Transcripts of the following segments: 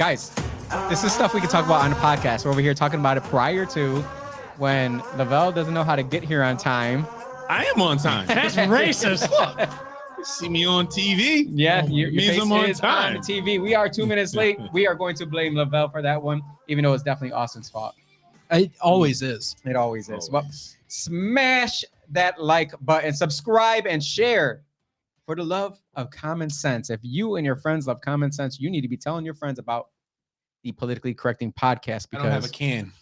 Guys, this is stuff we can talk about on the podcast. We're over here talking about it prior to when Lavelle doesn't know how to get here on time. I am on time. That's racist. You see me on TV. Yeah, your face I'm on is time. on the TV. We are 2 minutes late. We are going to blame Lavelle for that one, even though it's definitely Austin's fault. It always is. It always is. Well, smash that like button, subscribe, and share for the love of common sense. If you and your friends love common sense, you need to be telling your friends about the Politically Correcting podcast because I don't have a can.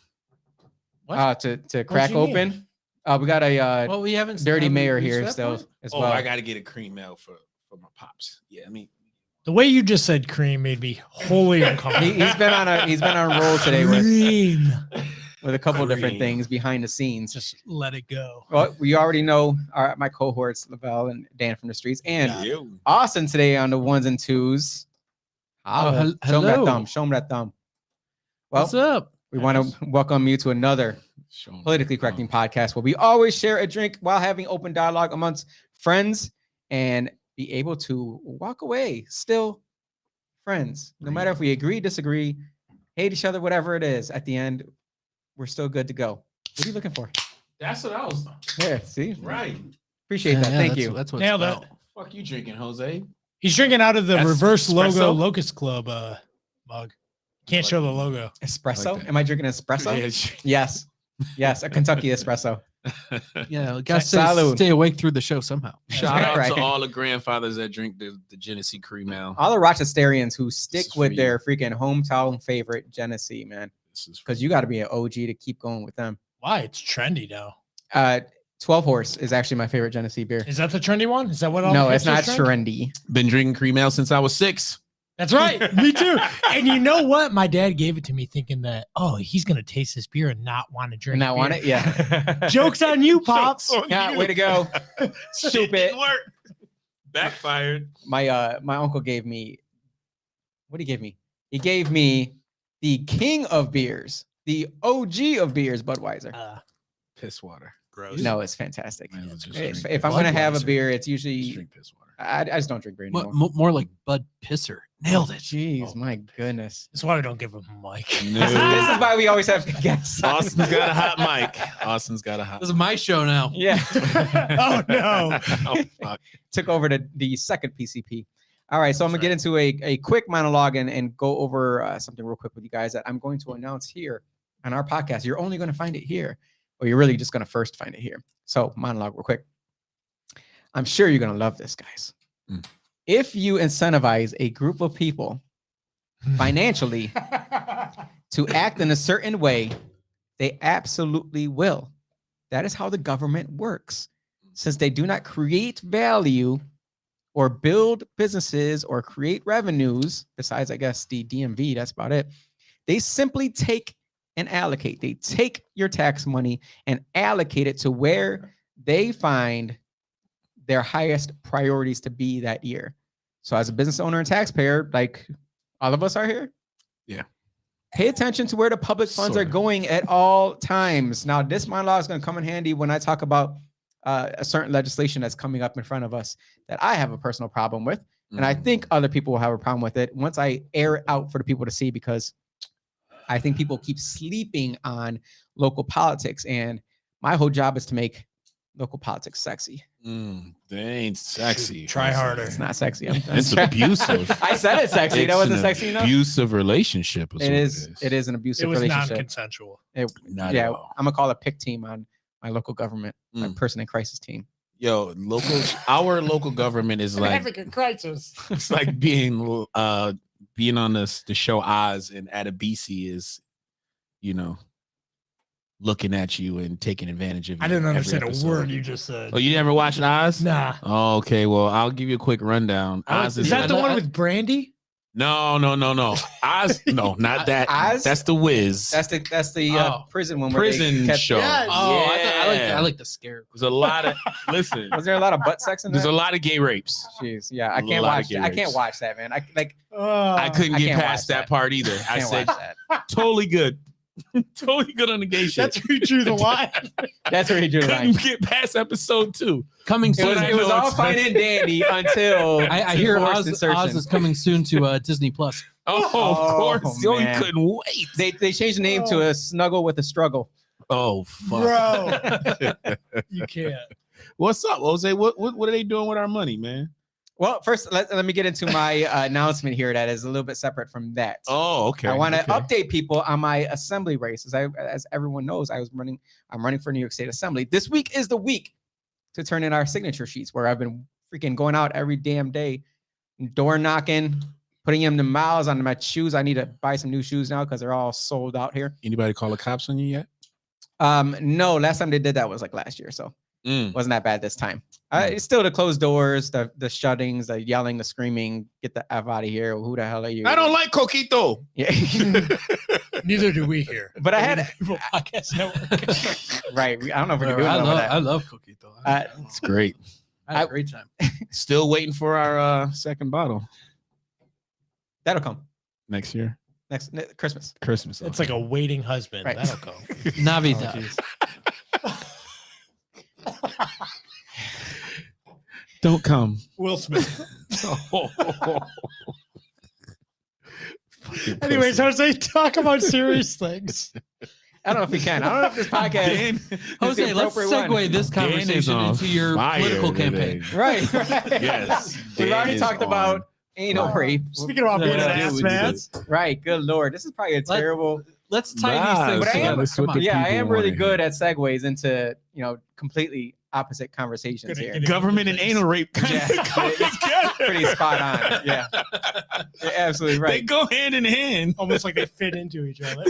To crack open. We got a Well, we haven't dirty haven't mayor reached here that still point? as Oh, well. I got to get a cream mail for my pops. Yeah, I mean, The way you just said cream made me wholly uncomfortable. He's been on a roll today Cream. with a couple different Cream. things behind the scenes. Just let it go. Well, we already know my cohorts, Lavelle and Dan from the streets, and Austin today on the ones and twos. Oh, Show him that hello. thumb. Show him that thumb. Well, What's up? we want to welcome you to another Politically Correcting podcast where we always share a drink while having open dialogue amongst friends and be able to walk away still friends. No matter if we agree, disagree, hate each other, whatever it is, at the end, we're still good to go. What are you looking for? That's what I was. Yeah, see? Right. Appreciate that. Thank you. That's what Nailed it's it. about. Fuck you drinking, Jose. He's drinking out of the That's reverse logo espresso? Locust Club mug. Can't show the logo. Espresso? Like that. Am I drinking espresso? Yes. Yes, a Kentucky espresso. Yeah, gotta Salud. stay awake through the show somehow. Shout out Cracking. to all the grandfathers that drink the Genesee cream ale. All the Rochesterians who stick This is for with you. their freaking hometown favorite Genesee, man. This is Because you got to be an OG to keep going with them. Why? It's trendy now. 12 Horse is actually my favorite Genesee beer. Is that the trendy one? Is that what all No, the it's not hipsters drink? trendy. been drinking cream ale since I was 6. That's right. Me too. And you know what? My dad gave it to me thinking that, oh, he's going to taste this beer and not want to drink And I beer. want it? Yeah. Joke's on you, Pops. Yeah, way to go. Shit Stupid. didn't work. Backfired. My uncle gave me, what did he give me? He gave me the king of beers, the OG of beers, Budweiser. Piss water. Gross. No, it's fantastic. Man, let's just If, drink if I'm going to have a Budweiser. beer, it's Just usually, drink piss water. I just don't drink beer anymore. More like Bud Pisser. Nailed it. Jeez, Oh. my goodness. That's why we don't give him a mic. This is why we always have guests. on. Austin's got a hot mic. Austin's got a hot This is my show now. Yeah. Oh, no. Oh, fuck. Took over the second PCP. All right, so I'm gonna get into a quick monologue and go over something real quick with you guys that I'm going to announce here on our podcast. You're only going to find it here, or you're really just going to first find it here. So monologue real quick. I'm sure you're going to love this, guys. Mm. If you incentivize a group of people financially to act in a certain way, they absolutely will. That is how the government works. Since they do not create value or build businesses or create revenues, besides, I guess, the DMV, that's about it. They simply take and allocate. They take your tax money and allocate it to where they find their highest priorities to be that year. So as a business owner and taxpayer, like all of us are here, Yeah. pay attention to where the public funds are Sorta. going at all times. Now, this monologue is going to come in handy when I talk about a certain legislation that's coming up in front of us that I have a personal problem with. And I think other people will have a problem with it once I air it out for the people to see, because I think people keep sleeping on local politics. And my whole job is to make local politics sexy. They ain't sexy. Try harder. It's not sexy. It's abusive. I said it's sexy. That It's wasn't an sexy enough. Abusive relationship. It is. It is an It abusive was relationship. non-consensual. Not Yeah, at all. I'm gonna call a pick team on my local government, my Mm. person in crisis team. Yo, our local government is like African crisis. it's like being on the show Oz, and Adebisi is, looking at you and taking advantage of you. I didn't every understand a episode. word you just said. Oh, you never watched Oz? Nah. Oh, okay, well, I'll give you a quick rundown. Oz Is that the one with Brandy? No. Oz, no, not that. Oz? That's the Wiz. That's the Oh. prison one. Where they prison kept- show. Yes. Oh, Yeah. I like the scare. There's a lot of listen. Was there a lot of butt sex in There's there? a lot of gay rapes. Jeez, yeah, I a can't lot of watch. gay I can't rapes. watch that, man. I I couldn't I get can't past watch that that. part either. I can't said watch that. totally good. Totally good on the gay shit. That's where you drew the line. That's where he drew the line. Couldn't get past episode 2. Coming It soon. was, it was all fine and dandy until I he hear forced Oz insertion. is coming soon to Disney Plus. Oh, Oh, of course. Yo, you man. couldn't wait. They changed the name to a Snuggle with a Struggle. Oh, fuck. Bro, you can't. What's up, Jose? What are they doing with our money, man? Well, first, let me get into my announcement here that is a little bit separate from that. Oh, okay. I want to okay. update people on my assembly race. As everyone knows, I'm running for New York State Assembly. This week is the week to turn in our signature sheets, where I've been freaking going out every damn day, door knocking, putting them the miles on my shoes. I need to buy some new shoes now because they're all sold out here. Anybody call the cops on you yet? No, last time they did that was like last year, so wasn't that bad this time. It's still the closed doors, the shuttings, the yelling, the screaming, get the F out of here. Who the hell are you? I don't like Coquito. Yeah. Neither do we here. But I had People Podcast Network. right. I don't know if we can do Bro, that. I love Coquito. It's great. I had a great time. Still waiting for our second bottle That'll come next year. next Christmas. Christmas. It's like a waiting husband. Right. That'll go. Navidad. Don't come. Will Smith. Fucking Anyways, pussy. Jose, talk about serious things. I don't know if we can. I don't know if this podcast is the Jose, let's appropriate segue one. this Dan is conversation on into your fire political today. campaign. Right. Yes. We've Dan already is talked about on. anal rape. Speaking about being an Yeah, ass dude, man. Right. Good Lord. This is probably a terrible. Let's tie Nah, these things But I am- together. that's Come what on. the Yeah, I people am really wanna good hear. at segues into, completely opposite conversations Gonna here. get it. Government and anal rape. Yeah. Go together. Pretty spot on. Yeah. You're absolutely They right. go hand in hand. Almost like they fit into each other.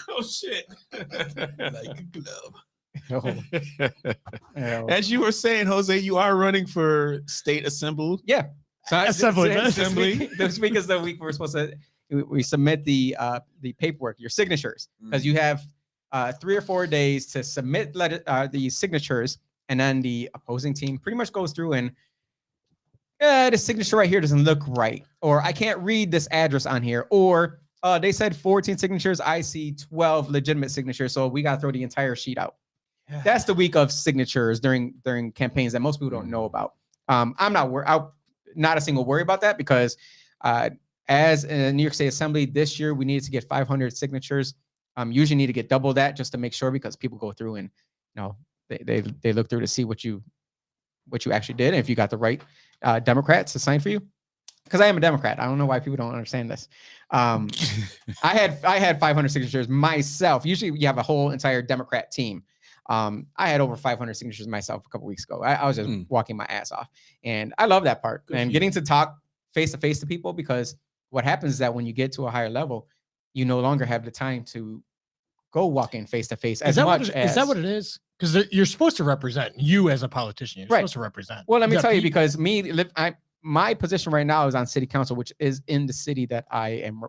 Oh shit. Like a glove. Oh. As you were saying, Jose, you are running for state assembly. Yeah. So Assembly. this week is the week we're supposed to we submit the paperwork, your signatures, because you have 3 or 4 days to submit the signatures, and then the opposing team pretty much goes through and the signature right here doesn't look right, or I can't read this address on here, or they said 14 signatures, I see 12 legitimate signatures, so we got to throw the entire sheet out. That's the week of signatures during campaigns that most people don't know about. I'm not a single worry about that, because as in New York State Assembly this year, we needed to get 500 signatures. Usually need to get double that just to make sure, because people go through and they look through to see what you actually did, and if you got the right Democrats to sign for you. Because I am a Democrat. I don't know why people don't understand this. I had 500 signatures myself. Usually you have a whole entire Democrat team. I had over 500 signatures myself a couple weeks ago. I was just walking my ass off, and I love that part. Good And for getting to talk face to face to people, because what happens is that when you get to a higher level, you no longer have the time to go walking face to face as much as. Is that what it is? Because you're supposed to represent you as a politician. You're Right. supposed to represent. Well, let me got tell you, people. because my position right now is on city council, which is in the city that I am,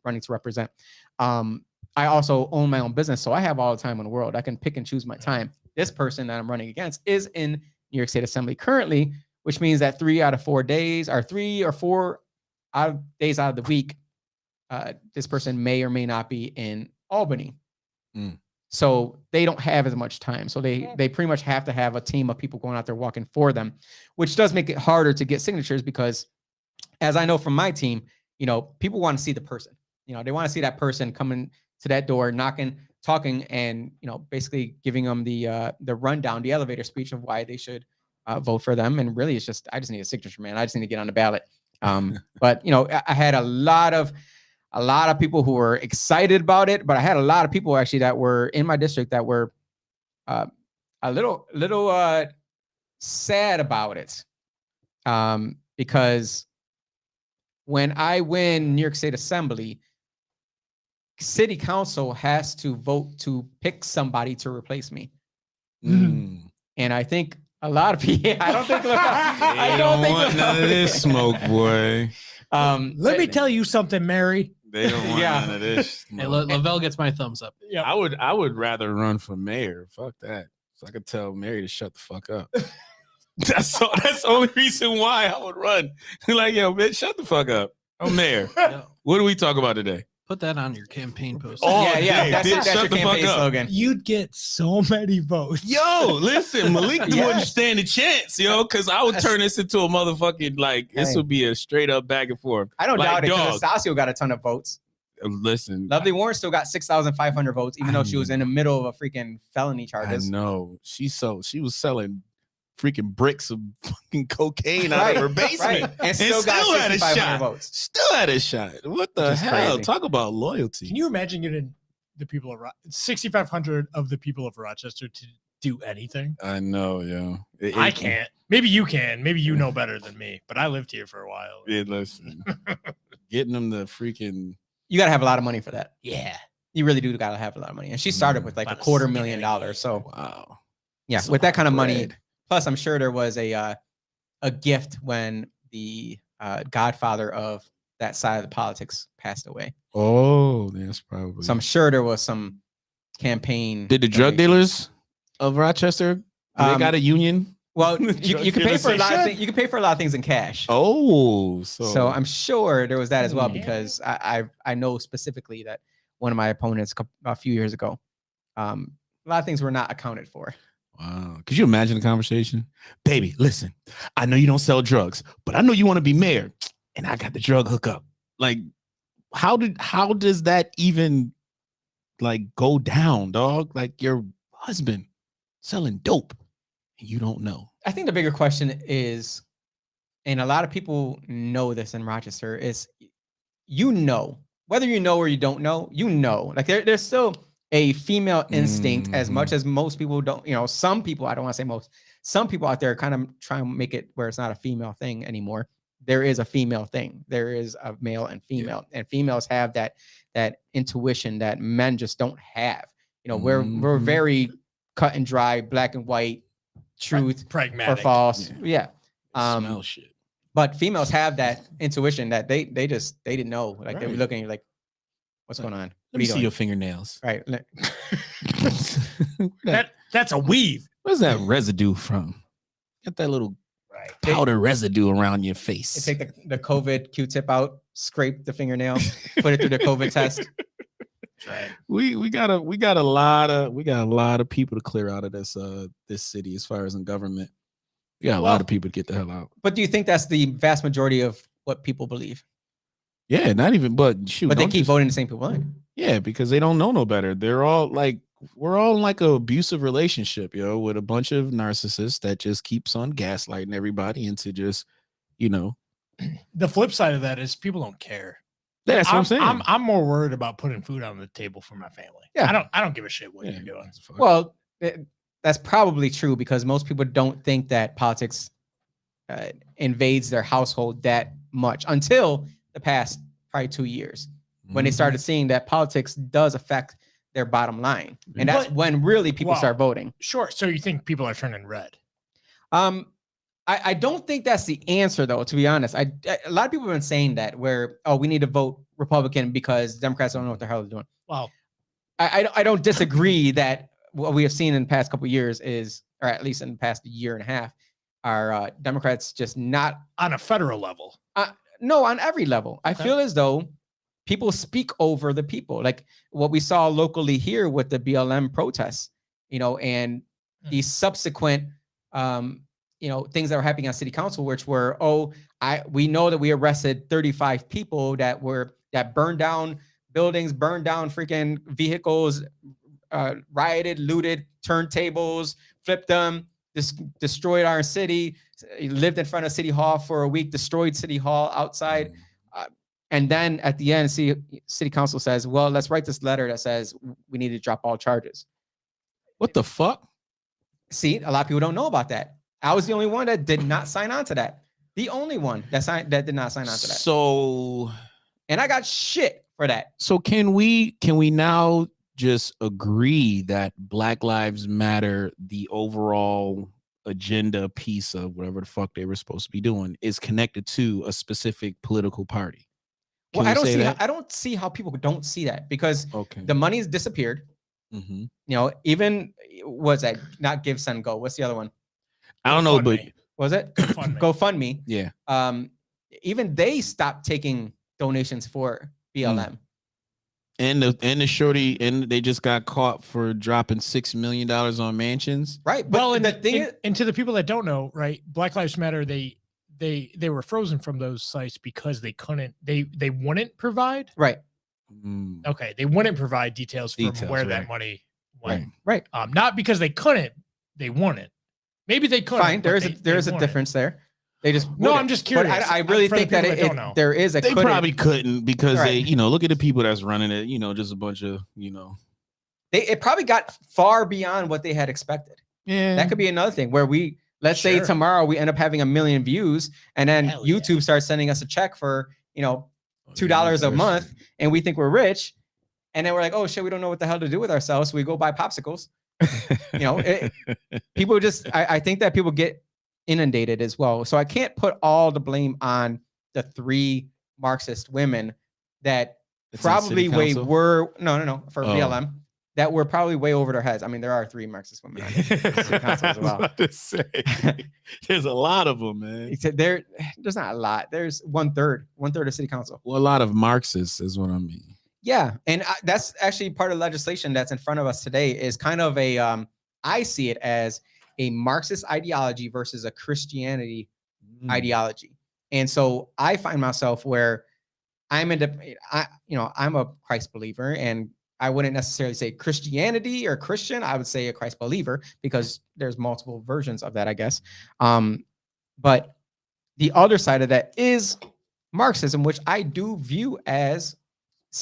running to represent. I also own my own business, so I have all the time in the world. I can pick and choose my time. This person that I'm running against is in New York State Assembly currently, which means that 3 out of 4 days, or 3 or 4 days out of the week, this person may or may not be in Albany. So they don't have as much time. So they pretty much have to have a team of people going out there walking for them, which does make it harder to get signatures, because as I know from my team, people want to see the person. They want to see that person coming to that door, knocking, talking, and basically giving them the rundown, the elevator speech of why they should vote for them. And really, it's just I just need a signature, man. I just need to get on the ballot. But I had a lot of people who were excited about it, but I had a lot of people actually that were in my district that were a little sad about it, because when I win New York State Assembly, City Council has to vote to pick somebody to replace me, and I think a lot of people. I don't think. I don't think want none of this smoke, boy. Let me tell you something, Mary. They don't want Yeah. none of this. Hey, smoke. Lavelle gets my thumbs up. Yeah. I would rather run for mayor. Fuck that. So I could tell Mary to shut the fuck up. That's the only reason why I would run. Like, yo, bitch, shut the fuck up. I'm mayor. Yeah. What do we talk about today? Put that on your campaign post. Oh, yeah. Dave, That's shut your the fuck campaign up. slogan. You'd get so many votes. Yo, listen, Malik wouldn't Yes. stand a chance, yo, because I would turn this into a motherfucking, like, this Hey. would be a straight up back and forth. I don't Like, doubt it because dog. Estacio got a ton of votes. Listen, Lovely Warren still got 6,500 votes, even I though she was in the know. middle of a freaking felony I charges. know. She was selling freaking bricks of fucking cocaine out of her basement. Right. And still got had a 6,500 shot. votes. Still had a shot. What the Which is hell? crazy. Talk about loyalty. Can you imagine getting the people of 6,500 of the people of Rochester to do anything? I know, yo. I can't. Maybe you can. Maybe you know better than me. But I lived here for a while. Listen, getting them the freaking. You got to have a lot of money for that. Yeah. You really do got to have a lot of money. And she started with like Lot of $250,000. So Wow. yeah, That's a with that lot kind of of money. bread. Plus, I'm sure there was a gift when the godfather of that side of the politics passed away. Oh, that's probably. So I'm sure there was some campaign. Did the drug donation. dealers of Rochester? They got a union? Well, The you drug can pay dealers for a say lot of shit? things. You can pay for a lot of things in cash. Oh, So I'm sure there was that as well, Yeah. because I know specifically that one of my opponents a few years ago, a lot of things were not accounted for. wow. Could you imagine the conversation? Baby, listen, I know you don't sell drugs, but I know you want to be mayor, and I got the drug hookup. Like, how does that even like go down, dog? Like your husband selling dope and you don't know. I think the bigger question is, and a lot of people know this in Rochester, is whether you know or you don't know, like there's still a female instinct as much as most people don't, some people, I don't want to say most, some people out there kind of try and make it where it's not a female thing anymore. There is a female thing. There is a male and female, and females have that intuition that men just don't have. We're very cut and dry, black and white, truth pragmatic or false. Yeah. Yeah. Smell shit. But females have that intuition that they didn't know. Like they were Right. looking at you like, what's going on? Let me see your fingernails. Right. That's a weave. Where's that residue from? Got that little powder residue around your face. They take the COVID Q-tip out, scrape the fingernail, put it through the COVID test. Right. We got a lot of people to clear out of this city as far as in government. We got a lot of people to get the hell out. But do you think that's the vast majority of what people believe? Yeah, not even, but shoot. But they don't keep just- voting the same people in. Yeah, because they don't know no better. They're all like, we're all in like a abusive relationship, with a bunch of narcissists that just keeps on gaslighting everybody into just, The flip side of that is people don't care. That's what I'm saying. I'm more worried about putting food on the table for my family. Yeah. I don't give a shit what Yeah, you're doing. Well, that's probably true because most people don't think that politics invades their household that much until the past probably 2 years when they started seeing that politics does affect their bottom line. And that's But- when really people Wow. start voting. Sure. So you think people are turning red? I don't think that's the answer, though, to be honest. A lot of people have been saying that where, we need to vote Republican because Democrats don't know what the hell they're doing. Well, I don't disagree that what we have seen in the past couple of years is, or at least in the past year and a half, are Democrats just not, on a federal level. no, on every level. I Okay. feel as though people speak over the people. Like what we saw locally here with the BLM protests, and the subsequent, things that were happening on city council, which were, we know that we arrested 35 people that burned down buildings, burned down freaking vehicles, rioted, looted turntables, flipped them, destroyed our city, lived in front of City Hall for a week, destroyed City Hall outside. And then at the end, city council says, well, let's write this letter that says we need to drop all charges. What the fuck? See, a lot of people don't know about that. I was the only one that did not sign on to that. The only one that did not sign on to that. So And I got shit for that. So can we now just agree that Black Lives Matter, the overall agenda piece of whatever the fuck they were supposed to be doing, is connected to a specific political party? Can Well, we say that? I don't see how people don't see that because Okay. the money's disappeared. Mm-hmm. Even what's that? Not Give, Send, Go. What's the other one? I don't know, but GoFundMe. Was it GoFundMe. GoFundMe? yeah. Even they stopped taking donations for BLM. And the shorty, and they just got caught for dropping $6 million on mansions. Right. But Well, and the thing is, and to the people that don't know, right? Black Lives Matter, they were frozen from those sites because they couldn't, they wouldn't provide. right. Mm, Okay, they wouldn't provide details from Details, where right. that money went. right. Right. Not because they couldn't, they wouldn't. Maybe they couldn't. Fine. but There is a wouldn't. difference there. They just No, wouldn't. I'm just But curious. I really For the think that, people that don't know. there is a They couldn't. probably couldn't because Right. they, look at the people that's running it. Just a bunch of, It probably got far beyond what they had expected. yeah. That could be another thing where let's say Sure. tomorrow we end up having 1 million views, and then Hell yeah. YouTube starts sending us a check for $2 a month, and we think we're rich, and then we're like, oh shit, we don't know what the hell to do with ourselves, so we go buy popsicles. People just, I think that people get inundated as well. So I can't put all the blame on the 3 Marxist women that It's in probably city way council? were no for Oh. BLM, that were probably way over their heads. I mean, there are 3 Marxist women on city council as I was well. about to say, there's a lot of them, man. Except there's not a lot. There's 1/3 of city council. Well, a lot of Marxists is what I mean. Yeah, and that's actually part of legislation that's in front of us today. Is kind of a I see it as a Marxist ideology versus a Christianity ideology. And so I find myself where I'm I'm a Christ believer, and I wouldn't necessarily say Christianity or Christian. I would say a Christ believer because there's multiple versions of that, I guess. But the other side of that is Marxism, which I do view as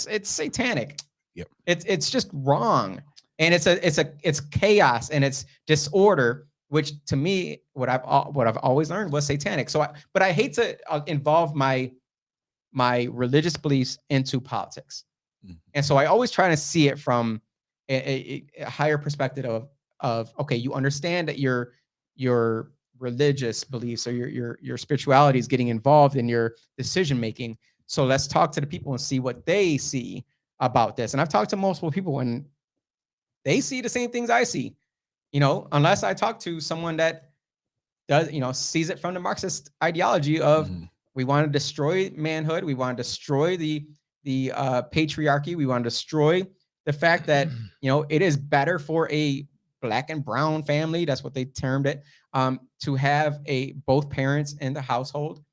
it's satanic. Yep. It's just wrong. And it's chaos and it's disorder, which to me, what I've always learned was satanic. So, but I hate to involve my religious beliefs into politics, and so I always try to see it from a higher perspective of okay, you understand that your religious beliefs or your spirituality is getting involved in your decision making. So let's talk to the people and see what they see about this. And I've talked to multiple people and they see the same things I see, unless I talk to someone that does, sees it from the Marxist ideology of we want to destroy manhood. We want to destroy the patriarchy. We want to destroy the fact that, it is better for a Black and brown family. That's what they termed it. To have both parents in the household.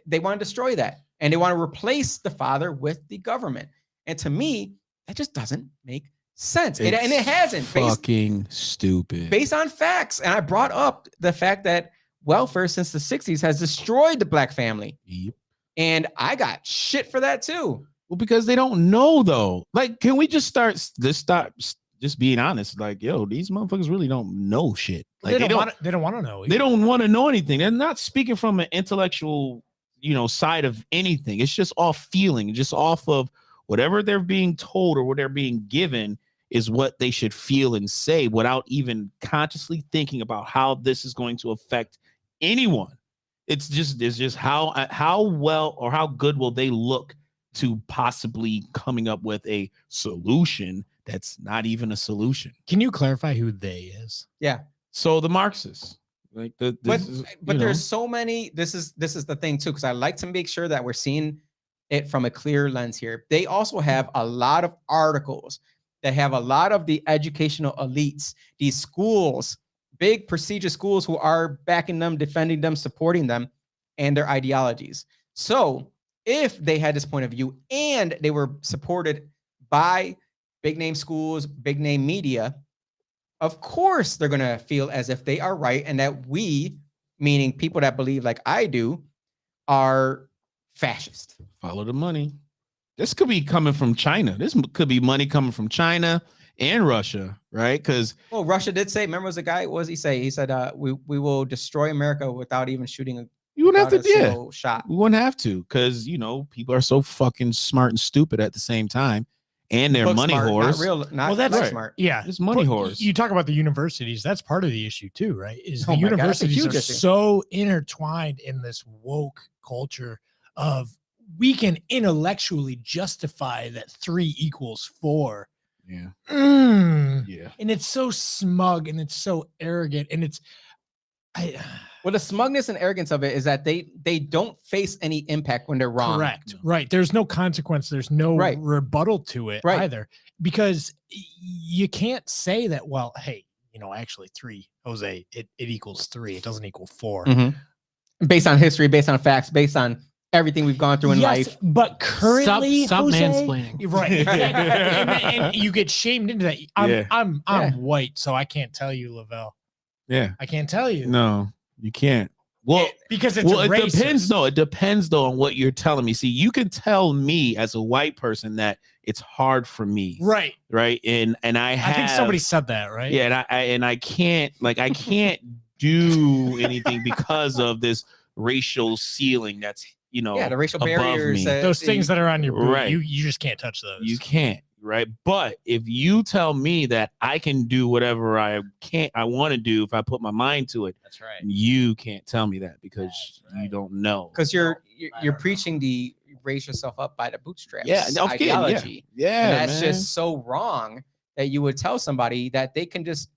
They want to destroy that. And they want to replace the father with the government. And to me, that just doesn't make sense. And it hasn't. Fucking stupid. Based on facts. And I brought up the fact that welfare since the 60s has destroyed the Black family. Yep. And I got shit for that too. Well, because they don't know though. Like, can we just stop just being honest? Like, yo, these motherfuckers really don't know shit. Like they don't want to know. They don't want to know anything. They're not speaking from an intellectual, side of anything. It's just off feeling, just off of whatever they're being told or what they're being given is what they should feel and say without even consciously thinking about how this is going to affect anyone. It's just how well or how good will they look to possibly coming up with a solution that's not even a solution. Can you clarify who they is? Yeah. So the Marxists, like but there's so many. This is the thing too, because I like to make sure that we're seeing it from a clear lens here. They also have a lot of articles that have a lot of the educational elites, these schools, big prestigious schools who are backing them, defending them, supporting them, and their ideologies. So if they had this point of view and they were supported by big name schools, big name media, of course they're going to feel as if they are right and that we, meaning people that believe like I do, are fascist. Follow the money. This could be coming from China. This could be money coming from China and Russia, right? Because Russia did say, remember, was a guy, what does he say? He said, we will destroy America without even shooting a you wouldn't have to shot. We wouldn't have to, because people are so fucking smart and stupid at the same time. And they're money whores. That's smart. Yeah, it's money whores. You talk about the universities. That's part of the issue too, right? Is the God, universities are so intertwined in this woke culture of we can intellectually justify that 3 equals 4. Yeah. Yeah. Yeah. And it's so smug and it's so arrogant and Well, the smugness and arrogance of it is that they don't face any impact when they're wrong. Correct. Right. There's no consequence. There's no Right. rebuttal to it Right. either, because you can't say that, well, hey, actually 3, Jose, it equals 3. It doesn't equal 4. Mhm. Based on history, based on facts, based on everything we've gone through in life. But currently, Stop Jose, mansplaining. you're right. Exactly. and you get shamed into that. I'm Yeah. white, so I can't tell you, Lavelle. Yeah. I can't tell you. No, you can't. Well, because it's it racist. depends. No, it depends though on what you're telling me. See, you can tell me as a white person that it's hard for me, Right. right? And I think somebody said that, right? Yeah, and I can't do anything because of this racial ceiling that's The racial above barriers. me. Those things that are on your boot, Right. you just can't touch those. You can't, right? But if you tell me that I can do whatever I want to do if I put my mind to it, That's right. you can't tell me that because you don't know. Because you're preaching the raise yourself up by the bootstraps okay, ideology. Yeah, And that's man. just so wrong that you would tell somebody that they can just,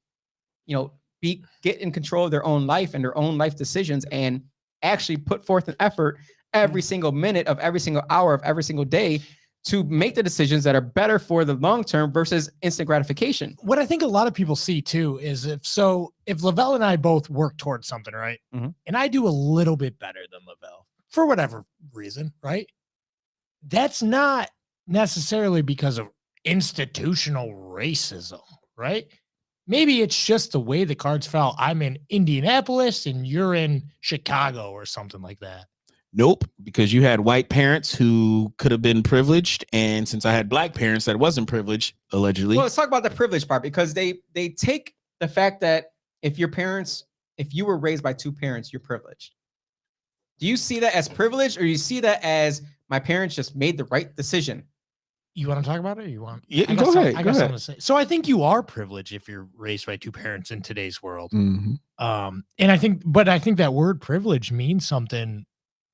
get in control of their own life and their own life decisions and actually put forth an effort every single minute of every single hour of every single day to make the decisions that are better for the long term versus instant gratification. What I think a lot of people see too is if Lavelle and I both work towards something, right? Mhm. And I do a little bit better than Lavelle for whatever reason, right? That's not necessarily because of institutional racism, right? Maybe it's just the way the cards fell. I'm in Indianapolis and you're in Chicago or something like that. Nope, because you had white parents who could have been privileged, and since I had black parents that wasn't privileged, allegedly. Well, let's talk about the privilege part, because they take the fact that if you were raised by 2 parents, you're privileged. Do you see that as privilege, or you see that as my parents just made the right decision? You want to talk about it? Or you want? Yeah, I go got ahead. something to say. So I think you are privileged if you're raised by 2 parents in today's world. Mhm. And I think that word privilege means something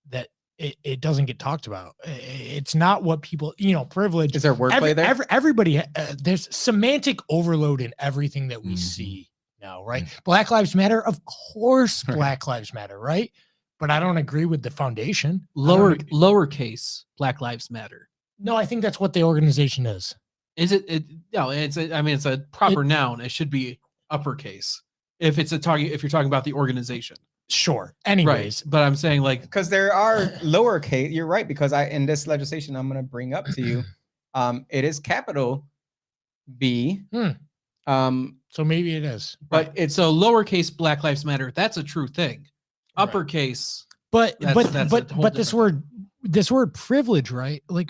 that it doesn't get talked about. It's not what people, privilege. Is there wordplay there? Everybody, there's semantic overload in everything that we see now, right? Black Lives Matter, of course, Black Lives Matter, right? But I don't agree with the foundation. Lowercase Black Lives Matter. No, I think that's what the organization is. Is it? No, it's a proper noun. It should be uppercase. If you're talking about the organization. Sure. Anyways, Right. But I'm saying Because there are lowercase. You're right, because in this legislation I'm going to bring up to you, it is capital B. So maybe it is. But it's so lowercase Black Lives Matter. That's a true thing. Right. Uppercase. But That's a whole this word privilege, right? Like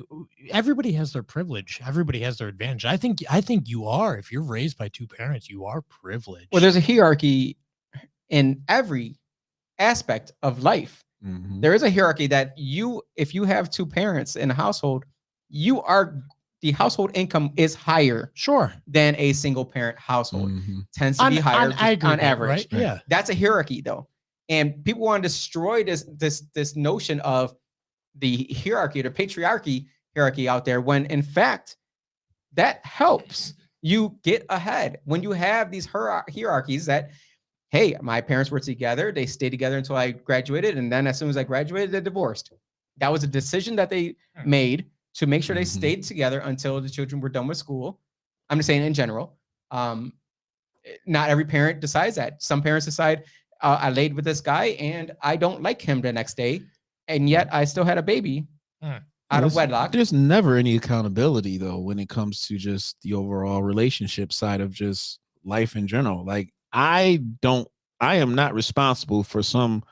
everybody has their privilege. Everybody has their advantage. I think you are, if you're raised by 2 parents, you are privileged. Well, there's a hierarchy in every aspect of life. Mhm. There is a hierarchy that if you have 2 parents in a household, the household income is higher Sure. than a single parent household. Mhm. Tends to be higher I agree on with that, average. right? Yeah. That's a hierarchy though. And people want to destroy this notion of the hierarchy, the patriarchy hierarchy out there, when in fact that helps you get ahead. When you have these hierarchies that, hey, my parents were together, they stayed together until I graduated, and then as soon as I graduated, they divorced. That was a decision that they made to make sure they stayed together until the children were done with school. I'm just saying in general. Not every parent decides that. Some parents decide, I laid with this guy and I don't like him the next day, and yet I still had a baby out of wedlock. There's never any accountability though when it comes to just the overall relationship side of just life in general. Like I am not responsible for some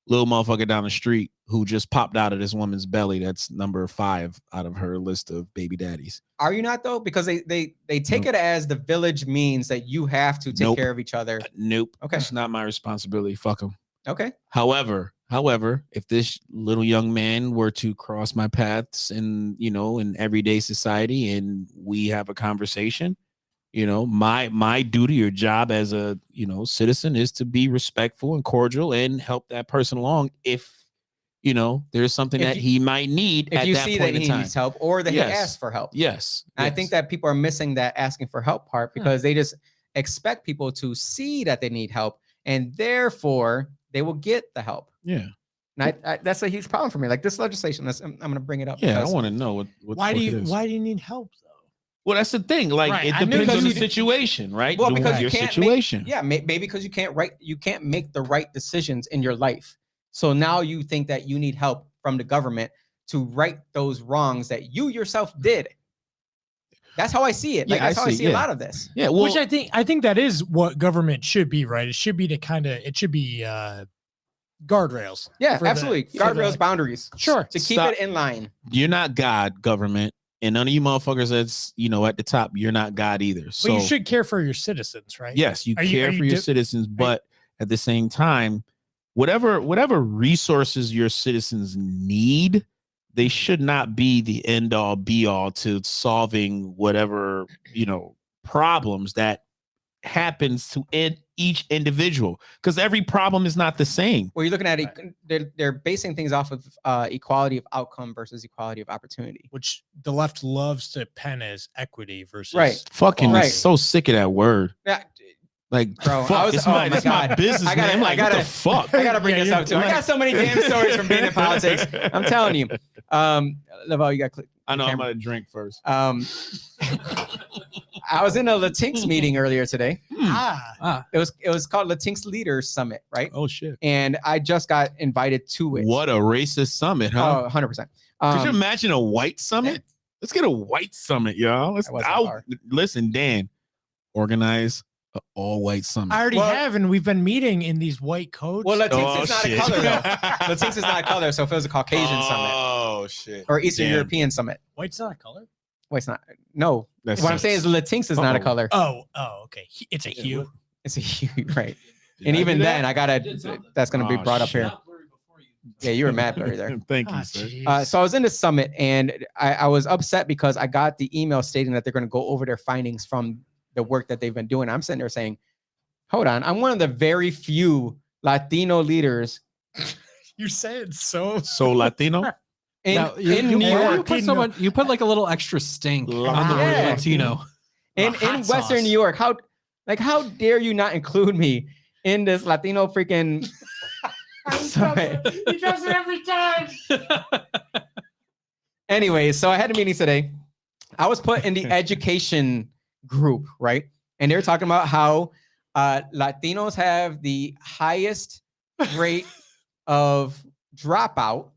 little motherfucker down the street who just popped out of this woman's belly. That's number 5 out of her list of baby daddies. Are you not though? Because they take it as the village means that you have to take care of each other. Nope. Okay. It's not my responsibility. Fuck them. Okay. However, if this little young man were to cross my paths in everyday society and we have a conversation, my duty or job as a, citizen is to be respectful and cordial and help that person along if, there's something that he might need if at you that see point that in he time. needs help or that Yes. he asks for help. Yes. And I think that people are missing that asking for help part because they just expect people to see that they need help and therefore they will get the help. Yeah. And that's a huge problem for me. Like this legislation, I'm going to bring it up. Yeah, I because- want to know what Why the do fuck you it is. why do you need help though? Well, that's the thing. Like Right, it I knew depends on because the you did- situation, right? Well, The- because you your can't situation. maybe because you can't make the right decisions in your life. So now you think that you need help from the government to right those wrongs that you yourself did. That's how I see it. Like Yeah, that's I how I see, see a yeah. lot of this. Yeah, well, Which I think that is what government should be, right? It should be it should be guardrails. Yeah, for the- absolutely. for Guardrails, the- boundaries. Sure. To keep Stop. it in line. you're not God, government, and none of you motherfuckers that's at the top. You're not God either. But So you should care for your citizens, right? yes, you Are you- care are you for your di- citizens, but at the same time, whatever resources your citizens need, they should not be the end all be all to solving whatever problems that happens to each individual, because every problem is not the same. Well, you're looking at it, they're basing things off of equality of outcome versus equality of opportunity. Which the left loves to pen as equity versus Right. Fucking Right. so sick of that word. Yeah, Like, Bro, fuck, I was- it's oh my, my it's my God. business, I gotta- man. I'm like, I what the gotta- fuck? I gotta bring Yeah, this you're up too. I doing- got so many damn stories from being in politics. I'm telling you. Laval, you got click. I know. I'm camera. gonna drink first. I was in a Latinx meeting earlier today. It was called Latinx Leaders Summit, right? Oh shit! And I just got invited to it. What a racist summit, huh? Oh, 100%. Could you imagine a white summit? Let's get a white summit, y'all. That wasn't hard. Listen, Dan, organize an all-white summit. I already Well- have, and we've been meeting in these white coats. Well, Latinx Oh, is not shit. a color though. Latinx is not a color, so if it was a Caucasian summit Oh shit! or Eastern Damn. European summit, White's not a color. well, it's not. No, That's what I'm saying is Latinx is not a Uh-oh. color. Oh, okay. It's a hue. It's a hue, right? Did And I even do then, that? I gotta. That's gonna be Oh, brought up shit. here. Yeah, you were mad blurry there. Thank you, Ah, sir. jeez. So I was in this summit and I was upset because I got the email stating that they're going to go over their findings from the work that they've been doing. I'm sitting there saying, hold on, I'm one of the very few Latino leaders You said so. So Latino. in, Now, in New York, You put like a little extra stink on the word Yeah. Latino. in hot Western sauce. New York. How dare you not include me in this Latino freaking summit? He does it every time. Anyways, so I had a meeting today. I was put in the education group, right? And they were talking about how Latinos have the highest rate of dropout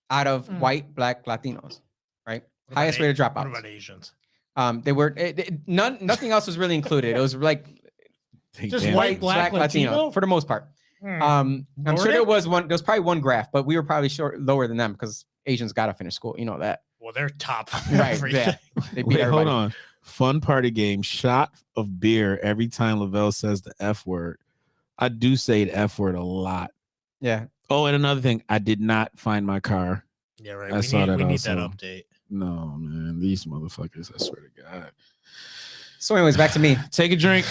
out of white, black Latinos, right? Highest rate of What dropouts. about Asians? They were nothing else was really included. It was like Just Damn. white, black, Latino? for the most part. Hmm. I'm sure there Nordic? was one. There was probably one graph, but we were probably lower than them because Asians gotta finish school. You know that, Well, they're top. right? everything. Yeah, they beat Wait, hold everybody. on. Fun party game. Shot of beer every time Lavelle says the F word. I do say the F word a lot. Yeah, Oh, and another thing, I did not find my car. Yeah, right. I we saw need, that we need that also. update. No, man. These motherfuckers, I swear to God. So, anyways, back to me. Take a drink.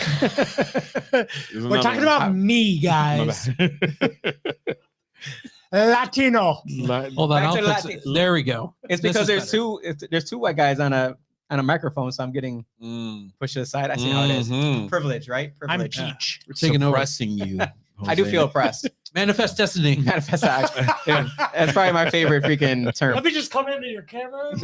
We're talking about me, guys. Latino. Hold on, Back to I'll fix Latin- it. There we go. It's This because is there's two white guys on a microphone, so I'm getting pushed to the side. I see how it is. Privilege, right? I'm Privilege. Peach. We're taking over. Suppressing you. I do Jose. feel oppressed. Manifest destiny. Manifest act. Dude, that's probably my favorite freaking Let term. me just come into your camera.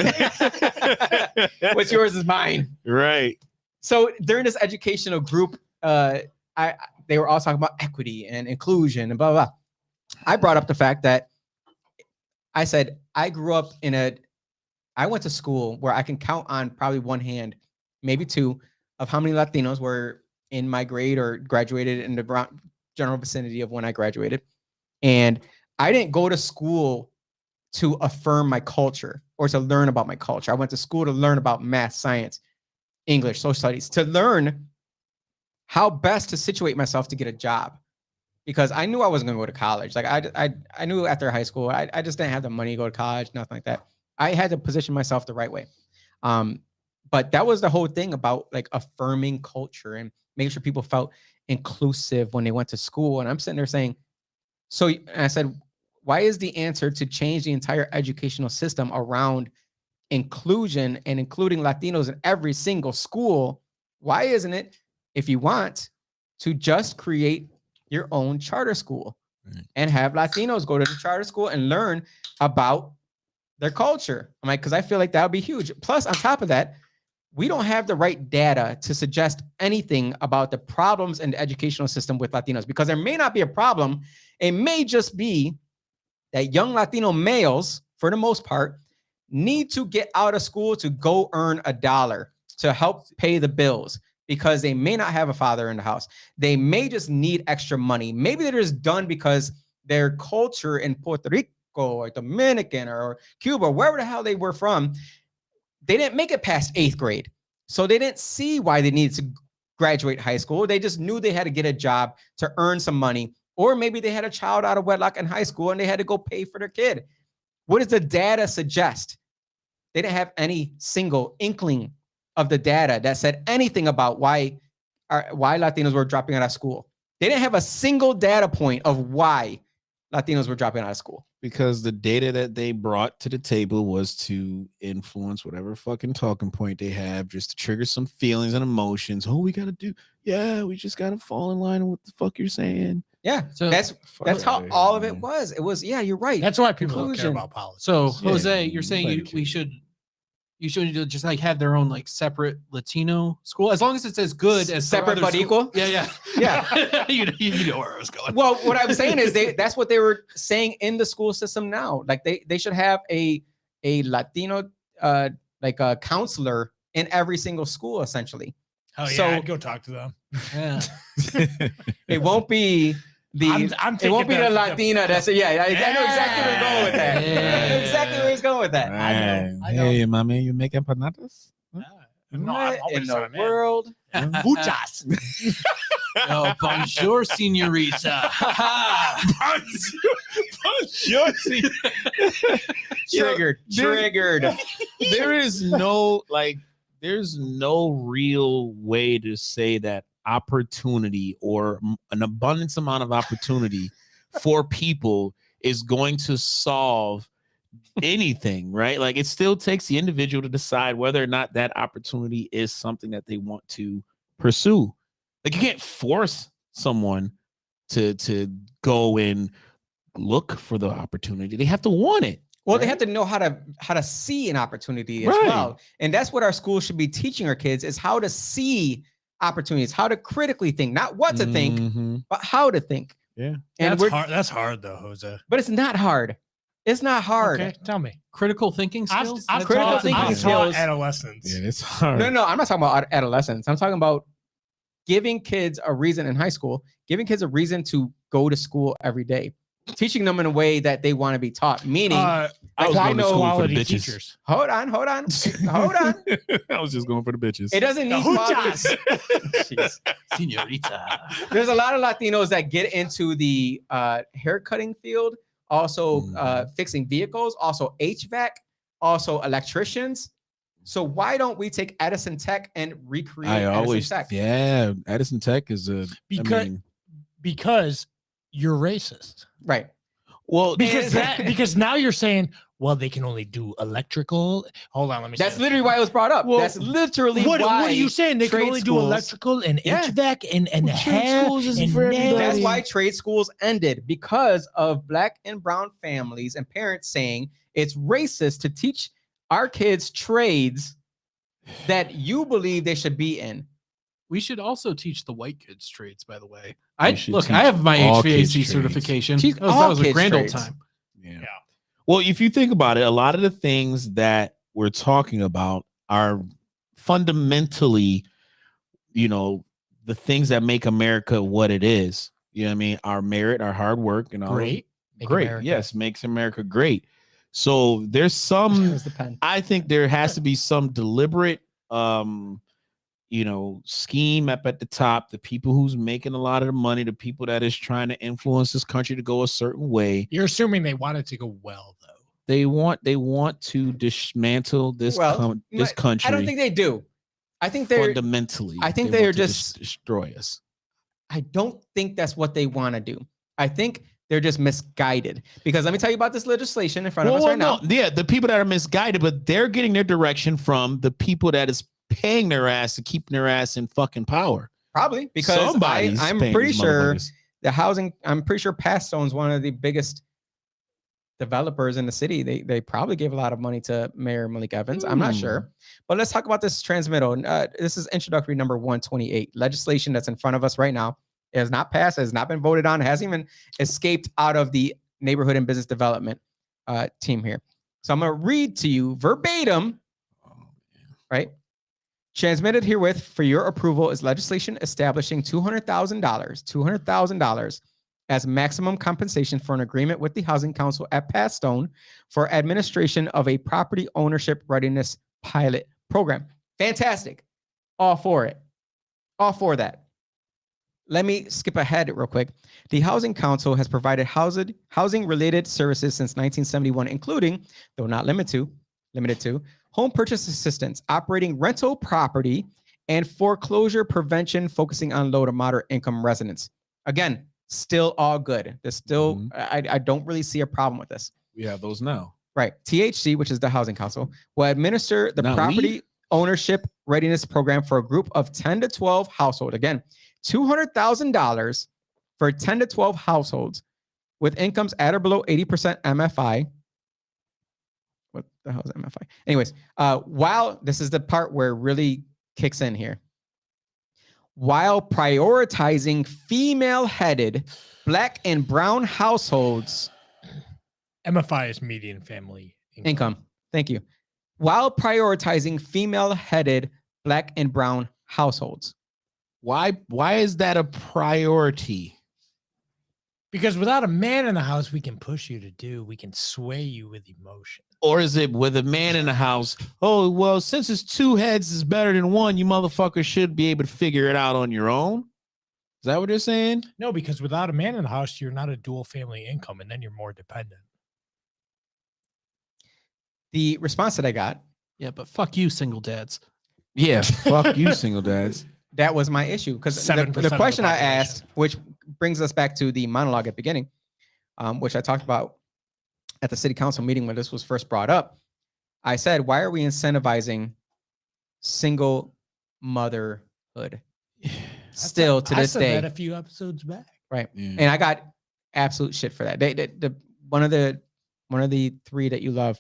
What's yours is mine. Right. So during this educational group, they were all talking about equity and inclusion and blah, blah, blah. I brought up the fact that I said, I went to school where I can count on probably one hand, maybe two, of how many Latinos were in my grade or graduated in the general vicinity of when I graduated. And I didn't go to school to affirm my culture or to learn about my culture. I went to school to learn about math, science, English, social studies, to learn how best to situate myself to get a job. Because I knew I wasn't going to go to college. Like I knew after high school, I just didn't have the money to go to college, nothing like that. I had to position myself the right way. But that was the whole thing about like affirming culture and making sure people felt inclusive when they went to school. And I'm sitting there saying, and I said, why is the answer to change the entire educational system around inclusion and including Latinos in every single school? Why isn't it, if you want, to just create your own charter school Right. and have Latinos go to the charter school and learn about their culture. I'm like, because I feel like that would be huge. Plus, on top of that, we don't have the right data to suggest anything about the problems in the educational system with Latinos, because there may not be a problem. It may just be that young Latino males, for the most part, need to get out of school to go earn $1 to help pay the bills, because they may not have a father in the house. They may just need extra money. Maybe they're just done because their culture in Puerto Rico or Dominican or Cuba, or wherever the hell they were from, they didn't make it past 8th grade. So they didn't see why they needed to graduate high school. They just knew they had to get a job to earn some money. Or maybe they had a child out of wedlock in high school and they had to go pay for their kid. What does the data suggest? They didn't have any single inkling of the data that said anything about why Latinos were dropping out of school. They didn't have a single data point of why Latinos were dropping out of school. Because the data that they brought to the table was to influence whatever fucking talking point they have, just to trigger some feelings and emotions. Oh, we gotta do, yeah, we just gotta fall in line with what the fuck you're saying. Yeah, So that's how all of it was. It was, yeah, you're right. That's why people don't care Conclusion. about politics. So Yeah, Jose, you're saying nobody we cares. should just like have their own like separate Latino school, as long as it's as good as some Separate other but school- equal? Yeah, Yeah. you know where I was going. Well, what I'm saying is that's what they were saying in the school system now. Like they should have a Latino like a counselor in every single school, essentially. Oh yeah, So- I'd go talk to them. Yeah. It won't be the I'm it won't be thinking the Latina that's yeah, I know exactly where he's going with that. I know exactly where he's going with that. I know. Hey, mommy, you making panadas? No, I'm What in always the on, man. world? Muchas. Oh, bonjour, señorita. Triggered. There's no real way to say that opportunity or an abundance amount of opportunity for people is going to solve anything, right? Like, it still takes the individual to decide whether or not that opportunity is something that they want to pursue. Like, you can't force someone to go and look for the opportunity. They have to want it. Well, they right? have to know how to see an opportunity as Right. well. And that's what our schools should be teaching our kids, is how to see opportunities, how to critically think, not what to think, Mhm. but how to think. Yeah. And That's we're hard. That's hard though, Jose. but it's not hard. It's not hard. Okay, tell me. Critical thinking skills. I've That's critical taught, thinking I've skills. taught adolescents. Yeah, it's hard. No, I'm not talking about adolescence. I'm talking about giving kids a reason in high school, giving kids a reason to go to school every day, teaching them in a way that they want to be taught. Meaning, I was I going to know school for the quality bitches. teachers. hold on. Hold on. I was just going for the bitches. It doesn't need Hoochas. Jeez. señorita. There's a lot of Latinos that get into the haircutting field, also fixing vehicles, also HVAC, also electricians. So why don't we take Edison Tech and recreate I Edison always, Tech? yeah, Edison Tech is a, Because you're racist. Right. well, Because now you're saying, well, they can only do electrical. Hold on, let me. That's say literally why it was brought up. Well, That's literally What why. are you saying? They can trade only do schools- electrical and Yeah. HVAC and Well, trade hair schools isn't and for everybody. nails. That's why trade schools ended, because of Black and brown families and parents saying it's racist to teach our kids trades that you believe they should be in. We should also teach the white kids trades, by the way. We should I teach have my all kids HVAC trades. certification. Teach That was all a kids grand old trades. time. Yeah. Yeah. Well, if you think about it, a lot of the things that we're talking about are fundamentally, the things that make America what it is. You know what I mean? Our merit, our hard work, and all. Great. Make Great. America- Yes, makes America great. So there's some. There's the pen. I think there has to be some deliberate scheme up at the top, the people who's making a lot of the money, the people that is trying to influence this country to go a certain way. You're assuming they want it to go well, though. They want to dismantle this this country. I don't think they do. I think they're fundamentally. I think they they're want to just- destroy us. I don't think that's what they want to do. I think they're just misguided, because let me tell you about this legislation in front of us right now. Yeah, the people that are misguided, but they're getting their direction from the people that is paying their ass to keep their ass in fucking power. Probably because Somebody's I'm paying pretty these sure motherfuckers. The housing, I'm pretty sure Pastone's one of the biggest developers in the city. They probably gave a lot of money to Mayor Malik Evans. I'm not sure. But let's talk about this transmittal. This is introductory number 128. Legislation that's in front of us right now. It has not passed. It has not been voted on. It hasn't even escaped out of the neighborhood and business development team here. So I'm going to read to you verbatim, right? Transmitted herewith for your approval is legislation establishing $200,000 as maximum compensation for an agreement with the Housing Council at Pastone for administration of a property ownership readiness pilot program. Fantastic. All for it. All for that. Let me skip ahead real quick. The Housing Council has provided housing-related services since 1971, including, though not limited to, home purchase assistance, operating rental property, and foreclosure prevention, focusing on low to moderate income residents. Again, still all good. There's still, I don't really see a problem with this. We have those now. Right. THC, which is the Housing Council, will administer the Not property weed? ownership readiness program for a group of 10 to 12 households. Again, $200,000 for 10 to 12 households with incomes at or below 80% MFI. What the hell is MFI? Anyways, while this is the part where it really kicks in here, while prioritizing female-headed Black and brown households. MFI is median family Income. Thank you. While prioritizing female-headed Black and brown households. Why is that a priority? Because without a man in the house, we can push you to do, we can sway you with emotion. Or is it with a man in the house? Oh, well, since it's two heads is better than one, you motherfuckers should be able to figure it out on your own. Is that what they're saying? No, because without a man in the house, you're not a dual family income, and then you're more dependent. The response that I got, Yeah, but fuck you, single dads. Yeah, fuck you, single dads. that was my issue. Because 7% the of question the I population. asked, which brings us back to the monologue at the beginning, which I talked about at the city council meeting when this was first brought up. I said, why are we incentivizing single motherhood? Still to I this said day. that a few episodes back. Right. Yeah. And I got absolute shit for that. One of the three that you love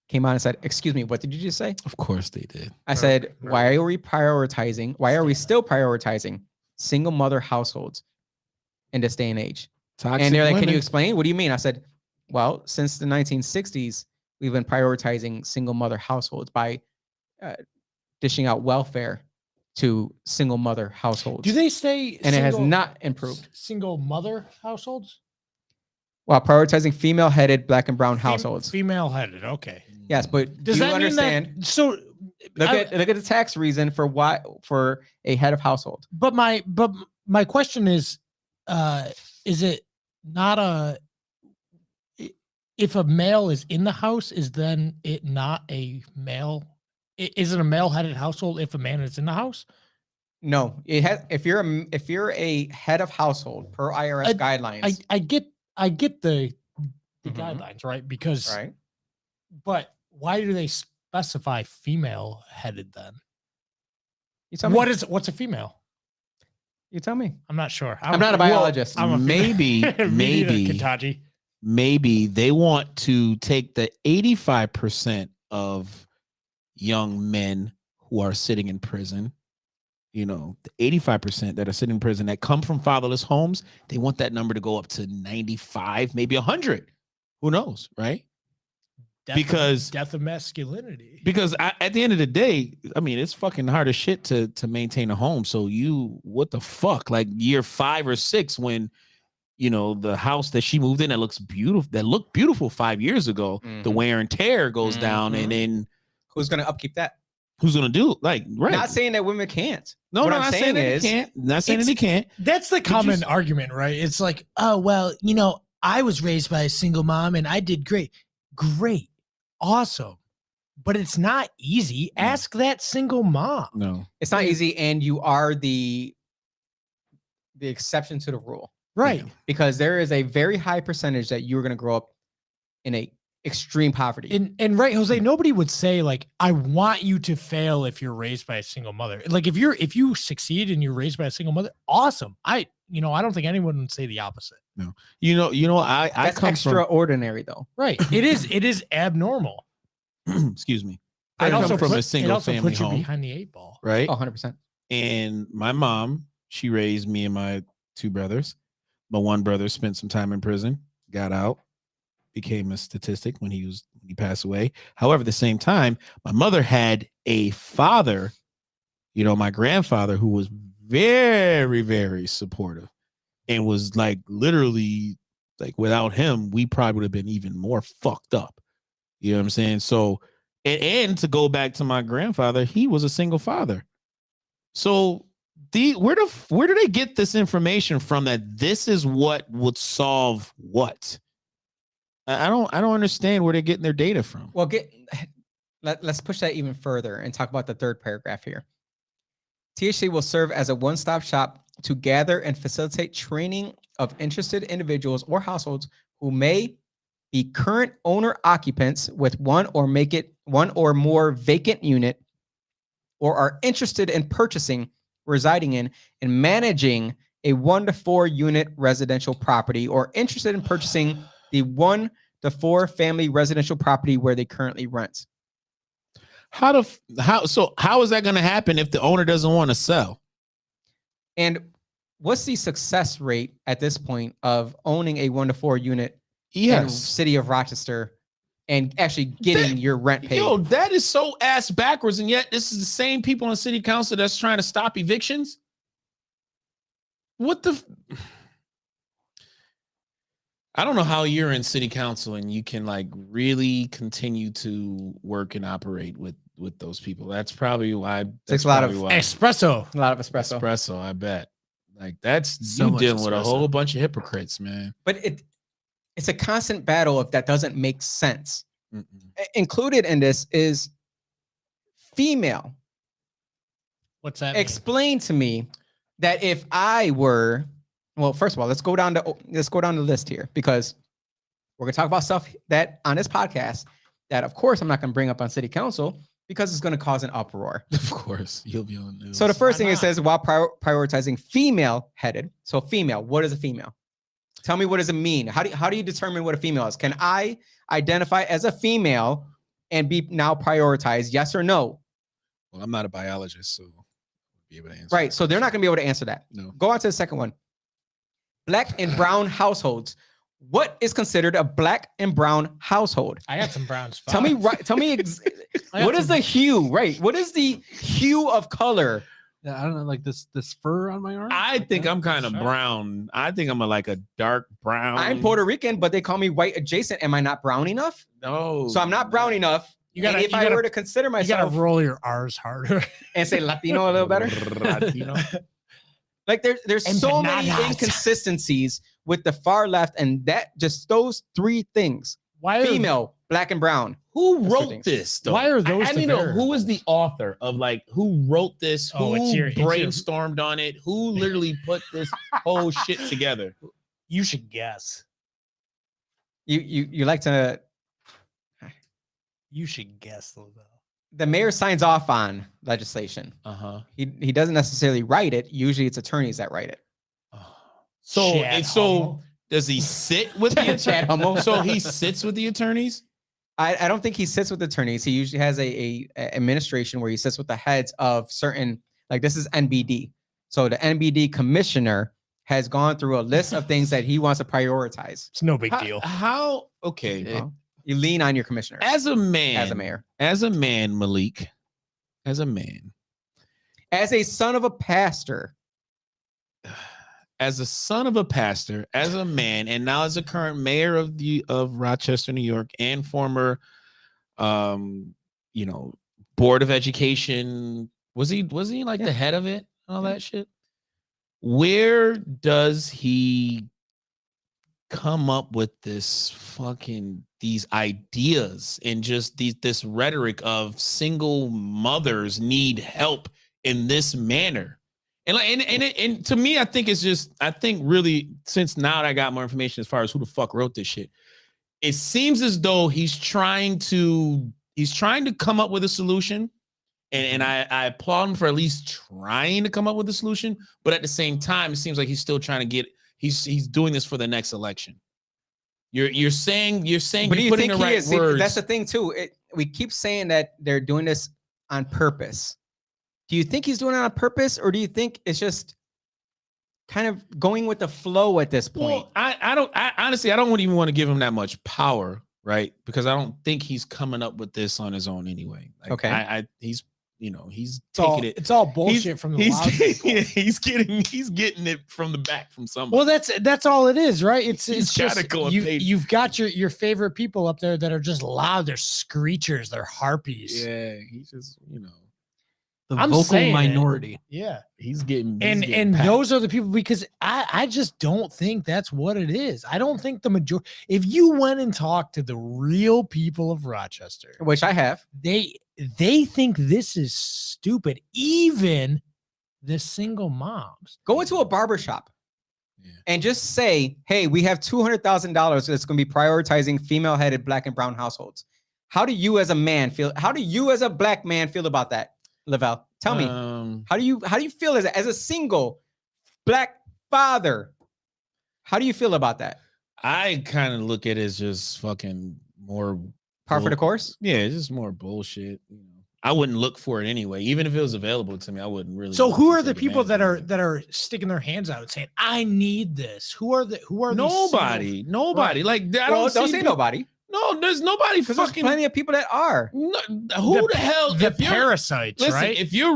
came on and said, excuse me, what did you just say? Of course they did. I said, why are we still prioritizing single mother households in this day and age? Toxic And they're like, can women. you explain? What do you mean? I said, well, since the 1960s, we've been prioritizing single mother households by dishing out welfare to single mother households. Do they stay And it has not improved. Single mother households? While prioritizing female-headed Black and brown households. Female headed. Okay. Yes, but Does do you that understand? mean that? So, Look at the tax reason for a head of household. but my question is it not if a male is in the house, is then it not a male? Is it a male-headed household if a man is in the house? No, it has. If you're a head of household per IRS guidelines, I get the Mhm. guidelines, right? Because right? but why do they specify female-headed then? You tell me. What's a female? You tell me. I'm not sure. I'm not a biologist. I'm a Maybe, maybe, Kataji. maybe they want to take the 85% of young men who are sitting in prison, you know, the 85% that are sitting in prison that come from fatherless homes, they want that number to go up to 95, maybe 100. Who knows, right? Because death of masculinity. Because at the end of the day, I mean, it's fucking hard as shit to maintain a home. So what the fuck? Like year 5 or 6, when you know the house that she moved in that looked beautiful 5 years ago, the wear and tear goes down, and then Who's going to upkeep that? who's gonna do it? Like, right? Not saying that women can't. No, what no, I'm not saying saying that is, they can't. Not saying that they can't. That's the common just- argument, right? It's like, oh, well, you know, I was raised by a single mom and I did great. Great. Awesome. But it's not easy. Ask that single mom. No. it's not easy, and you are the exception to the rule, Right. because there is a very high percentage that you're going to grow up in a extreme poverty. And right, Jose, nobody would say like, I want you to fail if you're raised by a single mother. Like if you succeed and you're raised by a single mother, awesome. I don't think anyone would say the opposite. I That's come extraordinary, though. Right. It is abnormal. from excuse me. It I come also from a it single also family puts you home, behind the 8 ball. right? Oh, 100%. And my mom, she raised me and my 2 brothers. My one brother spent some time in prison, got out, became a statistic when he passed away. However, at the same time, my mother had a father, my grandfather, who was very, very supportive and was like literally like without him, we probably would have been even more fucked up. You know what I'm saying? So, and to go back to my grandfather, he was a single father. So where do they get this information from that this is what would solve what? I don't understand where they're getting their data from. Well, let's push that even further and talk about the third paragraph here. THC will serve as a one-stop shop to gather and facilitate training of interested individuals or households who may be current owner occupants with one or more vacant unit, or are interested in purchasing, residing in, and managing a 1 to 4 unit residential property, or interested in purchasing the 1 to 4 family residential property where they currently rent. How is that going to happen if the owner doesn't want to sell? And what's the success rate at this point of owning a 1 to 4 unit in the city of Rochester and actually getting your rent paid? Yo, that is so ass backwards. And yet this is the same people on city council that's trying to stop evictions. What the? I don't know how you're in city council and you can like really continue to work and operate with those people. That's probably why. Takes a lot of espresso. A lot of espresso. Espresso, I bet. Like that's So you much dealing with a espresso. whole bunch of hypocrites, man. But it's a constant battle if that doesn't make sense. Mm-mm. Included in this is female. What's that mean? Explain to me that if I were, well, first of all, let's go down the list here, because we're gonna talk about stuff that on this podcast that, of course, I'm not gonna bring up on city council because it's gonna cause an uproar. Of course, you'll be on the news. So the first Why thing it not? says, while prioritizing female headed. So female, what is a female? Tell me, what does it mean? How do you determine what a female is? Can I identify as a female and be now prioritized? Yes or no? Well, I'm not a biologist, so I'll be able to answer. Right. So they're not gonna be able to answer that. No. Go on to the second one. Black and brown households. What is considered a black and brown household? I got some brown spots. Tell me, what is the hue? Right. What is the hue of color? Yeah, I don't know, like this fur on my arm. I Like think that? I'm kind of Sure. brown. I think I'm like a dark brown. I'm Puerto Rican, but they call me white adjacent. Am I not brown enough? No. So I'm not brown enough. You gotta- And if you I gotta- were to consider You gotta myself roll your R's harder. and say Latino a little better, Latino. like there's so many Empanadas. inconsistencies with the far left, and that just those 3 things: Why female, black, and brown. Who That's wrote ridiculous. this? Though? Why are those I the need to know who is the variables? author of like who wrote this? Who Oh, it's your- brainstormed on it? Who literally put this whole shit together? You should guess. You like to? You should guess, Lavelle. The mayor signs off on legislation. Uh-huh. He doesn't necessarily write it. Usually, it's attorneys that write it. So Chad and so Hummel. does he sit with the Chad Hummel. So he sits with the attorneys? I don't think he sits with attorneys. He usually has a administration where he sits with the heads of certain, like this is NBD. So the NBD commissioner has gone through a list of things that he wants to prioritize. It's no big deal. How okay. Well, you lean on your commissioner As a man, as a mayor. as a man, Malik, as a man, As a son of a pastor, as a son of a pastor, as a man, and now as a current mayor of Rochester, New York, and former, Board of Education. Was he like the head of it? All that shit. Where does he come up with these ideas and just this rhetoric of single mothers need help in this manner? And to me, I think really, since now that I got more information as far as who the fuck wrote this shit, it seems as though he's trying to come up with a solution, And I applaud him for at least trying to come up with a solution. But at the same time, it seems like he's still trying to get. He's doing this for the next election. You're saying But you're do you putting think the he right is? See, words. that's the thing too. We keep saying that they're doing this on purpose. Do you think he's doing it on purpose, or do you think it's just kind of going with the flow at this point? Well, I honestly, I don't even want to give him that much power, right? Because I don't think he's coming up with this on his own anyway. Like, Okay. He's taking it. It's all bullshit from the loud people. He's getting it from the back from somebody. Well, that's all it is, right? It's gotta just go and pay. you've got your favorite people up there that are just loud. They're screechers. They're harpies. Yeah, he's just The I'm vocal saying it. minority. Yeah. he's getting And packed. those are the people, because I just don't think that's what it is. I don't think the majority, if you went and talked to the real people of Rochester, Which I have. they think this is stupid. Even the single moms. Go into a barbershop Yeah. and just say, hey, we have $200,000 that's going to be prioritizing female-headed Black and brown households. How do you as a man feel? How do you as a Black man feel about that, Lavelle? Tell me. How do you feel as a single Black father? How do you feel about that? I kind of look at it as just fucking more Par for the course? Yeah, it's just more bullshit. I wouldn't look for it anyway. Even if it was available to me, I wouldn't really. So look who to are the take people that advantage are of it. sticking their hands out and saying, I need this? Who are these Nobody. Right. Like I Well, don't don't see say people- nobody. No, there's nobody Because there's fucking. plenty of people that are. No, who the hell? The If you're parasites, listen, right? if you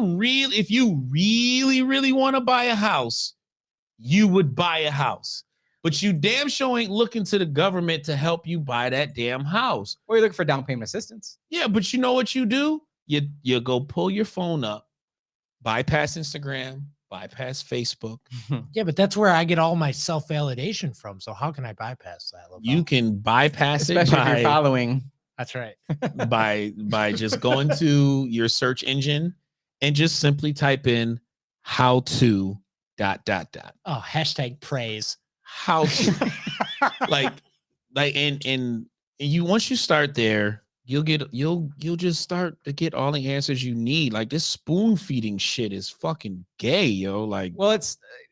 really want to buy a house, you would buy a house. But you damn sure ain't looking to the government to help you buy that damn house. Or you're looking for down payment assistance. Yeah, but you know what you do? You go pull your phone up, bypass Instagram, bypass Facebook. Yeah, but that's where I get all my self-validation from. So how can I bypass that? Lavelle? You can bypass Especially if it you're following. That's right. by just going to your search engine and just simply type in how to ... Oh, hashtag praise. How to like and you once you start there, you'll just start to get all the answers you need. Like this spoon feeding shit is fucking gay, yo. Like, Well,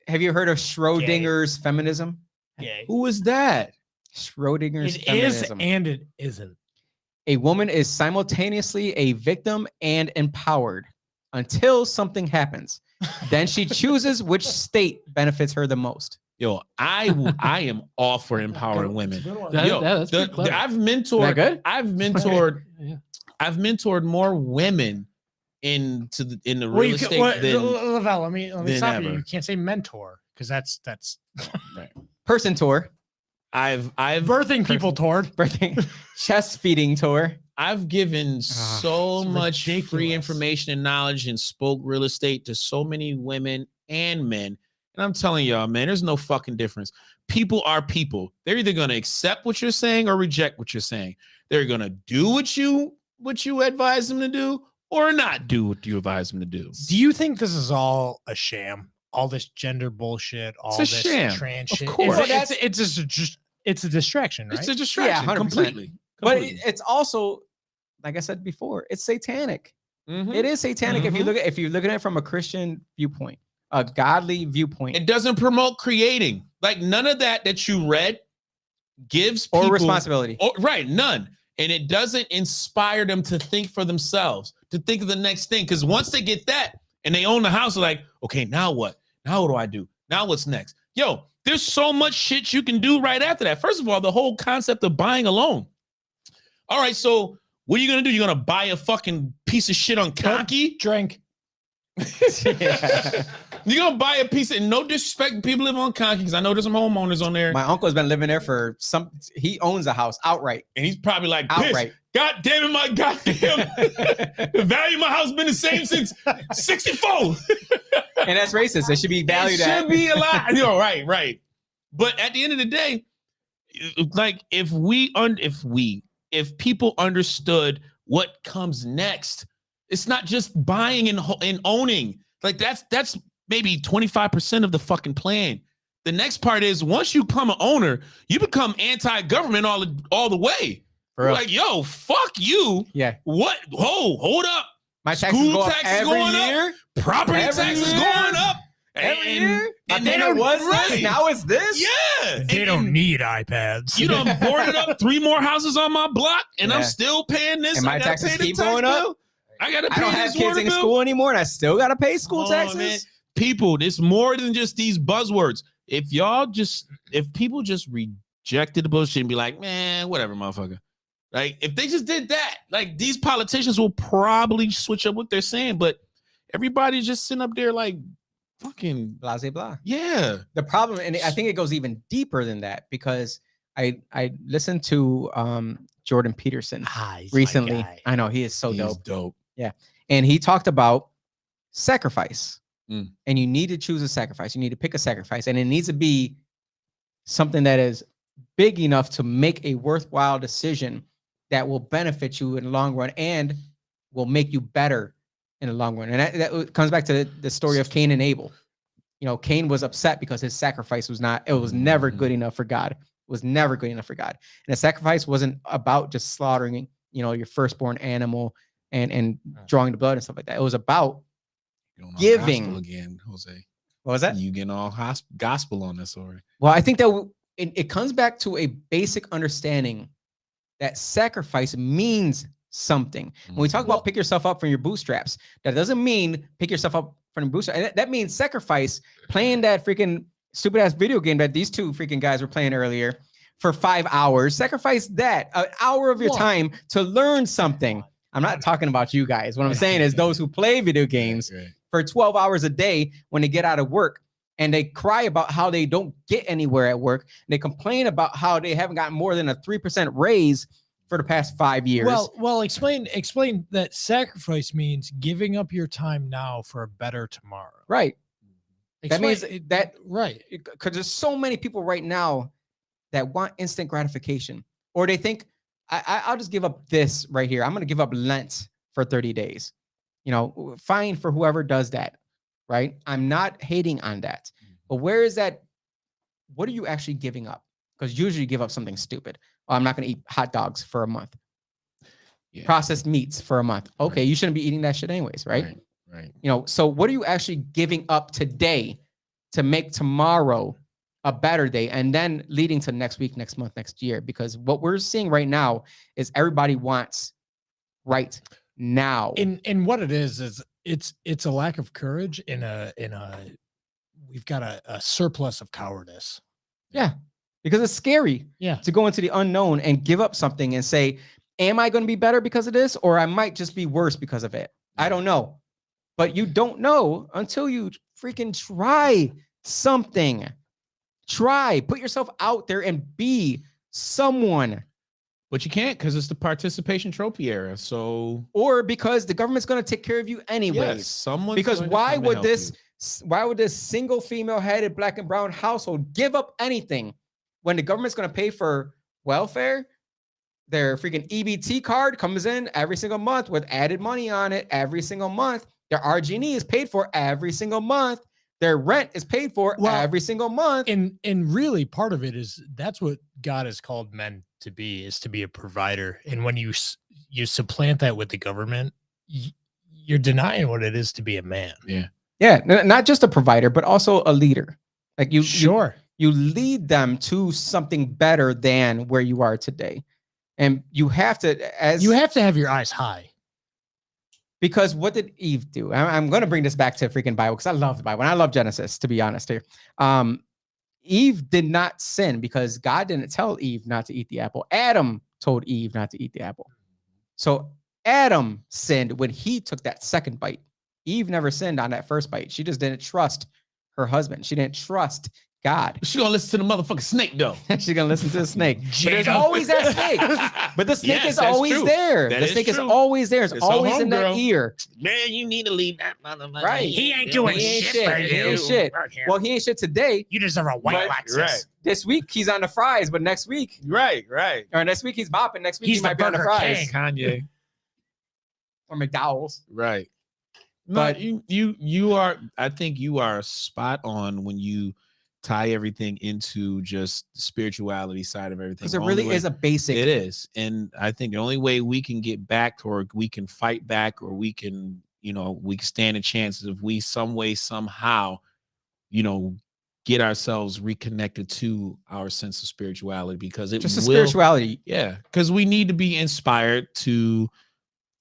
have you heard of Schrodinger's feminism? Yay. who is that? Schrodinger's It is feminism. and it isn't. A woman is simultaneously a victim and empowered until something happens. Then she chooses which state benefits her the most. Yo, I am all for empowering women. That's pretty clever. I've mentored. That good? I've mentored. Yeah. I've mentored more women in the Well, real estate than Lavelle, let me than stop you. ever. You can't say mentor because that's Person tour, I've birthing people toward. birthing, chest feeding tour. I've given so it's much free ridiculous. information and knowledge and spoke real estate to so many women and men. And I'm telling y'all, man, there's no fucking difference. People are people. They're either going to accept what you're saying or reject what you're saying. They're going to do what you advise them to do or not do what you advise them to do. Do you think this is all a sham? All this gender bullshit, all a this sham, trans of shit. course. It's a distraction, right? It's a distraction. 100%. Completely. But Completely. it's also, like I said before, it's satanic. Mhm. It is satanic if Mhm. you're looking at it from a Christian viewpoint, a godly viewpoint, It doesn't promote creating. Like none of that you read gives people or responsibility. right, none. And it doesn't inspire them to think for themselves, to think of the next thing. Because once they get that and they own the house, they're like, okay, now what? Now what do I do? Now what's next? Yo, there's so much shit you can do right after that. First of all, the whole concept of buying a loan. All right, so what are you gonna do? You're gonna buy a fucking piece of shit on Conky? Drink. Yeah. You're gonna buy a piece of, no disrespect to people live on Conky, because I know there's some homeowners on there. My uncle's been living there for he owns a house outright. And he's probably like, pissed. Outright. God damn it, my goddamn. The value of my house been the same since 64. And that's racist. It should be valued It at. should be a lot. Right. But at the end of the day, like if people understood what comes next, it's not just buying and owning. Like that's maybe 25% of the fucking plan. The next part is once you become an owner, you become anti-government all the way. For real. Like, yo, fuck you. Yeah. What? Hold up. My taxes School go up taxes every going up. year. Property Every taxes year? going up. Every year. My and they payment don't was right. this. Now it's this. Yeah. They don't need iPads. You done boarded up 3 more houses on my block, and I'm Yeah. still paying this. And my I gotta taxes pay the keep tax going up. bill. I gotta I pay don't this have kids water in bill. school anymore, and I still gotta pay school Come on, taxes. man. People, it's more than just these buzzwords. If people just rejected the bullshit and be like, man, whatever, motherfucker. Like, if they just did that, like, these politicians will probably switch up what they're saying, but everybody's just sitting up there like fucking Blah, blah, blah. yeah. The problem, and I think it goes even deeper than that, because I listened to Jordan Peterson He's recently. my guy. I know he is so He's dope. dope. And he talked about sacrifice. Mm. And you need to choose a sacrifice. You need to pick a sacrifice. And it needs to be something that is big enough to make a worthwhile decision that will benefit you in the long run and will make you better in the long run. And that comes back to the story of Cain and Abel. You know, Cain was upset because his sacrifice was never good enough for God. It was never good enough for God. And the sacrifice wasn't about just slaughtering, your firstborn animal and drawing the blood and stuff like that. It was about giving. Gospel again, Jose. What was that? You getting all gospel on this already. Well, I think that it comes back to a basic understanding that sacrifice means something. When we talk about pick yourself up from your bootstraps, that doesn't mean pick yourself up from your bootstraps. That means sacrifice playing that freaking stupid ass video game that these two freaking guys were playing earlier for 5 hours. Sacrifice that, an hour of your time to learn something. I'm not talking about you guys. What I'm saying is those who play video games for 12 hours a day when they get out of work, and they cry about how they don't get anywhere at work. They complain about how they haven't gotten more than a 3% raise for the past 5 years. Well, explain that sacrifice means giving up your time now for a better tomorrow. Right. That means that, right. Because there's so many people right now that want instant gratification, or they think, I'll just give up this right here. I'm going to give up Lent for 30 days. Fine for whoever does that. Right. I'm not hating on that. But where is that? What are you actually giving up? Because usually you give up something stupid. Oh, I'm not going to eat hot dogs for a month. Yeah. Processed meats for a month. Okay. Right. You shouldn't be eating that shit anyways. Right. So what are you actually giving up today to make tomorrow a better day, and then leading to next week, next month, next year? Because what we're seeing right now is everybody wants right now. And what it is it's a lack of courage in a we've got a surplus of cowardice. Yeah. Because it's scary to go into the unknown and give up something and say, am I going to be better because of this? Or I might just be worse because of it. I don't know. But you don't know until you freaking try something. Put yourself out there and be someone. But you can't, because it's the participation trophy era. So, or because the government's going to take care of you anyways. Yes, because why would this single female-headed black and brown household give up anything when the government's going to pay for welfare? Their freaking EBT card comes in every single month with added money on it every single month. Their RG&E is paid for every single month. Their rent is paid for every single month. And really part of it is that's what God has called men to be, is to be a provider. And when you supplant that with the government, you're denying what it is to be a man. Yeah. Not just a provider, but also a leader. Like you lead them to something better than where you are today. And you have to have your eyes high. Because what did Eve do? I'm going to bring this back to freaking Bible, because I love the Bible and I love Genesis, to be honest here. Eve did not sin because God didn't tell Eve not to eat the apple. Adam told Eve not to eat the apple. So Adam sinned when he took that second bite. Eve never sinned on that first bite. She just didn't trust her husband. She didn't trust God. She's going to listen to the motherfucking snake, though. She's going to listen to the snake. But there's always that snake. But the snake is always there. The snake is always there. It's always in that ear. Man, you need to leave that motherfucker. Right. He ain't doing shit for you. He ain't shit. Well, he ain't shit today. You deserve a white Lexus. Right. This week, he's on the fries, but next week. Right. Or next week, he's bopping. Next week, he might be on the fries. Kanye. Or McDowell's. Right. But you are, I think you are spot on when you tie everything into just the spirituality side of everything. Because it really is a basic. It is. And I think the only way we can get back, or we can fight back, or we can, we can stand a chance if we some way, somehow, get ourselves reconnected to our sense of spirituality, because it Just the will, spirituality. yeah, because we need to be inspired to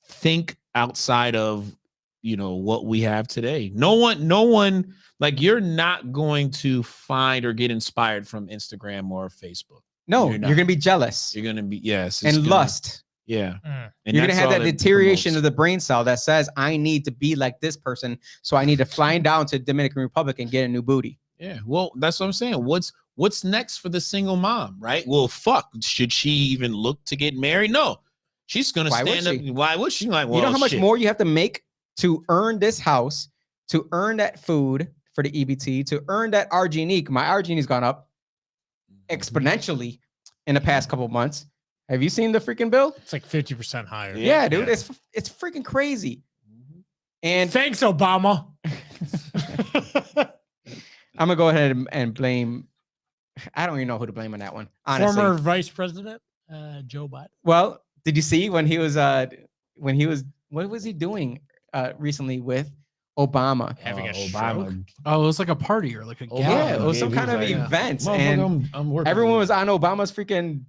think outside of what we have today. No one, like, you're not going to find or get inspired from Instagram or Facebook. No, You're not. you're gonna be jealous You're gonna be, yes, and lust. Yeah, Mm. and You're gonna that's have all that it deterioration promotes. of the brain cell that says, I need to be like this person, so I need to fly down to Dominican Republic and get a new booty. Yeah, well, that's what I'm saying. What's next for the single mom, right? Well, fuck, should she even look to get married? No, she's gonna Why would stand she? up. Why would she? Like, well, You know how much shit. more you have to make to earn this house, to earn that food for the EBT, to earn that Arginique. My Arginique's gone up exponentially in the past couple of months. Have you seen the freaking bill? It's like 50% higher. Yeah, dude, it's freaking crazy. And Thanks, Obama. I'm gonna go ahead and blame. I don't even know who to blame on that one. Honestly. Former Vice President Joe Biden. Well, did you see when he was what was he doing recently with Obama? Having a Obama. stroke. Oh, it was like a party or like a Obama. Yeah, gala. it was some he kind was of like, yeah. event, Motherfucker, and I'm working everyone with was on Obama's freaking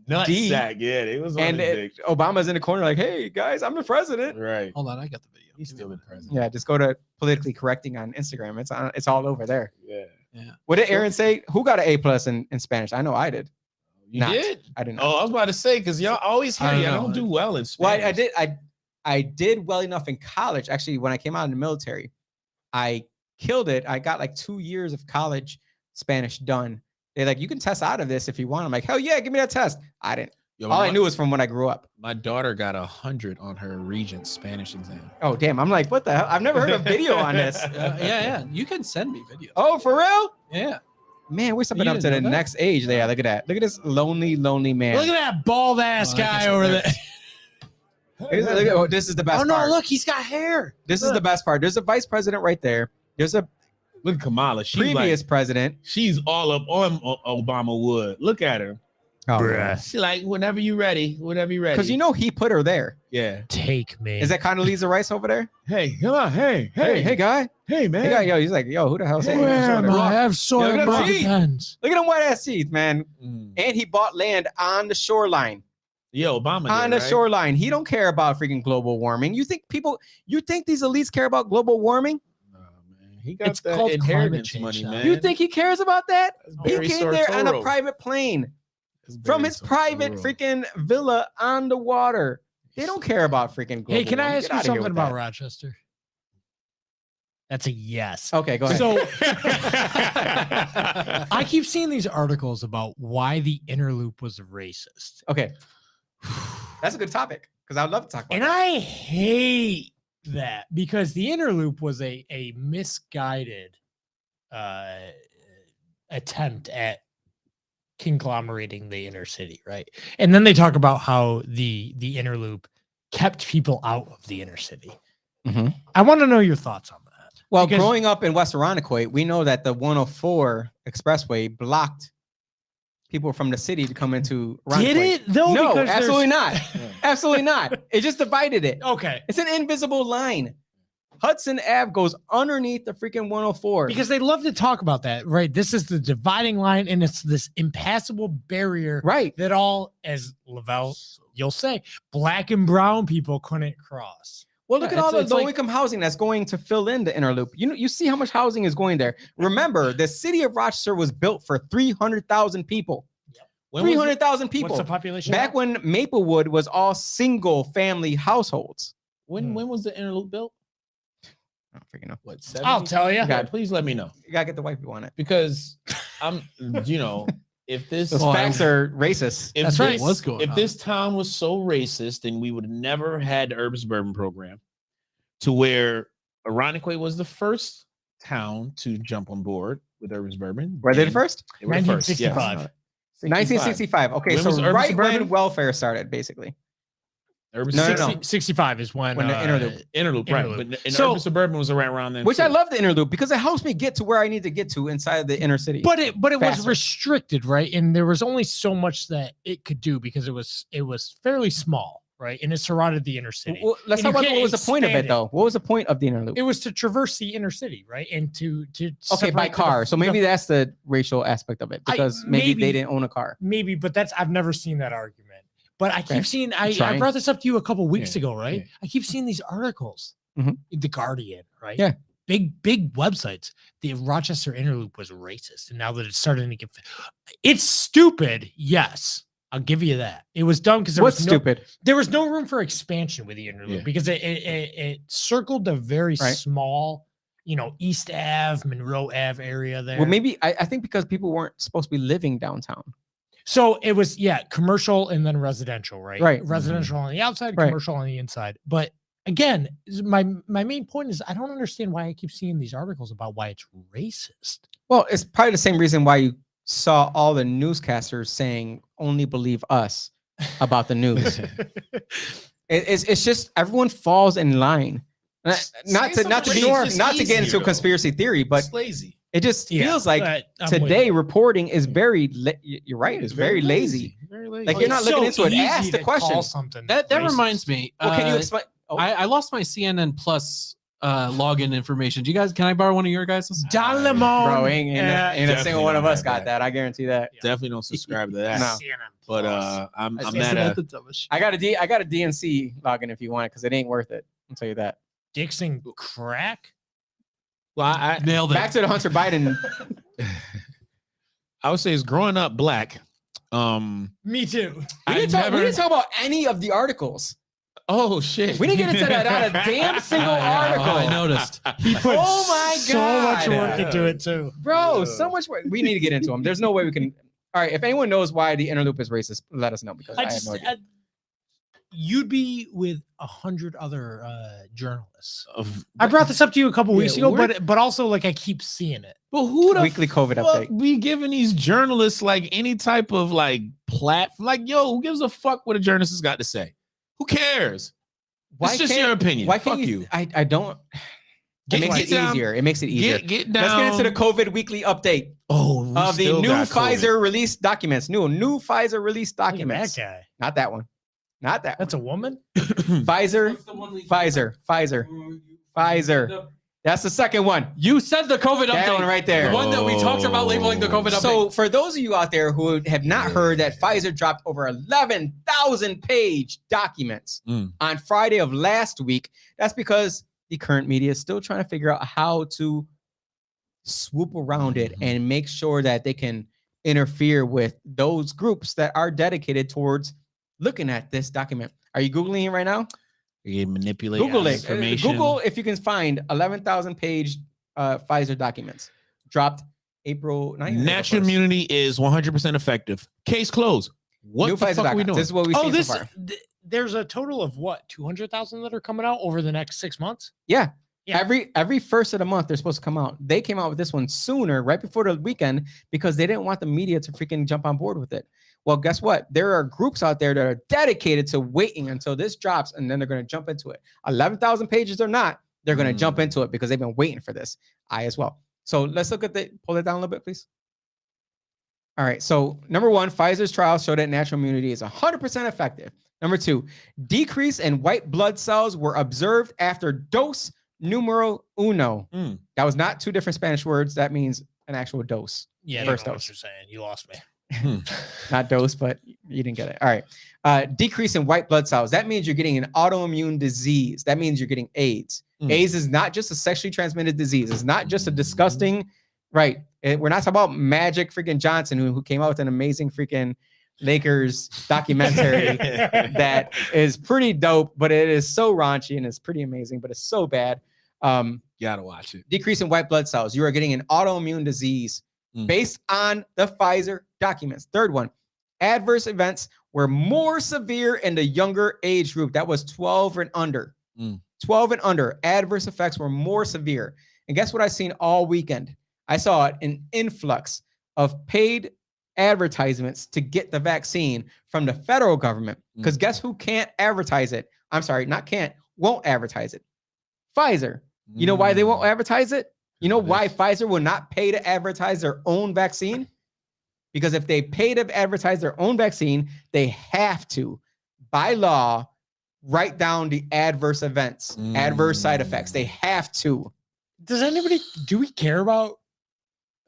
D, nutsack. Yeah, it was on and his dick. Obama's in the corner like, "Hey guys, I'm the president." Right. Hold on, I got the video. He's still the president. Yeah, just go to politically correcting on Instagram. It's all over there. Yeah. What did Aaron say? Who got an A+ in Spanish? I know I did. You Not. did? I didn't. Oh, I was about to say, because y'all always hear I don't y'all know. don't do well in Well, Spanish. I did well enough in college. Actually, when I came out in the military, I killed it. I got like 2 years of college Spanish done. They're like, you can test out of this if you want. I'm like, hell yeah, give me that test. I didn't. Yo, All I knew was from when I grew up. my daughter got 100 on her Regent Spanish exam. Oh, damn. I'm like, what the hell? I've never heard a video on this. Yeah. You can send me videos. Oh, for real? Yeah. Man, we're stepping You up to didn't the know that? next age. Yeah, look at that. Look at this lonely man. Look at that bald ass Oh, I guy guess over it there. This is the best Oh no, part. look, he's got hair. This is the best part. There's a vice president right there. There's a Look at Kamala. She's previous like, president. she's all up on Obama wood. Look at her. She like, whenever you ready, whenever you ready. Because he put her there. Yeah. Take me. Is that Condoleezza Rice over there? Hey, come on. Hey, Hey, guy. hey, man. Hey, guy. Yo, he's like, yo, who the hell? Hey, Where am I? I have soy Yeah, look at my the teeth. hands. Look at them white ass teeth, man. Mm. And he bought land on the shoreline. Yeah, Obama. On did, the right? shoreline. He don't care about freaking global warming. You think these elites care about global warming? Nah, man. He got It's that called inheritance climate change money, now. man. You think he cares about that? That's He Barry came there on a Sartoro. private plane That's from Barry his private Sartoro. freaking villa on the water. They don't care about freaking global Hey, can I warming. ask Get you outta here something with about that. Rochester? That's a yes. Okay, go ahead. So I keep seeing these articles about why the inner loop was racist. Okay. That's a good topic because I would love to talk about And that. I hate that because the inner loop was a misguided attempt at conglomerating the inner city, right? And then they talk about how the inner loop kept people out of the inner city. Mhm. I want to know your thoughts on that. Well, Because- growing up in West Irondequoit, we know that the 104 expressway blocked people from the city to come into Irondequoit. Did it though? No, Because absolutely there's- not. Absolutely not. It just divided it. Okay. It's an invisible line. Hudson Ave goes underneath the freaking 104. Because they love to talk about that, right? This is the dividing line, and it's this impassable barrier right. that all, as Lavelle, you'll say, black and brown people couldn't cross. Well, look Yeah, at all the it's like- low-income housing that's going to fill in the inner loop. You see how much housing is going there. Remember, the city of Rochester was built for 300,000 people. When was it- 300,000 people. What's the population? Back when Maplewood was all single-family households. when was the interloop built? I don't freaking know. What? I'll 70? tell you. Yeah, please let me know, You gotta get the white people on it. because I'm, if this Those facts are racist. if That's this, right. What's going if on? this town was so racist, then we would have never had the urban suburban program, to where Irondequoit was the first town to jump on board with urban suburban. Were they the and first? They were the first, yes. 1965. 1965. Okay, When so was urban right suburban? when welfare started, basically. Urban No, no, suburban. no. 65 is when When the interlude. Interlude, right? Interlude. But in So- urban suburban was around then, Which too. I love the interlude because it helps me get to where I need to get to inside the inner city. But it was Faster. restricted, right? And there was only so much that it could do because it was fairly small, right? And it surrounded the inner city. Well, let's And talk you about what can't was the point of expand it, though. What was the point of the interlude? It was to traverse the inner city, right? And to Okay, by separate the- car. So maybe that's the racial aspect of it because maybe they maybe- didn't own a car. maybe, but I've never seen that argument. But I Okay. keep seeing I Trying. brought this up to you a couple weeks Yeah, ago, right? yeah. I keep seeing these articles, Mhm. The Guardian, right? Yeah. Big websites. The Rochester interlude was racist, and now that it's starting to get, it's stupid. Yes, I'll give you that. It was dumb because What's stupid? there was no room for expansion with the interlude Yeah. because it circled a very Right. small, East Ave, Monroe Ave area there. Well, maybe I think because people weren't supposed to be living downtown. So it was, commercial and then residential, right? Right. Residential on the outside, Right. commercial on the inside. But again, my main point is I don't understand why I keep seeing these articles about why it's racist. Well, it's probably the same reason why you saw all the newscasters saying only believe us about the news. It's just everyone falls in line. Not to get into a conspiracy theory, but it's lazy. it just Yeah, feels like but I'm with today you. reporting is very you're right, it's very lazy. Very lazy. Like, you're not It's looking into it. easy Ask the to call question. something That racist. reminds me. Well, can you explain? Oh, I lost my CNN Plus login information. Do you guys? Can I borrow one of your guys'? Don Lemon. bro, ain't a definitely single one of don't us have got that. that. I guarantee that. Definitely don't subscribe to that. No. CNN But Plus. I'm Isn't mad that at the dumbest shit? I got a DNC login if you want it because it ain't worth it. I'll tell you that. Dixon crack. well, I Nailed it. Back to the Hunter Biden. I would say it's growing up black. Me too. We didn't talk about any of the articles. Oh shit. We didn't get into that. Not a damn single article. I noticed. He put Oh my so much God. work into it too. Bro, so much work. We need to get into them. There's no way we can. All right, if anyone knows why the interloop is racist, let us know because I, have no idea. You'd be with 100 other journalists. Of- I brought this up to you a couple Yeah, weeks ago, we're- but also like I keep seeing it. But who the Weekly COVID fuck update. be giving these journalists like any type of like platform? Like, yo, who gives a fuck what a journalist has got to say? Who cares? It's just your opinion. Why Fuck can't you. I don't. It Get- makes get it down- easier. It makes it easier. Get down. Let's get into the COVID weekly update oh we of the still new got COVID. Pfizer release documents. New Pfizer release Look at documents. that guy. Not that one. Not that That's a woman. one. Pfizer. Pfizer. That's the second one. You said the COVID That update. one right there. The one that we talked about labeling the COVID update. So for those of you out there who have not heard that Pfizer dropped over 11,000 page documents Mm. on Friday of last week, that's because the current media is still trying to figure out how to swoop around it and make sure that they can interfere with those groups that are dedicated towards looking at this document. Are you Googling it right now? You manipulate Google it. information. Google if you can find 11,000 page Pfizer documents dropped April 9th. Natural immunity is 100% effective. Case closed. What New the Pfizer fuck are we documents. doing? This is what we've seen so far. There's a total of what 200,000 that are coming out over the next 6 months. Yeah. Yeah. Every first of the month they're supposed to come out. They came out with this one sooner, right before the weekend, because they didn't want the media to freaking jump on board with it. Well, guess what? There are groups out there that are dedicated to waiting until this drops, and then they're going to jump into it. 11,000 pages or not, they're going to jump into it because they've been waiting for this. I as well. So let's look at pull it down a little bit, please. All right. So number one, Pfizer's trials show that natural immunity is 100% effective. Number two, decrease in white blood cells were observed after dose numero uno. Mm. That was not two different Spanish words. That means an actual dose. Yeah, First I know what dose. you're saying. You lost me. Not dose, but you didn't get it. All right. Decrease in white blood cells. That means you're getting an autoimmune disease. That means you're getting AIDS. Mm. AIDS is not just a sexually transmitted disease. It's not just a disgusting, right? We're not talking about Magic freaking Johnson, who came out with an amazing freaking Lakers documentary that is pretty dope, but it is so raunchy and it's pretty amazing, but it's so bad. Gotta watch it. Decrease in white blood cells. You are getting an autoimmune disease based on the Pfizer documents. Third one, adverse events were more severe in the younger age group. That was 12 and under. 12 and under. Adverse effects were more severe. And guess what I seen all weekend? I saw an influx of paid advertisements to get the vaccine from the federal government. Because guess who can't advertise it? I'm sorry, not can't, won't advertise it. Pfizer. You know why they won't advertise it? You know why Pfizer will not pay to advertise their own vaccine? Because if they pay to advertise their own vaccine, they have to, by law, write down the adverse events, adverse side effects. They have to. Do we care about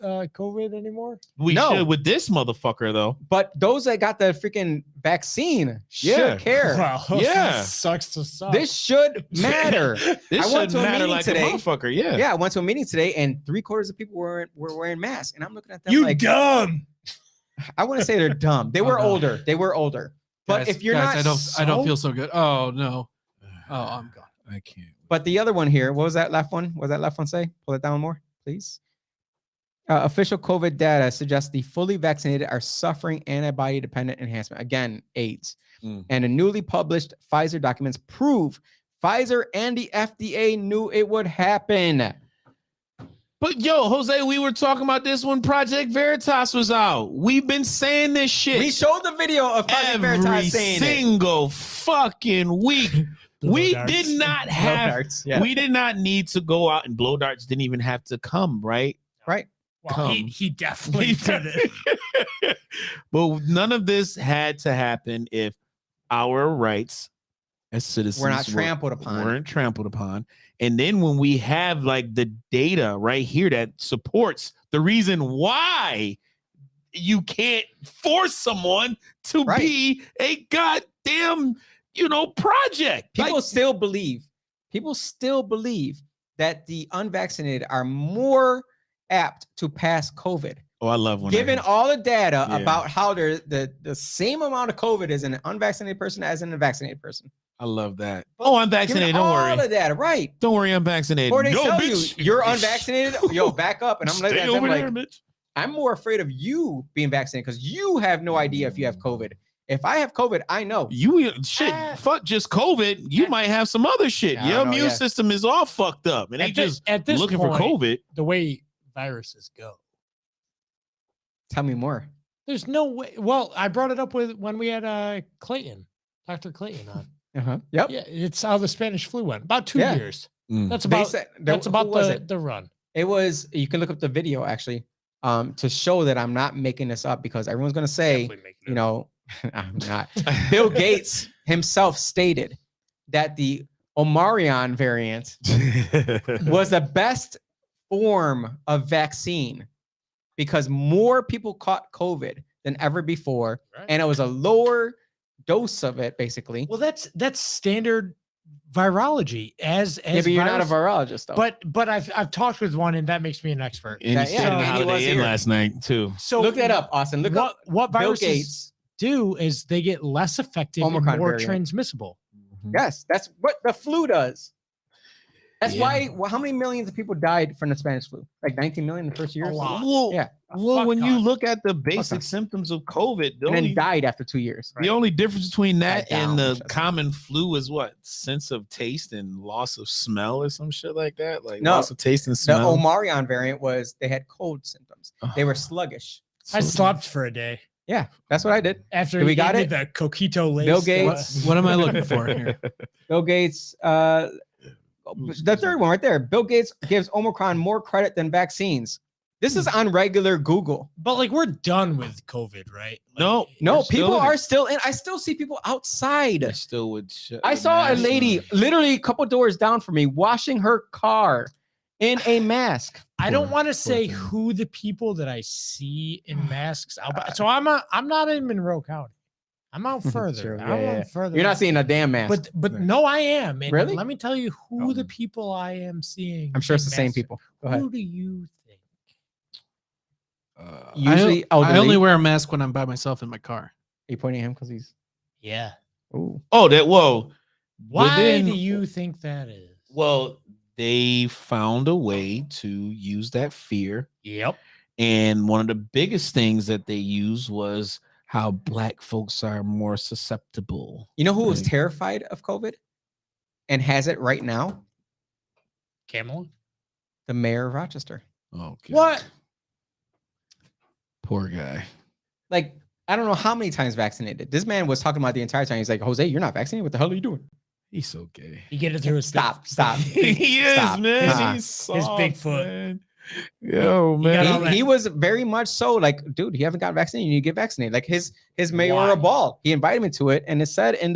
COVID anymore? We No. should with this motherfucker though. But those that got the freaking vaccine should Yeah. care. Well, Yeah. sucks to suck. This should matter. This I went should to a matter meeting like today. a motherfucker. Yeah. Yeah, I went to a meeting today, and 3/4 of people were wearing masks, and I'm looking at them you like, dumb. I want to say they're dumb. They were no. older. They were older. But Guys, if you're guys, not, I don't feel so good. Oh no. Oh, I'm gone. I can't. But the other one here, what was that left one? What was that left one say? Pull it down more, please. Official COVID data suggests the fully vaccinated are suffering antibody-dependent enhancement. Again, AIDS. And the newly published Pfizer documents prove Pfizer and the FDA knew it would happen. But yo, Jose, we were talking about this when Project Veritas was out. We've been saying this shit We showed the video of Project every Veritas saying it. single fucking week. We darts. did not Blow have. darts, yeah. We did not need to go out, and blow darts didn't even have to come, right? Right. Well, he definitely did it. But none of this had to happen if our rights as citizens We're not trampled upon. weren't trampled upon. And then when we have like the data right here that supports the reason why you can't force someone to Right. be a goddamn, project. People Like, still believe that the unvaccinated are more apt to pass COVID. oh, I love when Given all the data Yeah. about how the same amount of COVID is in an unvaccinated person as in a vaccinated person. I love that. Oh, I'm vaccinated. Given Don't all worry. the data, right? Don't worry, I'm vaccinated. Or they No, tell bitch. you you're unvaccinated. Yo, back up. And I'm looking Stay at them over like, there, bitch. I'm more afraid of you being vaccinated because you have no idea if you have COVID. If I have COVID, I know. You shit, fuck just COVID. You might have some other shit. I Your don't know, immune yeah. system is all fucked up. And they just at this looking point, for COVID. the way viruses go, Tell me more. there's no way. Well, I brought it up when we had Dr. Clayton on. Yep. Yeah, it's how the Spanish flu went. About 2 Yeah. years. Mm. That's They about said, that's who about was the run. It was, you can look up the video actually, to show that I'm not making this up because everyone's going to say, Definitely making it up. I'm not. Bill Gates himself stated that the Omicron variant was the best form of vaccine because more people caught COVID than ever before. Right. And it was a lower dose of it, basically. Well, that's standard virology as Yeah, but you're not a virus- virologist, though. But I've talked with one, and that makes me an expert. And Yeah, he stayed yeah, in the and he was Holiday Inn here. last night too. So look that up, Austin. Look up what Bill viruses Gates. do is they get less effective Omicron and more variant. transmissible. Yes, that's what the flu does. That's Yeah. why. Well, how many millions of people died from the Spanish flu? Like 19 million in the first year. A lot. Well, Yeah. well, when you ton. look at the basic ton. symptoms of COVID, And then died after 2 years. the only difference between that Died down, and the which is- common flu is what? Sense of taste and loss of smell or some shit like that? Like No, loss of taste and The smell. Omicron variant was they had cold symptoms. They were Oh. sluggish. I slept for a day Yeah, that's what I did. after Did we he got gave me it? the Coquito lace. Bill Gates. What am I looking for here? Bill Gates. The third one right there. Bill Gates gives Omicron more credit than vaccines. This is on regular Google. But like we're done with COVID, right? Like, No, No, We're still people in it. are still in. I still see people outside. They still would shut I the saw a mask lady on. literally a couple doors down from me washing her car in a mask. I don't Poor- want to poor say thing. who the people that I see in masks. So I'm not in Monroe County. I'm out further. Sure, I'm yeah, yeah. out further. You're not seeing a damn mask. But no, I am. And Really? let me tell you who Oh. the people I am seeing. I'm sure it's in the same masks. people. Go ahead. Who do you think? Usually I elderly. only wear a mask when I'm by myself in my car. Are you pointing at him because he's? Yeah. Ooh. Oh, that whoa. Why Within- do you think that is? Well, they found a way to use that fear. Yep. And one of the biggest things that they used was how black folks are more susceptible. You know who was Right. terrified of COVID and has it right now? Camel. The mayor of Rochester. Oh, God. What? Poor guy. like, I don't know how many times vaccinated. This man was talking about the entire time. He's like, Jose, you're not vaccinated. What the hell are you doing? He's so gay. You get it through his Stop. He is, Stop. man. Uh-uh. He's soft, big foot. man. Yo, He got all man. that- He was very much so like, dude, you haven't got vaccinated. You need to get vaccinated. Like his mayoral ball, he invited me to it, and it said in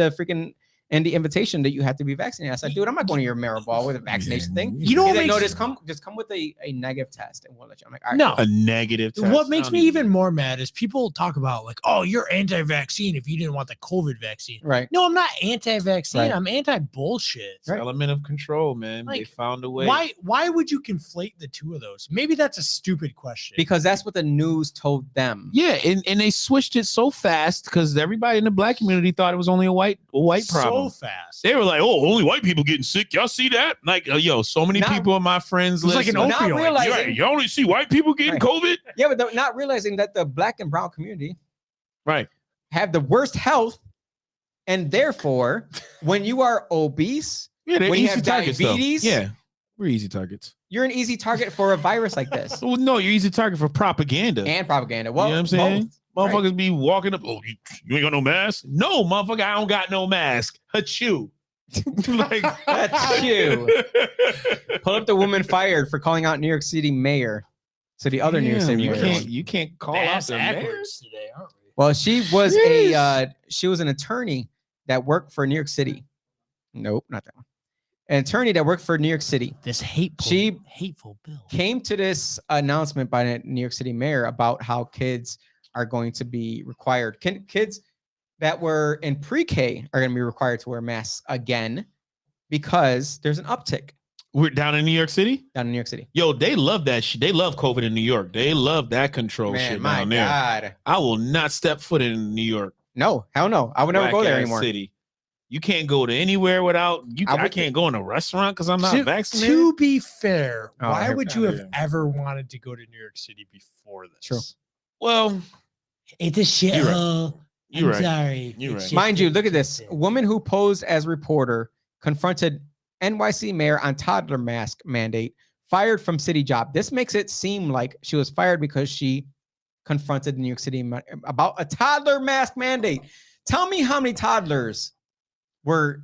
the invitation that you have to be vaccinated. I said, dude, I'm not going to your mayoral ball with a vaccination thing. You know He's what like, no, makes just come with a negative test, and we'll let you. I'm like, all right. no. A negative test. What makes I me don't even more mad is people talk about like, oh, you're anti-vaccine if you didn't want the COVID vaccine. Right. No, I'm not anti-vaccine. Right. I'm anti-bullshit. It's element of control, man. They Like, found a way. Why would you conflate the two of those? Maybe that's a stupid question. Because that's what the news told them. Yeah, and they switched it so fast because everybody in the black community thought it was only a white problem. So fast. They were like, "Oh, only white people getting sick." Y'all see that? Like, yo, so many Not- people in my friends It was list. like an Not opioid. realizing- You only see white people getting Right. COVID, Yeah, but not realizing that the black and brown community right? have the worst health, and therefore, when you are obese, Yeah, they're when you easy have targets. though. diabetes- Yeah, we're easy targets. you're an easy target for a virus like this Well, no, you're easy target for propaganda. and propaganda. Well, you know what I'm saying? both. Right. Motherfuckers be walking up. Oh, you ain't got no mask? No, motherfucker, I don't got no mask. Achoo. Like Achoo. Pull up the woman fired for calling out New York City mayor. So the other New York City you mayor. you can't call They out asked the backwards mayors. today, aren't we? Well, she was Jeez. she was an attorney that worked for New York City. Nope, not that one. An attorney that worked for New York City This hateful bill. came to this announcement by the New York City mayor about how kids are going to be required. Kids that were in pre-K are going to be required to wear masks again because there's an uptick We're down in New York City. down in New York City. Yo, they love that shit. They love COVID in New York. They love that control Man, shit my down there. God. I will not step foot in New York. No, hell no. I would never go there Whack-ass anymore. City. You can't go to anywhere without you. I can't go in a restaurant because I'm not vaccinated. To be fair, Oh, why here- would you have yeah. ever wanted to go to New York City before this? True. Well, It's a shithole. you're right. Sorry. You're It's right. just Mind you, a- look at this. A woman who posed as reporter confronted NYC mayor on toddler mask mandate, fired from city job. This makes it seem like she was fired because she confronted New York City about a toddler mask mandate. Tell me how many toddlers were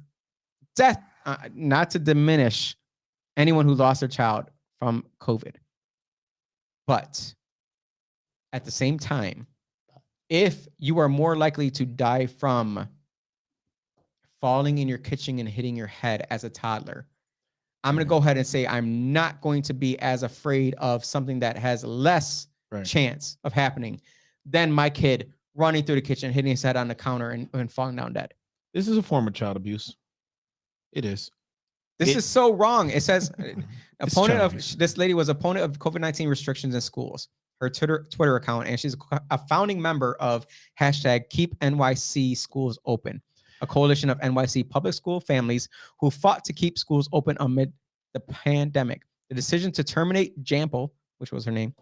death, not to diminish anyone who lost their child from COVID. But at the same time, if you are more likely to die from falling in your kitchen and hitting your head as a toddler, I'm going to go ahead and say I'm not going to be as afraid of something that has less Right. chance of happening than my kid running through the kitchen, hitting his head on the counter and falling down dead. This is a form of child abuse. It is. This is so wrong. It says It's opponent child of abuse. this lady was opponent of COVID-19 restrictions in schools. Her Twitter account, and she's a founding member of hashtag Keep NYC Schools Open, a coalition of NYC public school families who fought to keep schools open amid the pandemic. The decision to terminate Jample, which was her name,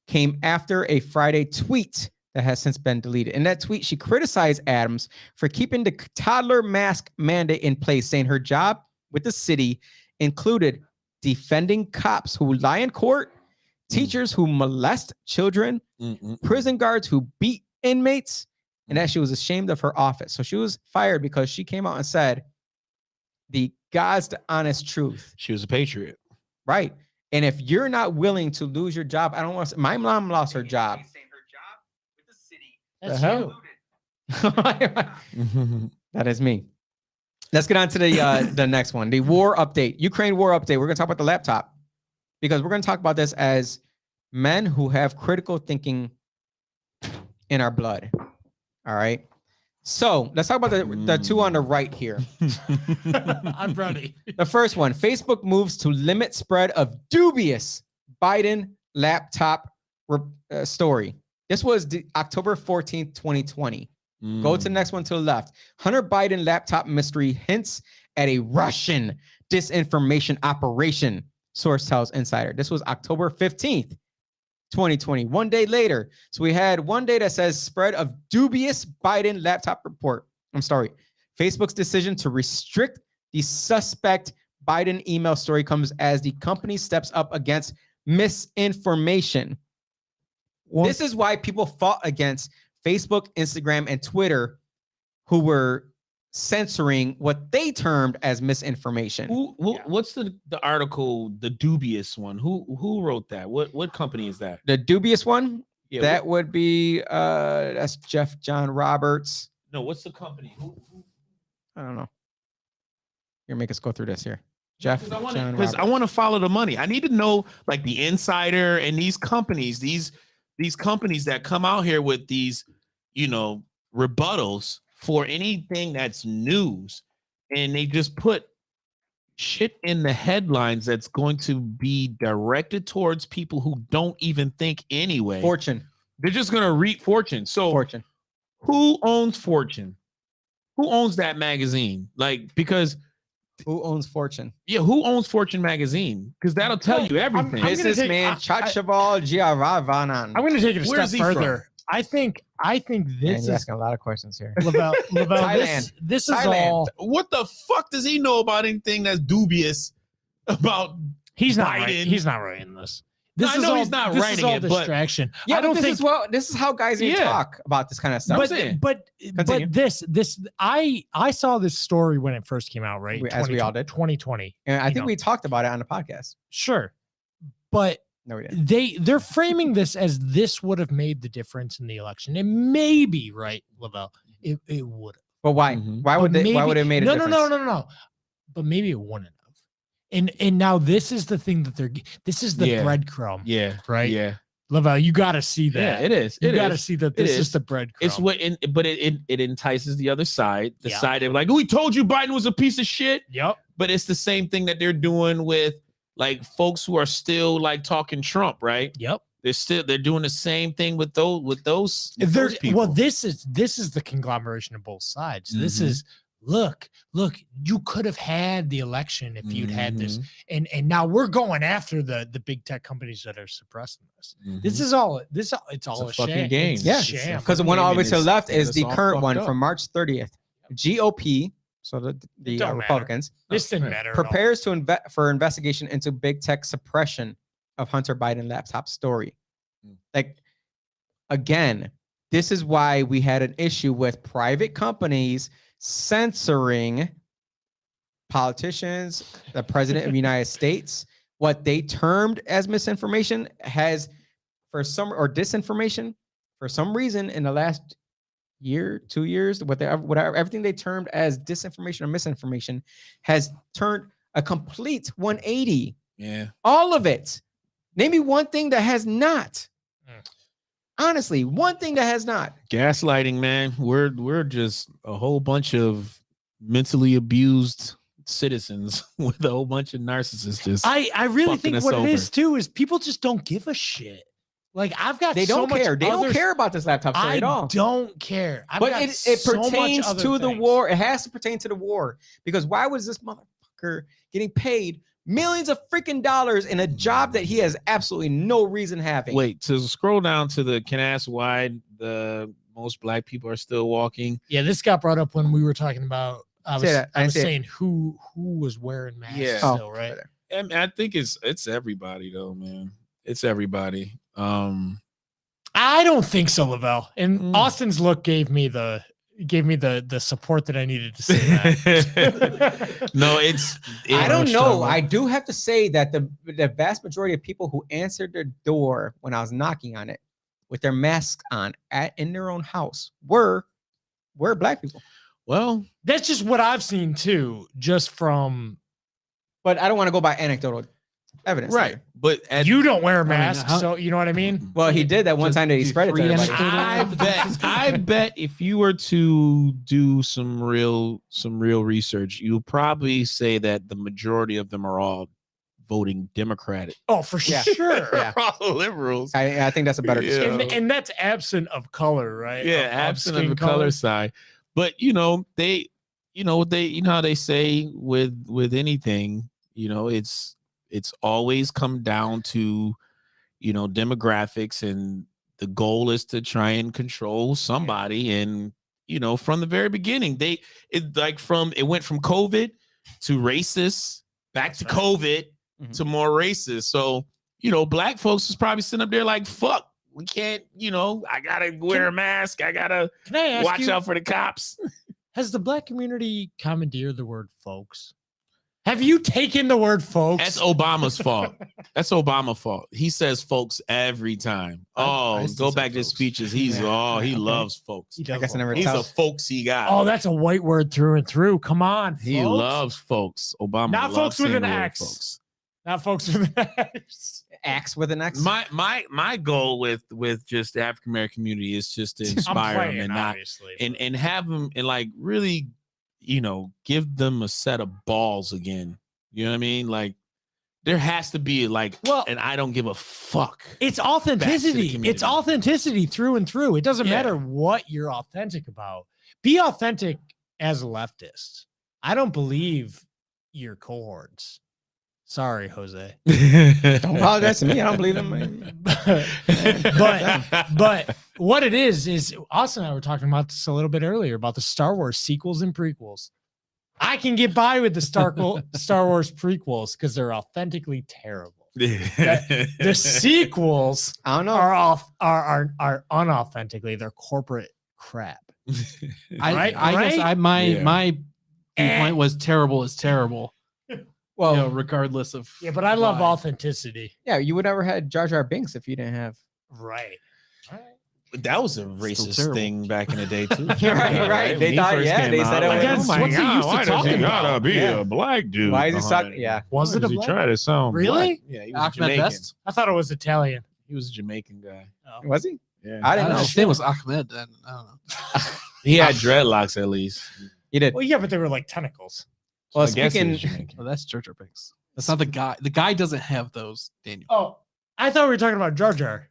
came after a Friday tweet that has since been deleted. In that tweet, she criticized Adams for keeping the toddler mask mandate in place, saying her job with the city included defending cops who lie in court, teachers who molest children, prison guards who beat inmates, and that she was ashamed of her office. So she was fired because she came out and said the God's the honest truth. She was a patriot. Right. And if you're not willing to lose your job, I don't want to. My mom lost her job. That's The you. hell? That is me. Let's get on to the next one. The war update. Ukraine war update. We're going to talk about the laptop because we're going to talk about this as men who have critical thinking in our blood. All right. So let's talk about the two on the right here. I'm ready. The first one, Facebook moves to limit spread of dubious Biden laptop story. This was October 14th, 2020. Go to the next one to the left. Hunter Biden laptop mystery hints at a Russian disinformation operation, source tells Insider. This was October 15th, 2020. 1 day later. So we had 1 day that says spread of dubious Biden laptop report. Facebook's decision to restrict the suspect Biden email story comes as the company steps up against misinformation. This is why people fought against Facebook, Instagram, and Twitter who were censoring what they termed as misinformation. What's the article, the dubious one? Who wrote that? What company is that? The dubious one, Yeah, that would be that's Jeff John Roberts. No, what's the company? Who? I don't know. You're make us go through this here. Jeff John Because I Roberts. want to follow the money. I need to know like the insider and these companies, these companies that come out here with these, rebuttals for anything that's news, and they just put shit in the headlines that's going to be directed towards people who don't even think anyway. Fortune. They're just gonna read Fortune. So Fortune. who owns Fortune? Who owns that magazine? Like, because Who owns Fortune? who owns Fortune magazine? Because that'll tell you everything. I'm gonna Businessman Chachaval Giaravanan. I'm going to take it a Where's step he from? further. I think Man, this you're is asking a lot of questions here. Lavelle. Thailand. This is Thailand. all. What the fuck does he know about anything that's dubious about? He's not Biden. right. He's not writing this. No, This I is know all, he's not this writing is all it, but- distraction. Yeah, I don't think. this is how guys need to Yeah. talk about this kind of stuff. But Continue. this I saw this story when it first came out, right? As we all did. 2020. And I you think know. we talked about it on the podcast. Sure, but No, we didn't. they're framing this as this would have made the difference in the election. It may be right, Lavelle. It would have. But why? Mhm. Why would But they? Why maybe- would it have made a no, difference? no. But maybe it wouldn't have. And now this is the thing that this is the Yeah. breadcrumb. Yeah, Right? Yeah, Lavelle, you got to see yeah. that. It is. You It got to is. see that It this is. is the breadcrumb. It's but it entices the other side. The Yeah. side of like, we told you Biden was a piece of shit. Yep. But it's the same thing that they're doing with like folks who are still like talking Trump, right? Yep. They're doing the same thing with those people. Well, this is the conglomeration of both sides. This Mhm. is look, you could have had the election if you'd had this, Mhm. and now we're going after the big tech companies that are suppressing this. This Mhm. is all it's all a a fucking sham. game. It's a Yeah, sham. Because the one all the way to the It's- left is it's the all current fucked one up. from March 30th. GOP, so the It don't matter. Republicans, This didn't Right. matter. at all. prepares to for investigation into big tech suppression of Hunter Biden laptop story. Mm. Like, again, this is why we had an issue with private companies censoring politicians, the president of the United States. What they termed as misinformation has, for some, or disinformation, for some reason in the last year, 2 years, whatever, everything they termed as disinformation or misinformation has turned a complete 180. Yeah. All of it. Name me one thing that has not. Honestly, one thing that has not. Gaslighting, man. We're just a whole bunch of mentally abused citizens with a whole bunch of narcissists. Just I really fucking think us what over. it is too is people just don't give a shit. Like I've got They so don't much care. They don't other- care about this laptop story I at all. don't care. I've But got it so much pertains other to the things. war. It has to pertain to the war. Because why was this motherfucker getting paid millions of freaking dollars in a job that he has absolutely no reason having? wait to scroll down to the can ask why the most black people are still walking. Yeah, this got brought up when we were talking about. I was, Say that. I I was see it. saying who was wearing masks Yeah. still, right? And I think it's everybody though, man. It's everybody. I don't think so, Lavelle. And Mm. Austin's look gave me the support that I needed to say that. No, I don't know. struggle. I do have to say that the vast majority of people who answered the door when I was knocking on it with their masks on in their own house were black people. well, That's just what I've seen too, just from But I don't want to go by anecdotal evidence. right. But you don't wear a mean, mask, how- so you know what I mean? Well, he did that one Just time that he do spread it to free everybody. anecdotal- I bet if you were to do some real research, you'll probably say that the majority of them are all voting Democratic. Oh, for Yeah. sure. Yeah. all liberals. I think that's a better Yeah. description. And that's absent of color, right? Yeah, Of absent of skin the color side. But how they say with anything, it's always come down to demographics, and the goal is to try and control somebody. And from the very beginning, it went from COVID to racist, back to That's right. COVID Mhm. to more racist. So black folks is probably sitting up there like, fuck, we can't, I gotta wear a mask. I gotta Can I ask watch you, out for the cops. has the black community commandeered the word folks? Have you taken the word folks? That's Obama's fault. That's Obama's fault. He says folks every time. I Oh, still go say back to his folks. speeches. Yeah. He Okay. loves folks. He does I guess I love never folks. He's a tell. folksy guy. Oh, that's a white word through and through. Come on. He folks. loves folks. Obama Not loves folks with saying an the word X. folks. Not folks with an X. Axe with an X. My goal with just the African American community is just to inspire them and not obviously. and have them and like really, give them a set of balls again. You know what I mean? Like there has to be like, Well, and I don't give a fuck. it's authenticity. community. It's authenticity through and through. It doesn't Yeah. matter what you're authentic about. Be authentic as a leftist. I don't believe your cohorts. Sorry, Jose. Don't apologize to me. I don't believe them. but what it is Austin and I were talking about this a little bit earlier about the Star Wars sequels and prequels. I can get by with the Star Wars prequels because they're authentically terrible. The sequels I don't know. are unauthentically, they're corporate crap. I guess Right? my Eh. viewpoint was terrible is terrible. Well, Regardless of Yeah, but I love why. authenticity. yeah, you would never had Jar Jar Binks if you didn't have. Right. That was a racist terrible. thing back in the day too. right. They When he thought, first yeah, came they out, said it like, was- Against oh my what's he God, used to why does talking he gotta about? be Yeah. a black dude? Why is he behind suck? it? Yeah. Was Why it a does he black? try to sound Really? black? Yeah, he was Ahmed Jamaican. Best. I thought it was Italian. He was a Jamaican guy. Was he? Yeah, I didn't know. His name was Ahmed. Then I don't know. he had dreadlocks at least. He did. Well, yeah, but they were like tentacles. Well, I guess he speaking, was Jamaican. Oh, that's Jar Jar Binks. That's not the guy. The guy doesn't have those, Daniel. Oh, I thought we were talking about Jar Jar.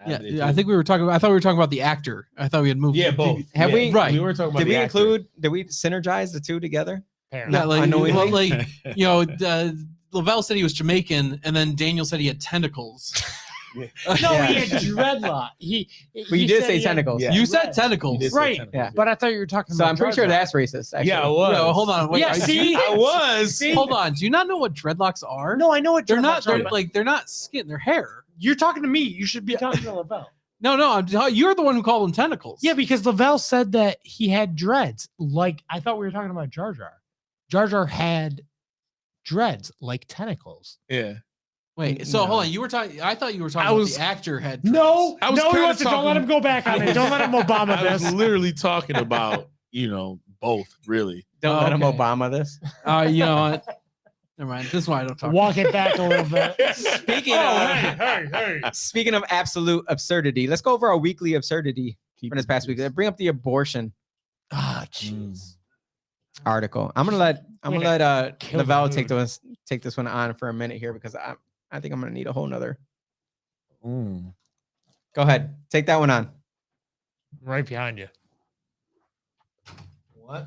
Yeah, I think we were talking. I thought we were talking about the actor. I thought we had moved. Yeah, both. Have Yeah, we- Right. We were talking about did we the actor. include? Did we synergize the two together? Apparently. Yeah, like, Unknowingly? well, like Lavelle said he was Jamaican, and then Daniel said he had tentacles. No, Yeah. he had dreadlock. Well, you did said say he had- tentacles. Yeah. You said Right. tentacles. He did say Right. tentacles, Yeah. But I thought you were talking So about I'm pretty sure Jar Jar. that's racist. Actually. Yeah, it was. No, hold on. Wait, Yeah, see? I was. See? Hold on. Do you not know what dreadlocks are? No, I know what they're dreadlocks not. are, They're but like they're not skin. They're hair. you're talking to me. You should be talking to Lavelle. No. You're the one who called them tentacles. Yeah, because Lavelle said that he had dreads. Like I thought we were talking about Jar Jar. Jar Jar had dreads like tentacles. Yeah. Wait. So hold on. You were talking. I thought you were talking I about was- the actor had. No, I was no, he kinda wants to. Don't let talking- him go back on it. Don't let him Obama I was this. literally talking about, both, really. Don't let him Okay. Obama this. You know what? Never mind. This is why I don't talk. Walk it back a little bit. Speaking Oh, of hey. speaking of absolute absurdity, let's go over our weekly absurdity from this past week. Bring up the abortion Ah, jeez. article. I'm gonna let Kill the Lavelle mood. take this one on for a minute here because I think I'm gonna need a whole nother. Go ahead, take that one on. Right behind you.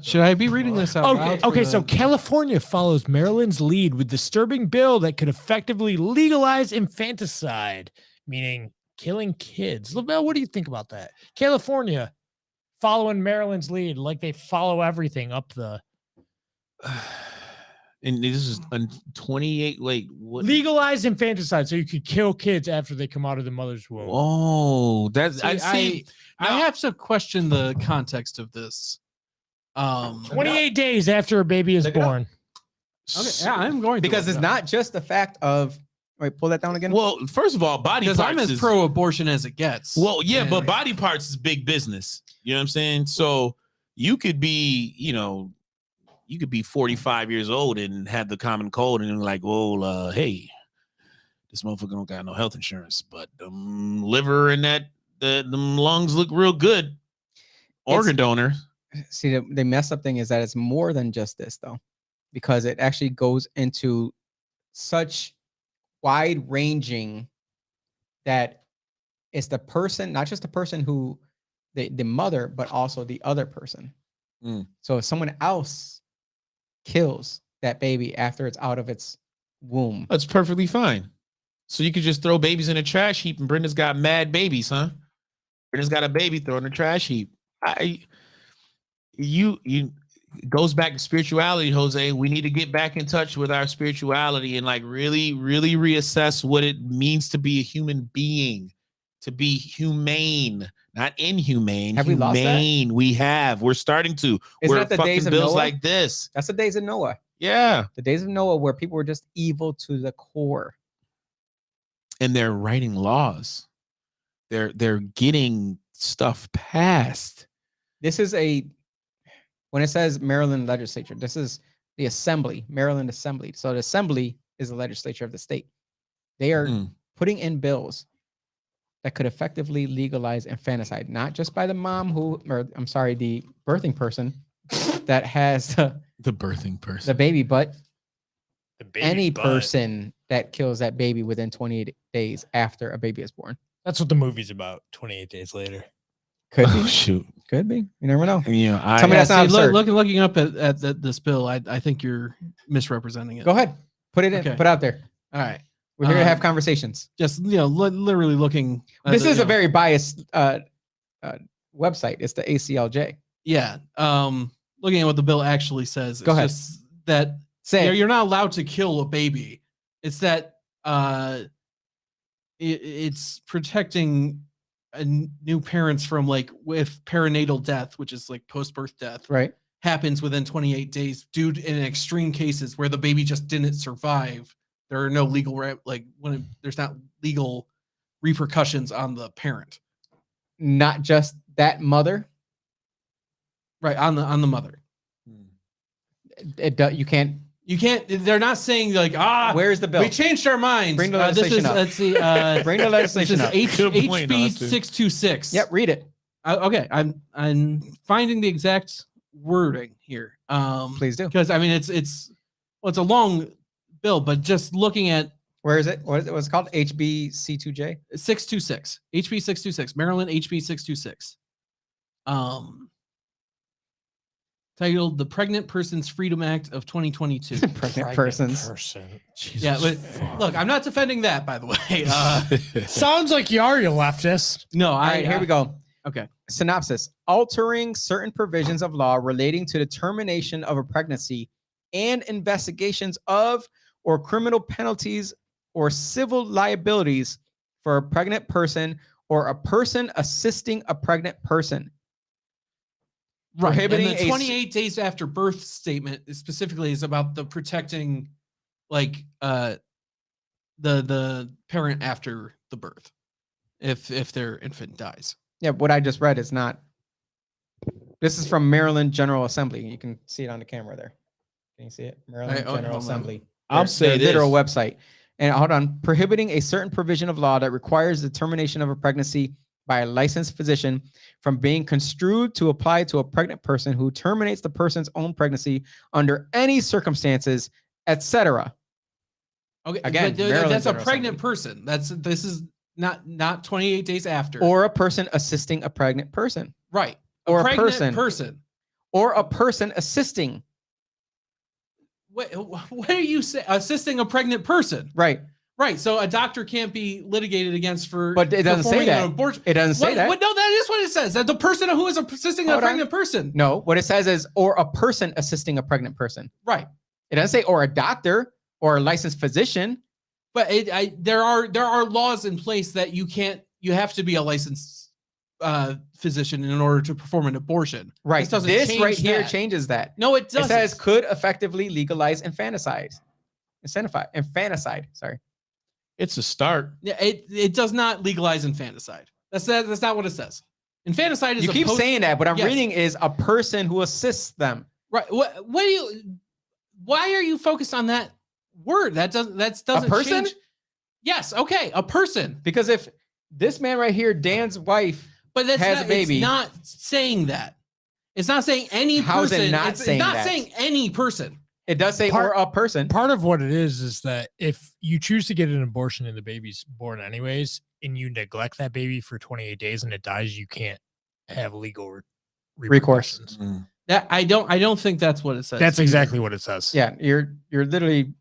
Should I be reading this out? Okay, loud for okay. the- So California follows Maryland's lead with disturbing bill that could effectively legalize infanticide, meaning killing kids. Lavelle, what do you think about that? California following Maryland's lead, like they follow everything up the And this is 28. Wait, what? legalize infanticide, so you could kill kids after they come out of the mother's womb. Oh, that's See, I see. I have to question the context of this. 28 days after a baby is Look it up. born. Okay, yeah, I'm going to Because look it's it up. not just the fact of wait, pull that down again. Well, first of all, body because parts I'm as is pro-abortion as it gets. well, yeah, but And- body parts is big business. You know what I'm saying? So you could be, you could be 45 years old and have the common cold, and like, well, hey, this motherfucker don't got no health insurance, but liver and them lungs look real good. Organ donor. See, the mess up thing is that it's more than just this though, because it actually goes into such wide ranging that it's the person, not just the person who the mother, but also the other person. Mm. So if someone else kills that baby after it's out of its womb, That's perfectly fine. So you could just throw babies in a trash heap, and Brenda's got mad babies, huh? Brenda's got a baby thrown in a trash heap. You goes back to spirituality, Jose. We need to get back in touch with our spirituality and like really, really reassess what it means to be a human being, to be humane, not inhumane. Have we lost that? humane. We have. We're starting to. Isn't We're that the fucking days of bills Noah? like this. That's the days of Noah. Yeah. The days of Noah where people were just evil to the core. And they're writing laws. They're getting stuff passed. This is when it says Maryland legislature, this is the assembly, Maryland assembly. So the assembly is the legislature of the state. They are putting in bills that could effectively legalize infanticide, not just by the mom the birthing person that has The birthing person. the baby, but The baby any butt. person that kills that baby within 28 days after a baby is born. That's what the movie's about. 28 days later. Could Oh be. shoot. Could be. You never know. You know, Tell me that's not absurd. looking up at this bill, I think you're misrepresenting it. Go ahead. Put it in. Okay. Put it out there. All right. We're here to have conversations. Just literally looking. at This the, is you a know, very biased website. It's the ACLJ. yeah. Looking at what the bill actually says. Go ahead. Just that Say it. you're not allowed to kill a baby. It's that it's protecting new parents from if perinatal death, which is like post-birth death, Right. happens within 28 days due to in extreme cases where the baby just didn't survive. There are no legal there's not legal repercussions on the parent. Not just that mother. Right, on the mother. You can't. They're not saying Where's the bill? we changed our minds. Bring the legislation up. Let's see. Bring the This legislation is up. Good point, HB Austin. 626. Yep. Read it. Okay, I'm finding the exact wording here. Please do. Because I mean it's a long bill, but just looking at Where is it? What's it called? HBC2J. 626, HB 626, Maryland HB 626. Titled "The Pregnant Persons Freedom Act of 2022." Pregnant persons. Person. Yeah, but look, I'm not defending that, by the way. Sounds like you are, you leftist. No, All right. Here we go. Okay. Synopsis: altering certain provisions of law relating to the termination of a pregnancy and investigations of or criminal penalties or civil liabilities for a pregnant person or a person assisting a pregnant person. Right. Prohibiting And the a 28 days after birth statement specifically is about the protecting the parent after the birth if their infant dies. Yeah, what I just read is not. This is from Maryland General Assembly. You can see it on the camera there. Can you see it? Maryland Hey, oh, General hold on. Assembly. I'll say Their this. literal website. And hold on, prohibiting a certain provision of law that requires the termination of a pregnancy by a licensed physician from being construed to apply to a pregnant person who terminates the person's own pregnancy under any circumstances, etc. Okay. Again, but Maryland that's a General pregnant Assembly. person. This is not 28 days after. Or a person assisting a pregnant person. right. Or a pregnant person. Or a person assisting. What are you saying? Assisting a pregnant person. Right. Right. So a doctor can't be litigated against for But it doesn't say performing that. an abortion. It doesn't say that. No, that is what it says. That the person who is assisting a Hold on. pregnant person. No, what it says is or a person assisting a pregnant person. Right. It doesn't say or a doctor or a licensed physician. But there are laws in place that you have to be a licensed physician in order to perform an abortion. Right. This doesn't This change right here that. changes that. No, it It doesn't. says could effectively legalize infanticide. Sorry. It's a start. Yeah, it does not legalize infanticide. That's not what it says. Infanticide is You keep saying that, but I'm Yes. reading is a person who assists them. right. Why are you focused on that word? That doesn't person? change. Yes, okay, a person. Because if this man right here, Dan's wife, But that's has not, a baby. It's not saying that. It's not saying any How is it person. not it's saying not that? saying any person. it does say Part- or a person. Part of what it is that if you choose to get an abortion and the baby's born anyways, and you neglect that baby for 28 days and it dies, you can't have legal Recourse. repercussions. That I don't think that's what it says. That's exactly what it says. Yeah, you're literally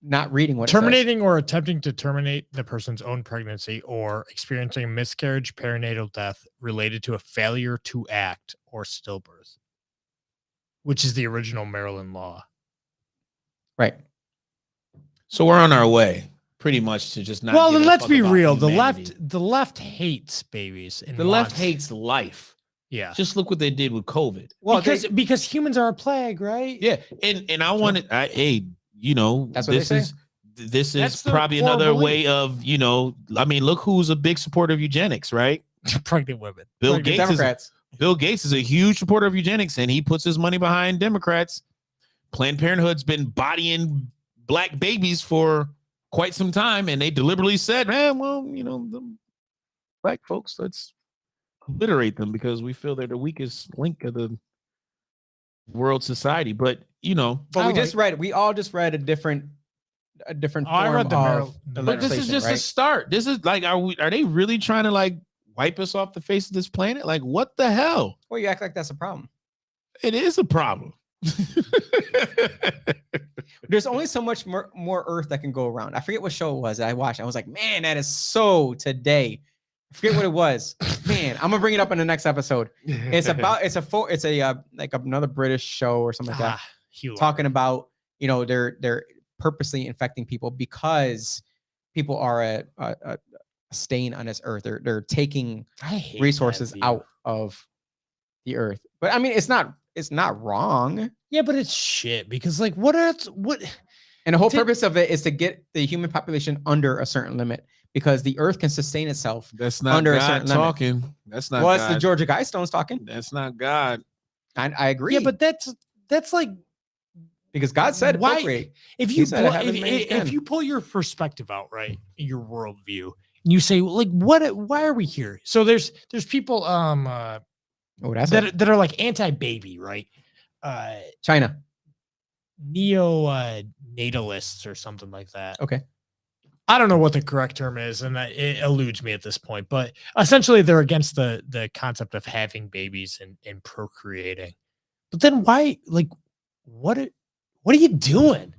not reading what Terminating or attempting to terminate the person's own pregnancy or experiencing a miscarriage, perinatal death related to a failure to act or stillbirth, which is the original Maryland law. Right. So we're on our way. pretty much to just not. Well, give then a let's fuck be about real. humanity. The left hates babies. And The left wants- hates life. Yeah. Just look what they did with COVID. Well, because humans are a plague, right? Yeah, and I wanted, hey, That's what they say. This That's is their probably core another belief. way of, I mean, look who's a big supporter of eugenics, right? Pregnant women. Bill Pregnant Gates is Democrats. Bill Gates is a huge supporter of eugenics, and he puts his money behind Democrats. Planned Parenthood's been bodying black babies for quite some time, and they deliberately said, man, well, the black folks, let's obliterate them because we feel they're the weakest link of the world society. But But we all just read a different I form read the of the but this is legislation, just a right? start. This is like, are they really trying to like wipe us off the face of this planet? Like, what the hell? Well, you act like that's a problem. It is a problem. There's only so much more Earth that can go around. I forget what show it was that I watched. I was like, man, that is so today. I forget what it was. Man, I'm gonna bring it up in the next episode. It's like another British show or something like that, talking about they're purposely infecting people because people are a stain on this earth. They're taking I hate resources that view. out of the earth. But I mean, it's not wrong. Yeah, but it's shit because like what else? What? And the whole Did- purpose of it is to get the human population under a certain limit because the earth can sustain itself. That's not Under a God certain limit. talking. That's not Well, it's the God. Georgia Guidestones talking. That's not God. I agree. Yeah, but that's like because God said why- appropriate. if He you said, pull, "Have as many as you if can." you pull your perspective out, right, your worldview, and you say like why are we here? So there's people Oh, that's that are like anti-baby, right? China. Neo natalists or something like that. Okay. I don't know what the correct term is, and it eludes me at this point. But essentially, they're against the concept of having babies and procreating. But then why? Like, what are you doing?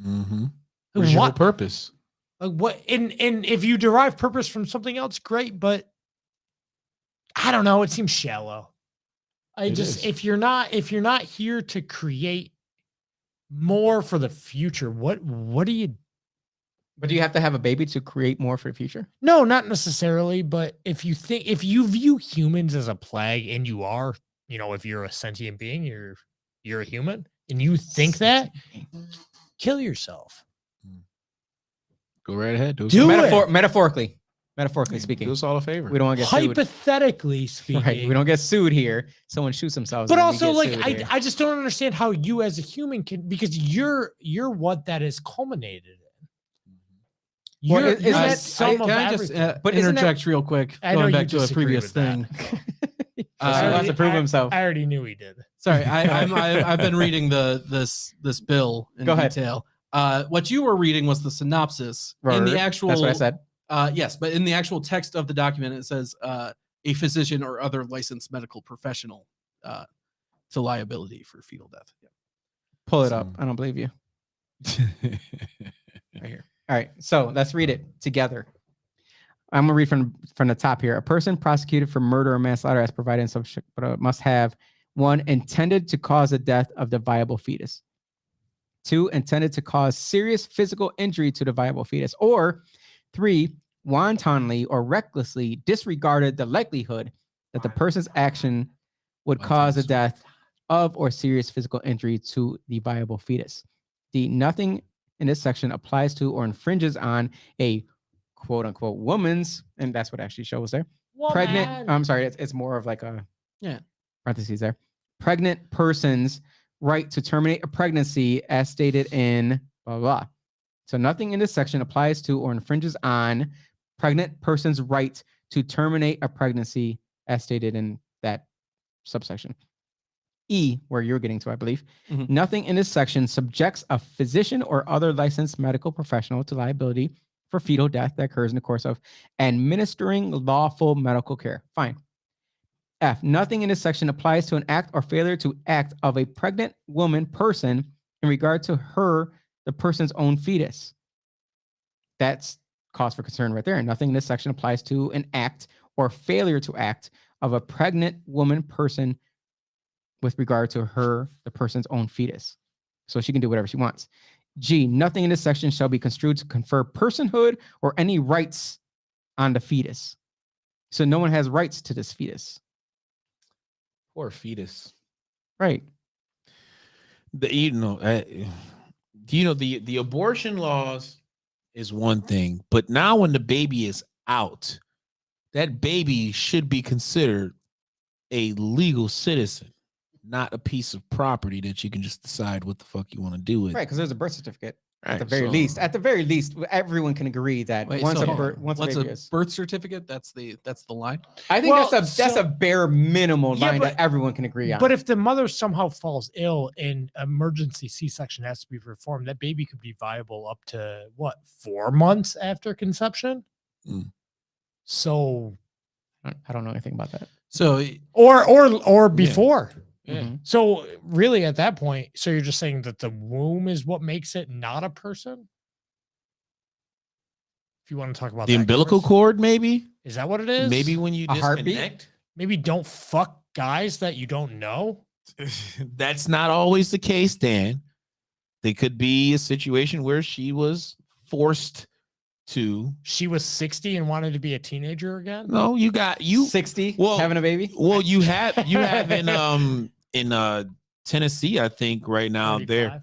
Mm-hmm. What's your What purpose? Like what? And if you derive purpose from something else, great. But I don't know. It seems shallow. It is. If you're not here to create more for the future, what do you? But do you have to have a baby to create more for the future? No, not necessarily. But if you view humans as a plague, and you are, if you're a sentient being, you're a human, and you think that, kill yourself. Go right ahead. Do it. Metaphorically speaking. Do us all a favor. We don't want to get sued. Hypothetically speaking, Right. We don't get sued here. Someone shoots themselves. But and we also, get like, sued here. I just don't understand how you as a human can, because you're what that is culminated in. Well, You're, isn't you're that- the sum of Can I just everything. But isn't that- interject real quick? I know Going you back to a disagree previous with that. thing. he Uh, wants to prove himself. I already knew he did. Sorry, I've been reading this bill in Go ahead. detail. What you were reading was the synopsis. In the Word. actual, That's what I said. Yes, but in the actual text of the document, it says a physician or other licensed medical professional to liability for fetal death. Yeah. Pull it up. I don't believe you. Right here. All right. So let's read it together. I'm gonna read from the top here. A person prosecuted for murder or manslaughter as provided in subsection, but must have 1, intended to cause the death of the viable fetus. 2, intended to cause serious physical injury to the viable fetus. Or 3, wantonly or recklessly disregarded the likelihood that the person's action would cause the death of or serious physical injury to the viable fetus. D, nothing in this section applies to or infringes on a quote unquote woman's, and that's what actually shows there. Pregnant, I'm sorry, it's more of like a parentheses there. Pregnant person's right to terminate a pregnancy as stated in blah, blah, blah. So nothing in this section applies to or infringes on pregnant person's right to terminate a pregnancy as stated in that subsection. E, where you're getting to, I believe. Mhm. Nothing in this section subjects a physician or other licensed medical professional to liability for fetal death that occurs in the course of administering lawful medical care. Fine. F, nothing in this section applies to an act or failure to act of a pregnant woman person in regard to the person's own fetus. That's cause for concern right there. Nothing in this section applies to an act or failure to act of a pregnant woman person with regard to the person's own fetus. So she can do whatever she wants. G, nothing in this section shall be construed to confer personhood or any rights on the fetus. So no one has rights to this fetus. Poor fetus. Right. The the abortion laws is one thing, but now when the baby is out, that baby should be considered a legal citizen, not a piece of property that you can just decide what the fuck you want to do with. Right, because there's a birth certificate. Right, At the very least, everyone can agree that Wait, once so a baby is. birth certificate, that's the line. I think Well, that's a bare minimal Yeah, line but- that everyone can agree on. But if the mother somehow falls ill and emergency C-section has to be performed, that baby could be viable up to 4 months after conception. Mm. So, I don't know anything about that. So or before. Yeah. Mhm. So really, at that point, so you're just saying that the womb is what makes it not a person. If you want to talk about The that, umbilical Chris? cord, maybe. Is that what it is? Maybe when you A heartbeat? disconnect. Maybe don't fuck guys that you don't know. That's not always the case, Dan. There could be a situation where she was forced to. She was 60 and wanted to be a teenager again. No, you 60 well, having a baby. Well, you have in Tennessee, I think right now 35.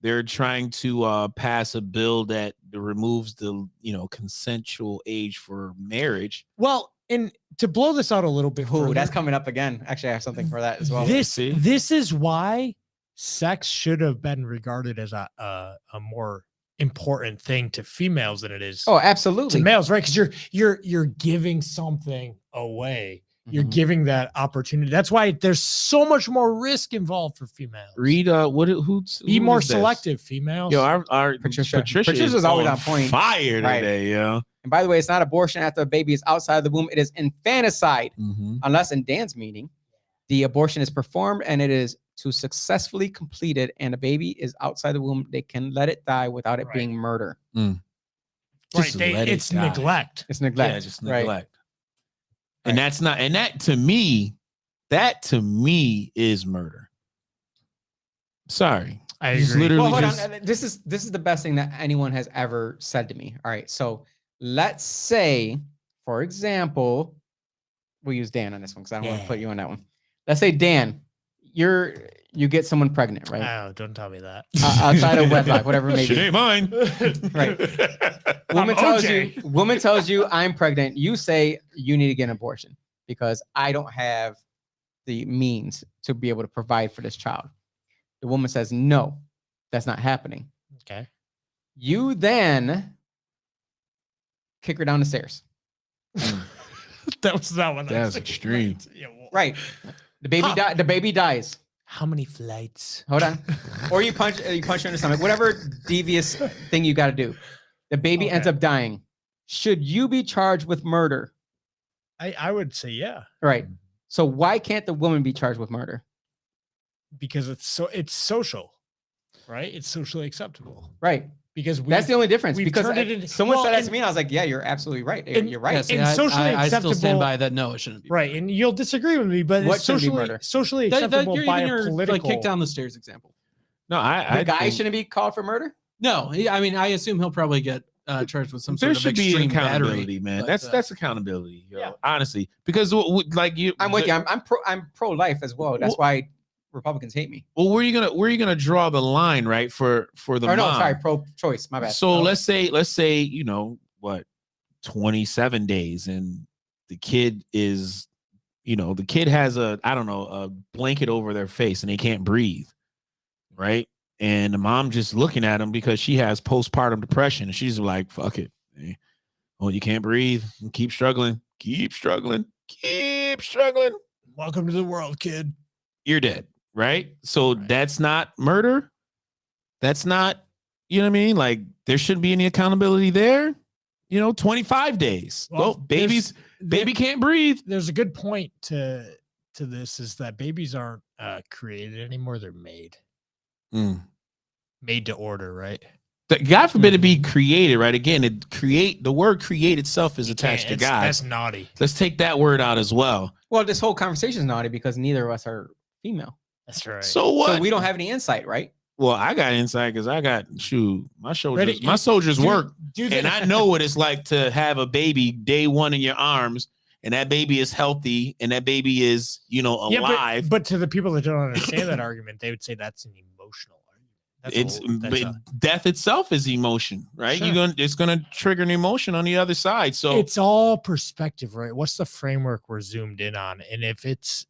they're trying to pass a bill that removes the consensual age for marriage. Well, and to blow this out a little bit, Ooh, that's further, coming up again. Actually, I have something for that as well. This is why sex should have been regarded as a more important thing to females than it is Oh, to absolutely. males, right? Because you're giving something away. You're Mhm. giving that opportunity. That's why there's so much more risk involved for females. Read Be more selective, females. Yo, our Patricia. Patricia Patricia's is always on point. fire Right. today, yo. And by the way, it's not abortion after a baby is outside the womb. It is infanticide, Mhm. unless in Dan's meeting, the abortion is performed and it is to successfully completed and a baby is outside the womb. They can let it die without it Right. being murder. right? Just let it It's die. neglect. It's neglect. Yeah, just right? neglect. And that's not, and that to me is murder. Sorry. I Just agree. literally Well, hold just, on. This is the best thing that anyone has ever said to me. All right. So let's say, for example, we'll use Dan on this one because I don't want to put you on that one. Let's say Dan, you get someone pregnant, right? Oh, don't tell me that. Outside of wedlock, whatever it may shit be. ain't mine. Right. I'm OJ. Woman tells you I'm pregnant. You say you need to get an abortion because I don't have the means to be able to provide for this child. The woman says, no, that's not happening. Okay. You then kick her down the stairs. That was that one. That's extreme. Yeah, well, Right. The baby dies. How many flights? Hold on. Or you punch her in the stomach. Whatever devious thing you got to do. The baby ends Okay. up dying. Should you be charged with murder? I would say yeah, Right. So why can't the woman be charged with murder? because it's social, right? It's socially acceptable Right. because That's the only difference. we've Because turned it into- someone well, said that to and- me, and I was like, "Yeah, you're absolutely right. and- You're right." Yeah, see, And I socially still stand acceptable- by that. No, it shouldn't be. right, and you'll disagree with me, but What it's should be socially murder? socially That, acceptable you're by even a your political. like kick down the stairs example. No, The I guy think shouldn't be called for murder. No, I mean, I assume he'll probably get charged with some there sort of should be extreme accountability, battery, man. but, That's accountability, yo. Yeah. Honestly, because like you, I'm with you. I'm pro life as well. That's why Republicans hate me. Well, where are you gonna draw the line, right? For the Or no, mom? sorry, pro choice. My bad. So Oh. let's say 27 days, and the kid is, the kid has a blanket over their face and they can't breathe, right? And the mom just looking at him because she has postpartum depression, and she's like, "Fuck it, oh, you can't breathe, keep struggling, keep struggling." Welcome to the world, kid. You're dead, right? So that's not murder. That's not, you know what I mean? Like there shouldn't be any accountability there. 25 days. Well, baby can't breathe. There's a good point to this is that babies aren't created anymore; they're made. Made to order, right? God forbid it be created, right? Again, the word create itself is attached to God. That's naughty. Let's take that word out as well. Well, this whole conversation is naughty because neither of us are female, That's right. So what? so we don't have any insight, right? Well, I got insight because I got my soldiers. Ready? My soldiers work, Do the, and I know what it's like to have a baby day one in your arms, and that baby is healthy, and that baby is alive. But to the people that don't understand that argument, they would say that's an emotional argument. But death itself is emotion, right? Sure. It's gonna trigger an emotion on the other side. So it's all perspective, right? What's the framework we're zoomed in on? And if it's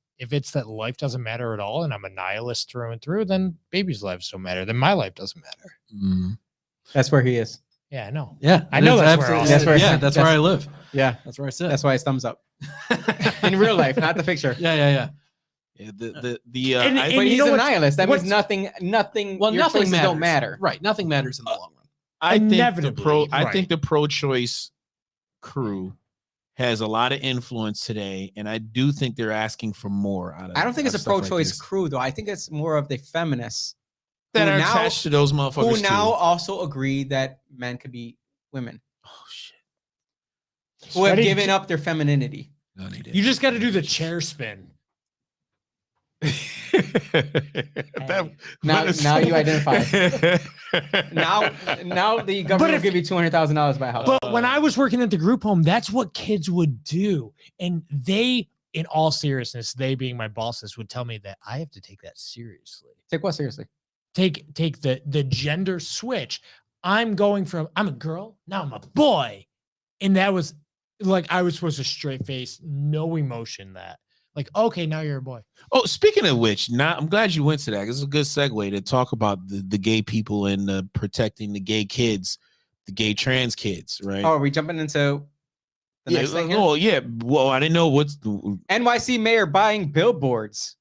that life doesn't matter at all, and I'm a nihilist through and through, then baby's lives don't matter. Then my life doesn't matter. That's where he is. Yeah, I know. Yeah, I know it is that's where absolutely- I'll sit. yeah, that's where I live. Yeah, That's where I sit. that's why his thumbs up in real life, not the picture. Yeah. And But you he's know a what's- nihilist. That means what's- nothing. Well, your nothing choices matters. don't matter. Right. Nothing matters in the long run. I think Inevitably, I right. think the pro-choice crew has a lot of influence today, and I do think they're asking for more out of. I don't think it's a stuff like pro-choice this. crew, though. I think it's more of the feminists that who are now- attached to those motherfuckers who now too. also agree that men could be women, Oh shit! who have Ready? given up their femininity. No, they didn't. You just got to do the chair spin. That- Now- what is- now you identify. Now the government will if- give you $200,000 to buy a house. But when I was working at the group home, that's what kids would do. And they, in all seriousness, they being my bosses, would tell me that I have to take that seriously. Take what seriously? Take the gender switch. I'm going from I'm a girl, now I'm a boy. And that was like I was supposed to straight face, no emotion that. Like, okay, now you're a boy. Oh, speaking of which, now I'm glad you went to that. 'Cause it's a good segue to talk about the gay people and protecting the gay kids, the gay trans kids, right? Oh, are we jumping into the yeah, next thing here? oh yeah. Well, I didn't know what's NYC mayor buying billboards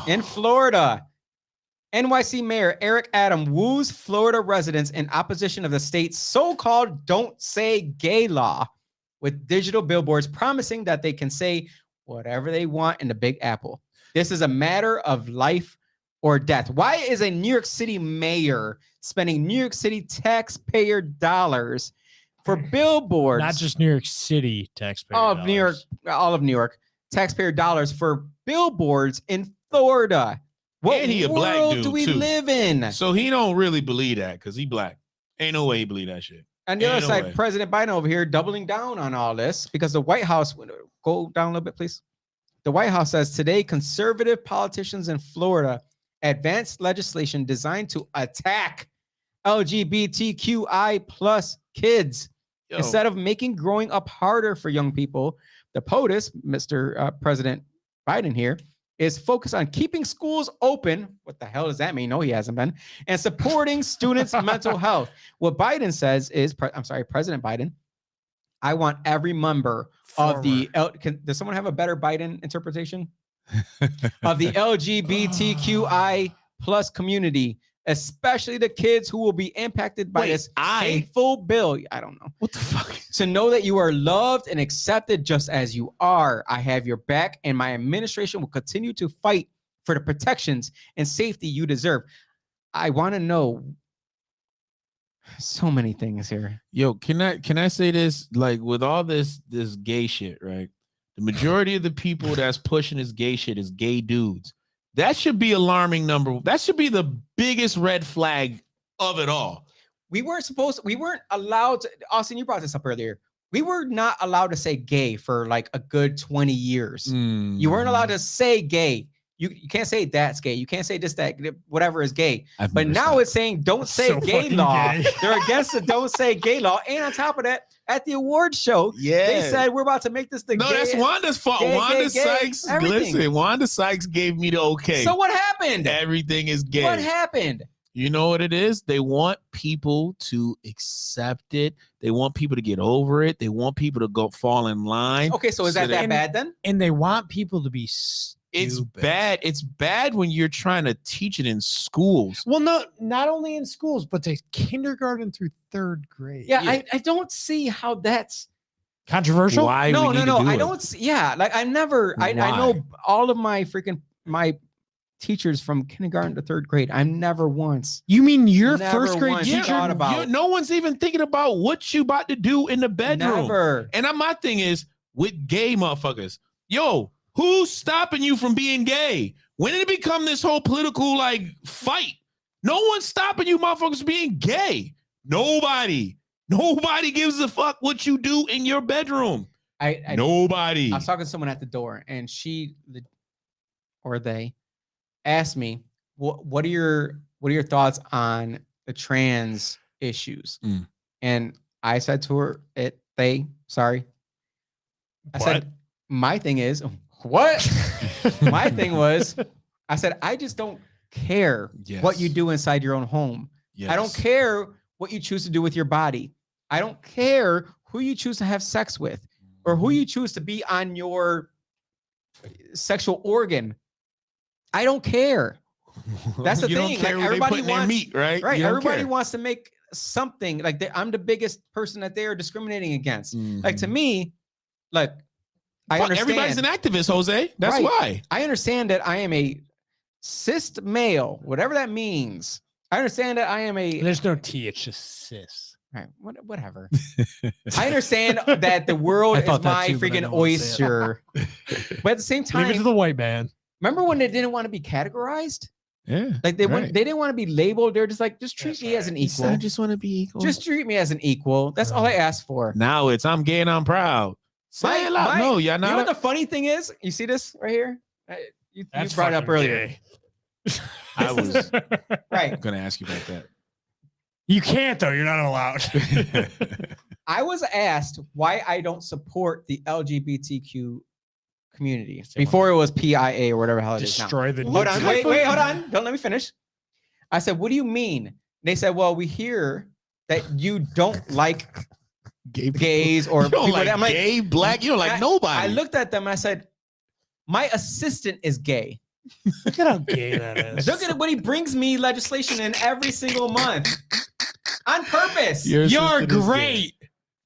in Florida. NYC Mayor Eric Adams woos Florida residents in opposition of the state's so-called "Don't Say Gay" law with digital billboards promising that they can say whatever they want in the Big Apple. This is a matter of life or death. Why is a New York City mayor spending New York City taxpayer dollars for billboards? Not just New York City taxpayer. all of New York, all of New York taxpayer dollars for billboards in Florida. What And he a black world dude, do we too. live in? so he don't really believe that because he black. Ain't no way he believe that shit. On the Ain't other no side, way. President Biden over here doubling down on all this because the White House, go down a little bit, please. The White House says today conservative politicians in Florida advanced legislation designed to attack LGBTQI plus kids. Yo, Instead of making growing up harder for young people, the POTUS, Mr. President Biden here, is focused on keeping schools open. What the hell does that mean? No, he hasn't been. And supporting students' mental health. What Biden says is, President Biden, I want every member of the, does someone have a better Biden interpretation? Of the LGBTQI plus community, especially the kids who will be impacted by Wait, this hateful bill. I don't know. what the fuck? To know that you are loved and accepted just as you are. I have your back, and my administration will continue to fight for the protections and safety you deserve. I want to know so many things here. Yo, can I say this? Like with all this gay shit, right? The majority of the people that's pushing this gay shit is gay dudes. That should be alarming number. That should be the biggest red flag of it all. We weren't allowed to, Austin, you brought this up earlier. We were not allowed to say gay for like a good 20 years. You weren't allowed to say gay. You can't say that's gay. You can't say this, that, whatever is gay. But now it's saying don't say So gay fucking law. gay. They're against the don't say gay law. And on top of that, at the award show, yeah. they said we're about to make this the no, gay. that's Wanda's fault. gay, Wanda gay, Sykes, everything. listen, Wanda Sykes gave me the okay. So what happened? Everything is gay. What happened? You know what it is? They want people to accept it. They want people to get over it. They want people to go fall in line. Okay, so is So that they- bad then? And they want people to be It's stupid. bad. It's bad when you're trying to teach it in schools. Well, not only in schools, but to kindergarten through third grade. Yeah, I don't see how that's Controversial? Why? no. we need to do I it. don't see, yeah, like I know Why? all of my teachers from kindergarten to third grade. I'm never once. You mean your Never first grade once teacher? thought about- No one's even thinking about what you about to do in the bedroom. Never. And my thing is with gay motherfuckers. Yo, who's stopping you from being gay? When did it become this whole political like fight? No one's stopping you motherfuckers being gay. Nobody gives a fuck what you do in your bedroom. Nobody. I was talking to someone at the door, and they asked me, what are your thoughts on the trans issues? And I said to her, I said, my thing is, what? My thing was, I said, I just don't care what you do inside your own home. Yes. I don't care what you choose to do with your body. I don't care who you choose to have sex with or who you choose to be on your sexual organ. I don't care. That's the thing. Like, everybody wants meat, right? Right. Everybody wants to make something like I'm the biggest person that they are discriminating against. Like, to me, like, I understand. Everybody's an activist, Jose. That's why. I understand that I am a cis male, whatever that means. I understand that I am a. There's no T. It's just cis. Right. Whatever. I understand that the world is my freaking oyster. But at the same time, leave it to the white man. Remember when they didn't want to be categorized? Yeah. Like they didn't want to be labeled. They're just like, just treat me as an equal. I just want to be equal. Just treat me as an equal. That's all I asked for. Now it's I'm gay and I'm proud. Say it loud. No, you're not. You know what the funny thing is? You see this right here? You brought it up earlier. I was right. Going to ask you about that. You can't though. You're not allowed. I was asked why I don't support the LGBTQ community before it was PIA or whatever hell it is now. Destroy the. Hold on. Wait. Hold on. Don't let me finish. I said, what do you mean? They said, well, we hear that you don't like gays or people. Like I'm gay, like, black. You don't like nobody. I looked at them and I said, my assistant is gay. Look at how gay that is. Look at it when he brings me legislation in every single month on purpose. You're great.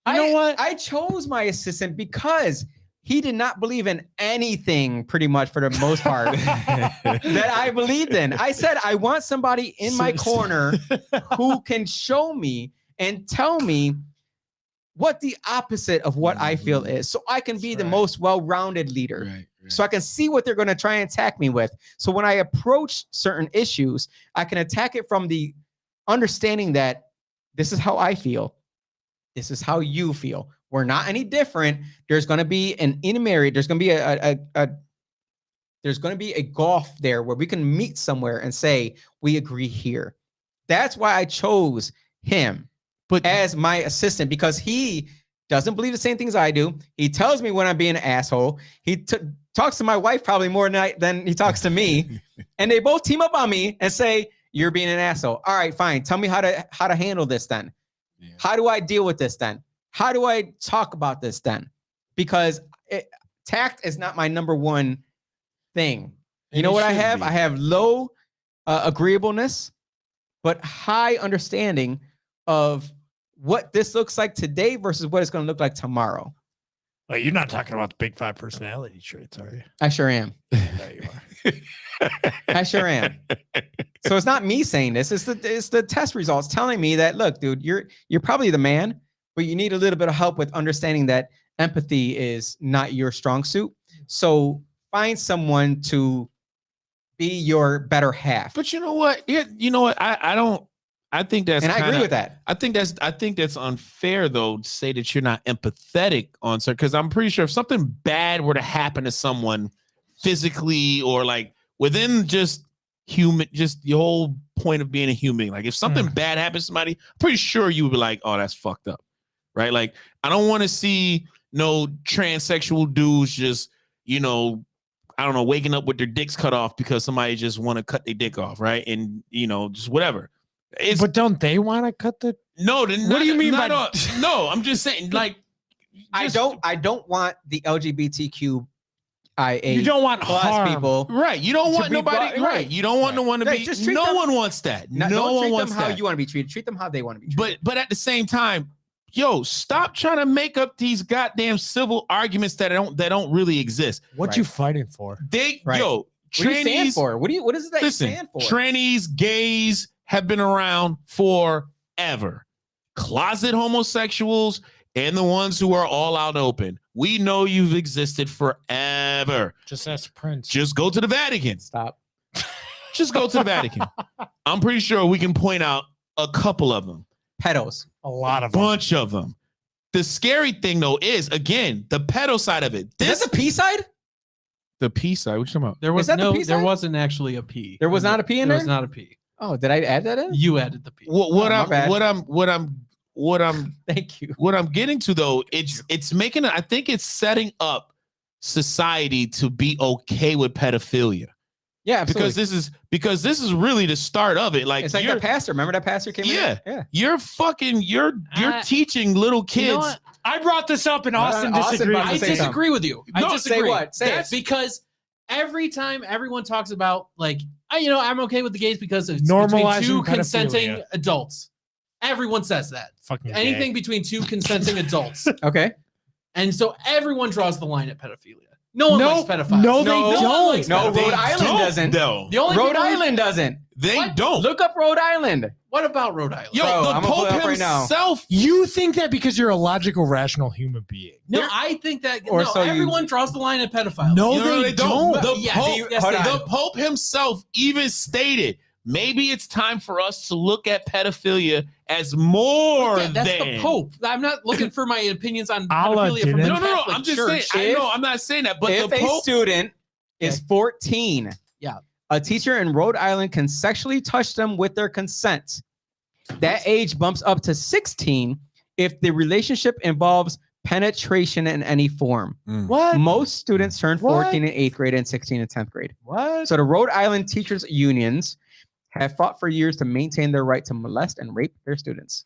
You know what? I chose my assistant because he did not believe in anything pretty much for the most part that I believed in. I said, I want somebody in my corner who can show me and tell me what the opposite of what I feel is, so I can be the most well-rounded leader. Right. So I can see what they're going to try and attack me with. So when I approach certain issues, I can attack it from the understanding that this is how I feel. This is how you feel. We're not any different. There's going to be an intermarried. There's going to be there's going to be a gulf there where we can meet somewhere and say, we agree here. That's why I chose him as my assistant, because he doesn't believe the same things I do. He tells me when I'm being an asshole. He talks to my wife probably more than he talks to me. And they both team up on me and say, you're being an asshole. All right, fine. Tell me how to handle this then. Yeah. How do I deal with this then? How do I talk about this then? Because tact is not my number one thing. You know what I have? I have low agreeableness, but high understanding of what this looks like today versus what it's going to look like tomorrow. Well, you're not talking about the big 5 personality traits, are you? I sure am. There you are. I sure am. So it's not me saying this. It's the test results telling me that, look, dude, you're probably the man, but you need a little bit of help with understanding that empathy is not your strong suit. So find someone to be your better half. But you know what? You know what? I think that's, and I agree with that. I think that's unfair though to say that you're not empathetic on certain, because I'm pretty sure if something bad were to happen to someone physically or like within just the whole point of being a human, like if something bad happens to somebody, I'm pretty sure you would be like, oh, that's fucked up, right? Like I don't want to see no transsexual dudes just, I don't know, waking up with their dicks cut off because somebody just want to cut their dick off, right? And just whatever. But don't they want to cut the? No, what do you mean by no? I'm just saying, like, I don't want the LGBTQIA. You don't want harm. People, right? You don't want nobody, right? You don't want no one to be. No one wants that. No one wants that. How you want to be treated. Treat them how they want to be treated. But at the same time, stop trying to make up these goddamn civil arguments that don't really exist. What you fighting for? Trannies. What do you stand for? What is it that you stand for? Trannies, gays have been around forever. Closet homosexuals and the ones who are all out open. We know you've existed forever. Just ask Prince. Just go to the Vatican. Stop. just go to the Vatican. I'm pretty sure we can point out a couple of them. Pedos. A lot of them. Bunch of them. The scary thing though is again the pedo side of it. Is This that the P side? the P side. What you talking about? There was that the no. P There side? wasn't actually a P. There was not a P in There there? was not a P. Oh, did I add that in? You added the P. my bad. What I'm Thank you. what I'm getting to though, it's making I think it's setting up society to be okay with pedophilia. Yeah, absolutely. because this is really the start of it. Like It's like you're, that pastor. Remember that pastor came Yeah. in? Yeah. you're teaching little kids. You know what? I brought this up and Hold Austin on, Austin disagreed. about to I say disagree with you. I No, disagree. say what? Say That's it. because every time everyone talks about like, I'm okay with the gays because it's Normalizing between two pedophilia. consenting adults. Everyone says that. Fucking Anything gay. between two consenting adults. Okay. And so everyone draws the line at pedophilia. No one likes pedophiles. no, they one don't. likes No, pedophiles. Rhode Island don't, doesn't. though. The only Rhode people who- Island doesn't. They What? don't. Look up Rhode Island. What about Rhode Island? Yo, Bro, the I'm gonna pull Pope it up right now. himself. You think that because you're a logical, rational human being. No, I think that Or no, so you- everyone draws the line at pedophiles. No, No, they don't. The Yes, Pope, yes, hold they on. do. the Pope himself even stated, maybe it's time for us to look at pedophilia as more Yeah, that's than. the Pope. I'm not looking for my opinions on Allah pedophilia from the didn't. No, Catholic I'm just Church. saying. If- I'm not saying that, but If the a Pope. student is 14, Yeah. a teacher in Rhode Island can sexually touch them with their consent. That age bumps up to 16 if the relationship involves penetration in any form. What? Most students turn What? 14 in 8th grade and 16 in 10th grade. What? So the Rhode Island teachers unions have fought for years to maintain their right to molest and rape their students.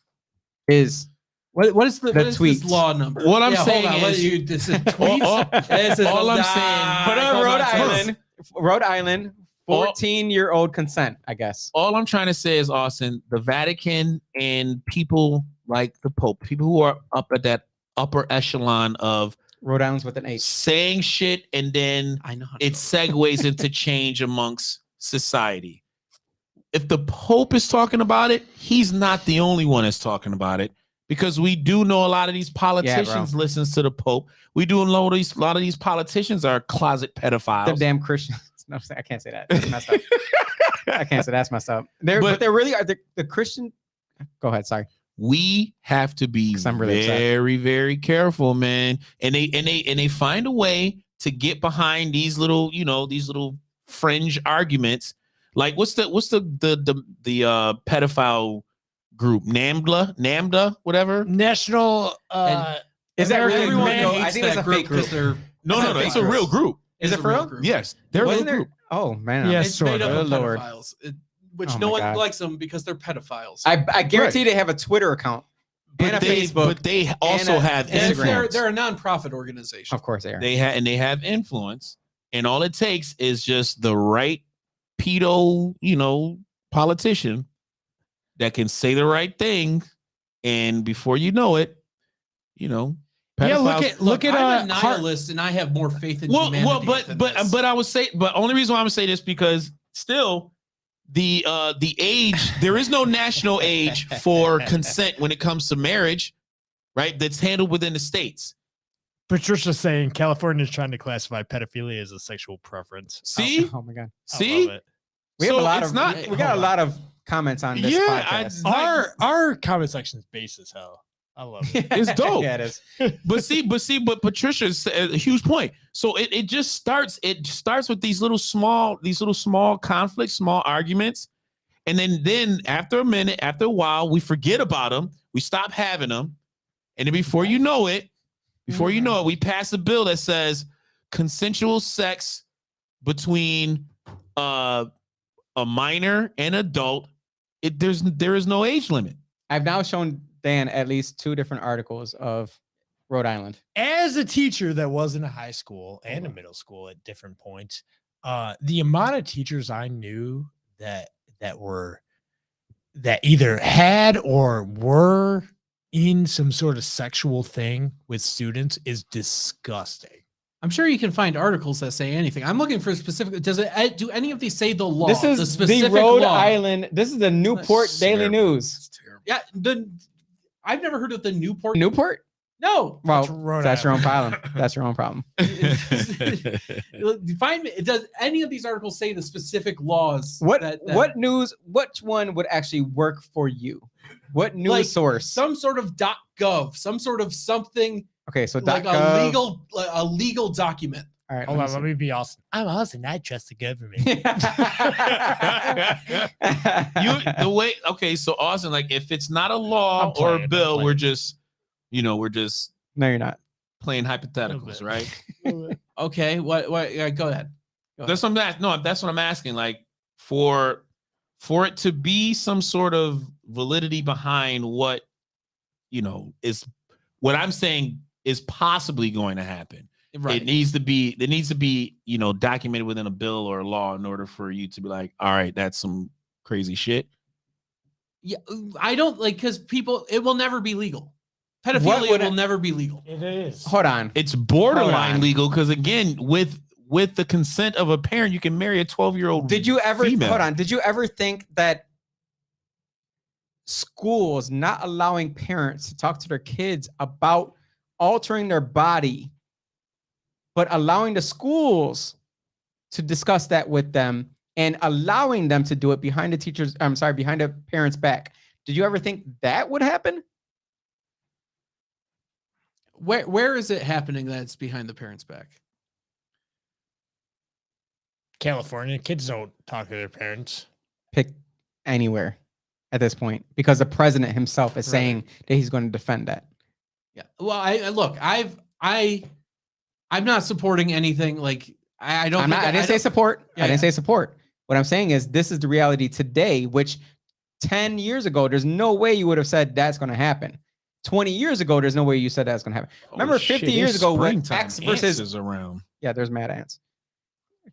What is The what is this tweets. law number? What I'm hold saying on, what is- this is tweets. This is all I'm nah, saying- But on hold Rhode on, Island, Rhode Island, 14-year-old consent, I guess. All I'm trying to say is, Austin, the Vatican and people like the Pope, people who are up at that upper echelon of Rhode Island's with an H. saying shit and then I know how to it spell segues into change amongst society. If the Pope is talking about it, he's not the only one that's talking about it, because we do know a lot of these politicians listens to the Pope. We do know a lot of these politicians are closet pedophiles. Them damn Christians. No, I can't say that. That's messed up. I can't say that's messed up. But But- they're really the Christian. Go ahead. Sorry. We have to be 'Cause I'm really upset. very, very careful, man. And they find a way to get behind these little, these little fringe arguments. Like what's the pedophile group? NAMDA, whatever. National. Is that really American real? Man No, hates I think it's that a group fake group. because they're No, It's no, a no. fake It's a group. real group. Is it a for real real? group. Yes, they're a real Wasn't there? group. Oh man. Yes. It's made up Sorta. of Oh, Lord. pedophiles, which Oh no my one God. likes them because they're pedophiles. I guarantee they have a Twitter account and a Facebook. But they also a have And Instagram. they're a nonprofit organization. Of course they are. They have influence, and all it takes is just the right pedo, politician that can say the right thing, and before you know it, Yeah, pedophiles- look at I'm a Hart- nihilist, and I have more faith in well, humanity. than this. but I would say, but only reason why I'm gonna say this because still the age, there is no national age for consent when it comes to marriage, right? That's handled within the states. Patricia's saying California is trying to classify pedophilia as a sexual preference. See, Oh my god. I see, love it. We have So a lot it's of not- we got a lot of comments on this Yeah, podcast. Our comment section is base as hell. I love it. It's dope. Yeah, it is. but Patricia's a huge point. So it just starts. It starts with these little small conflicts, small arguments, and then after a minute, after a while, we forget about them. We stop having them, and then before you know it, we pass a bill that says consensual sex between a minor and adult. There is no age limit. I've now shown Dan at least 2 different articles of Rhode Island. As a teacher that was in a high school and a middle school at different points, the amount of teachers I knew that either had or were in some sort of sexual thing with students is disgusting. I'm sure you can find articles that say anything. I'm looking for specific. Do any of these say the law? This is the the specific Rhode law? Island. This is the Newport That's Daily terrible. News. It's terrible. Yeah, I've never heard of the Newport. Newport? No. Well, Rhode that's your own Island. problem. That's your own problem. Define me. Does any of these articles say the specific laws? What that what news? Which one would actually work for you? What news like source? Some sort of .gov, some sort of something Okay, so like .gov. a legal document. All right, Hold on, let me be Austin. I'm Austin. I trust the government. The way, okay, so Austin, like if it's not a law I'm or playing, a I'm bill, we're playing. just, we're just No, you're not. playing hypotheticals, right? Okay, what? Yeah, go ahead. That's what I'm asking. No, that's what I'm asking. Like for it to be some sort of validity behind what is what I'm saying is possibly going to happen. Right. There needs to be documented within a bill or a law in order for you to be like, all right, that's some crazy shit. Yeah, I don't like because it will never be legal. What Pedophilia would will it- never be legal. It is. Hold on. It's borderline Hold on. legal because again, with the consent of a parent, you can marry a 12-year-old. Did you ever female. hold on? Did you ever think that schools not allowing parents to talk to their kids about altering their body, but allowing the schools to discuss that with them and allowing them to do it behind the parents' back? Did you ever think that would happen? Where is it happening that it's behind the parents' back? California kids don't talk to their parents. Pick anywhere at this point because the president himself is saying that he's going to defend that. Yeah. Well, I'm not supporting anything like I don't. I didn't say support. Yeah, I didn't say support. What I'm saying is this is the reality today, which 10 years ago, there's no way you would have said that's going to happen. 20 years ago, there's no way you said that's going to happen. Remember 50 years ago when X versus is around. Yeah, there's mad ants.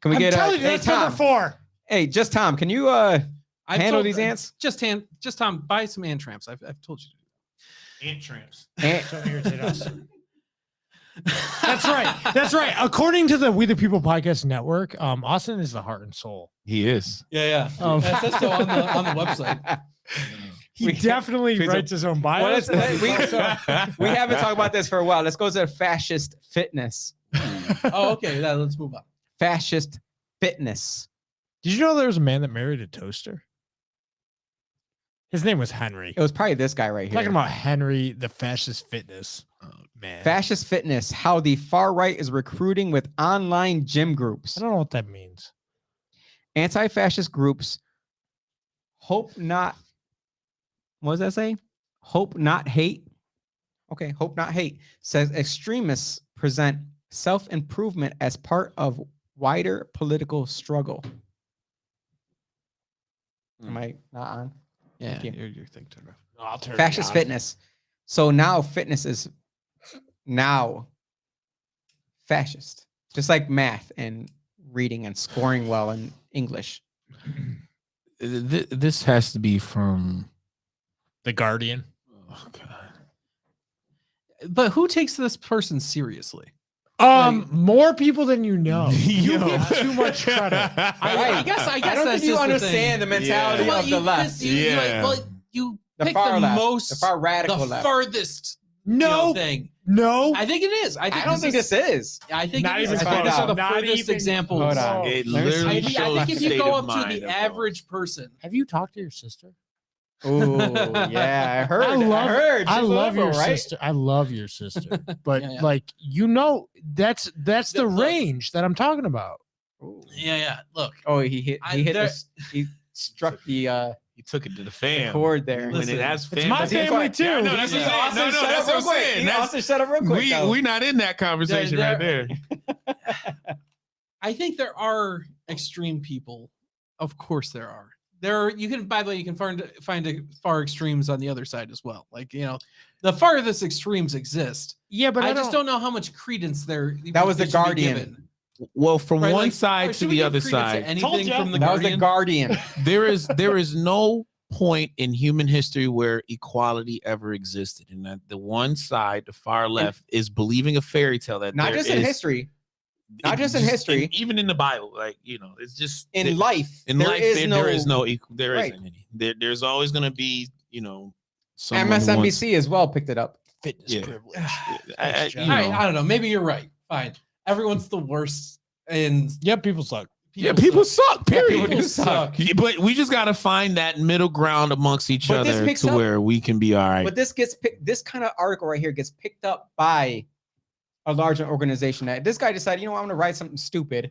Can we I'm get telling you, hey, that's number Tom? 4. Hey, just Tom, can you I've handle told- these ants? Just Tom, buy some ant tramps. I've told you to do Ant tramps. Ant- Don't irritate us. That's right. That's right. According to the We the People Podcast Network, Austin is the heart and soul. He is. Yeah. That says so on the website. He We- definitely we- writes his own bio. Well, we haven't talked about this for a while. Let's go to fascist fitness. Oh, okay. Let's move on. Fascist fitness. Did you know there was a man that married a toaster? His name was Henry. It was probably this guy right here. Talking about Henry, the fascist fitness. Oh, man. Fascist fitness, how the far right is recruiting with online gym groups. I don't know what that means. Anti-fascist groups hope not, what does that say? Hope not hate. Okay, hope not hate. Says extremists present self-improvement as part of wider political struggle. Am I not on? Yeah, Thank you. your thing turned off. I'll turn it Fascist on. fitness. So now fitness is now fascist. Just like math and reading and scoring well in English. This has to be from. The Guardian. Oh God. But who takes this person seriously? More people than you know. You Yo. give too much credit. I guess I don't that's think you just the understand the thing. mentality Yeah. of the left. You The pick far the left. most, The far radical the left. farthest No, thing. no. I think it is. I I don't think this is. I think Not it is. even I think close. these are the Not furthest even- examples. Hold on. It Let me see. literally I shows think if the you state go of up to mind the of average person, Have you talked to your sister? Oh, yeah, I heard. I heard. I She's love your liberal, right? sister. I love your sister. But Yeah. like that's the Look. range that I'm talking about. yeah. Look, Oh, he struck the He took it to the fam. chord there. When Listen, it has It's fam, my that's family it. too. Yeah, no, that's what I'm saying. No, that's what I'm saying. That's- shut up real quick. though. we not in that conversation right there. I think there are extreme people. Of course, there are. You can, by the way, you can find far extremes on the other side as well. Like, the farthest extremes exist. Yeah, but I just don't know how much credence there. That was they the should be Guardian. given. Well, from Right, one like, side should to we the give other credence to side, anything ya. from the That was the Guardian? Guardian. there is no point in human history where equality ever existed, and that the one side, the far left, is believing a fairy tale that Not there just in is- history. Not it just in history. even in the Bible, like it's just In life, In there life, is there is no equal. There Right. isn't any. There's always going to be, someone who wants- MSNBC as well picked it up. fitness Yeah. privilege. I- You you know. I don't know. Maybe you're right. Fine. Everyone's the worst, and Yeah, people suck. People suck. Period. people do suck. Yeah, but we just got to find that middle ground amongst each But this other picks to up- where we can be all right. But this kind of article right here gets picked up by a larger organization. That this guy decided, you know what, I'm going to write something stupid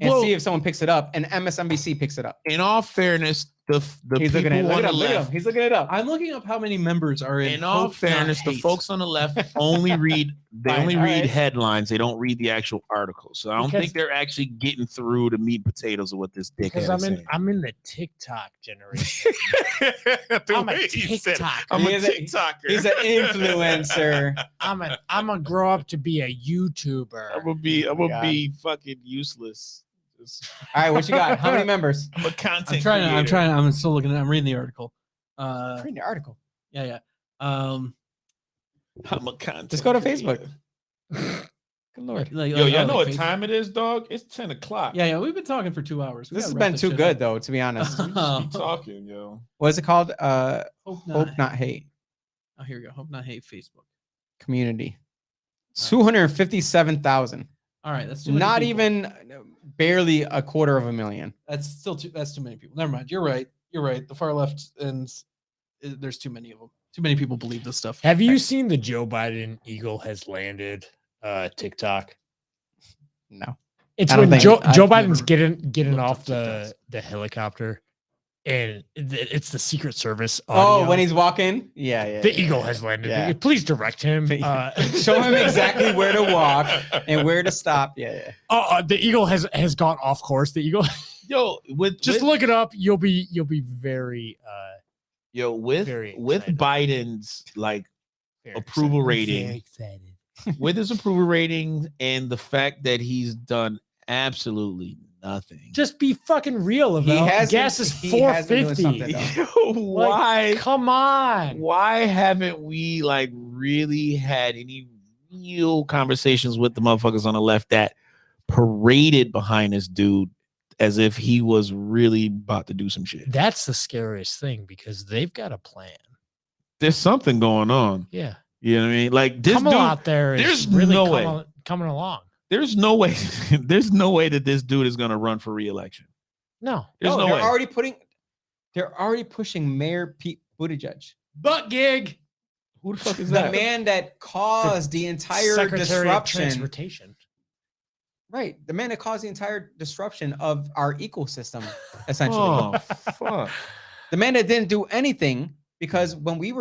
and Well- see if someone picks it up, and MSNBC picks it up. In all fairness, the He's people looking at it. on Look the at him. Look at him. left. He's looking it up. I'm looking up how many members are in. In all Hope, fairness, Not the Hate. folks on the left only read Fine, all read right. headlines. They don't read the actual articles. So I don't Because- think they're actually getting through the meat and potatoes of what this Because dickhead is saying. I'm in the TikTok generation. The I'm a way he said it. TikToker. I'm a He's a- TikToker. He's an influencer. I'm gonna grow up to be a YouTuber. I'm gonna God. be fucking useless. All right, what you got? How many members? I'm a content I'm creator. I'm still looking. I'm reading the article. Read the article. Yeah. I'm a content Just go to creator. Facebook. Good lord. Yo, y'all know what time it is, dog? It's 10 o'clock. Yeah. We've been talking for 2 hours. We This has gotta wrap been this too shit good up. though, to be honest. Keep talking, yo. What is it called? Hope Hope Not Hate Oh, here we go. Hope Not Hate Facebook. Community. 257,000. All right, that's too many Not people. even barely 250,000. That's still too. That's too many people. Never mind. You're right. You're right. The far left and there's too many of them. Too many people believe this stuff. Have you seen the Joe Biden Eagle has landed TikTok? No. It's I don't when think- Joe I've Biden's never getting looked off up the helicopter, and it's the Secret Service. Oh, audio. when he's walking? Yeah. the Eagle has landed. Yeah. Please direct him. Show him exactly where to walk and where to stop. Yeah. The Eagle has gone off course. The Eagle. Yo, Just look it up. You'll be very with Very with excited. Biden's like very approval excited. rating. Very excited. with his approval rating and the fact that he's done absolutely nothing. Just be fucking real He about has gas been- is he has been doing 450. something, though. why Come on. why haven't we like really had any real conversations with the motherfuckers on the left that paraded behind this dude as if he was really about to do some shit? That's the scariest thing because they've got a plan. There's something going on. Yeah. You know what I mean? Like this Kamala dude, out there is there's really no way. coming along. there's no way there's no way that this dude is gonna run for re-election. No. There's no they're way. they're already pushing Mayor Pete Buttigieg. Butt gig. Who the fuck is The that? man that caused the entire Secretary of disruption. Transportation. Right. The man that caused the entire disruption of our ecosystem, essentially. Oh fuck. The man that didn't do anything because when He's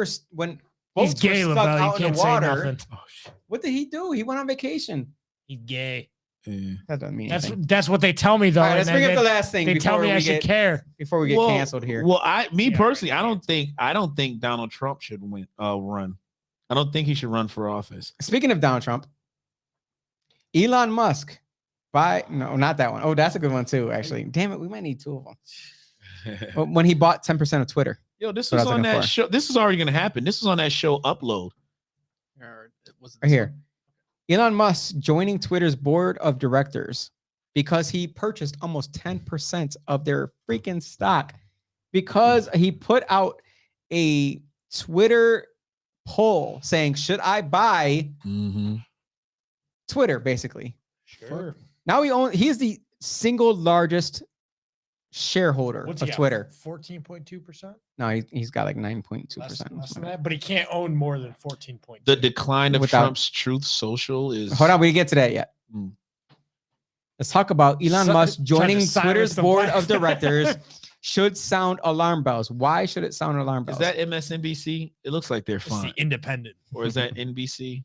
boats gay, were stuck Lavelle. You out in can't the say water, nothing. Oh shit. what did he do? He went on vacation. He's gay. Yeah. That doesn't mean anything. That's what they tell me though. All right, let's and bring then up the last thing they tell before me we I should care. before we get canceled here. Well, Yeah, personally, I right. don't think Donald Trump should run. I don't think he should run for office. Speaking of Donald Trump, Elon Musk no, not that one. Oh, that's a good one too, actually. Damn it, we might need two of them. When he bought 10% of Twitter. Yo, this What I is was on looking that for. show. This is already gonna happen. This is on that show upload. Or was it Right this here. Elon Musk joining Twitter's board of directors because he purchased almost 10% of their freaking stock because he put out a Twitter poll saying, should I buy Mm-hmm. Twitter, basically. Sure. Now he's the single largest shareholder What's of he got? Twitter. 14.2%? No, he's got like 9.2%. Less than that, but he can't own more than 14.2. The decline of Without- Trump's Truth Social is. Hold on, we didn't get to that yet. Mm. Let's talk about Elon So- Musk trying to joining silence Twitter's the board black of flag. directors should sound alarm bells. Why should it sound alarm bells? Is that MSNBC? It looks like they're It's fine. the independent. Or is that NBC?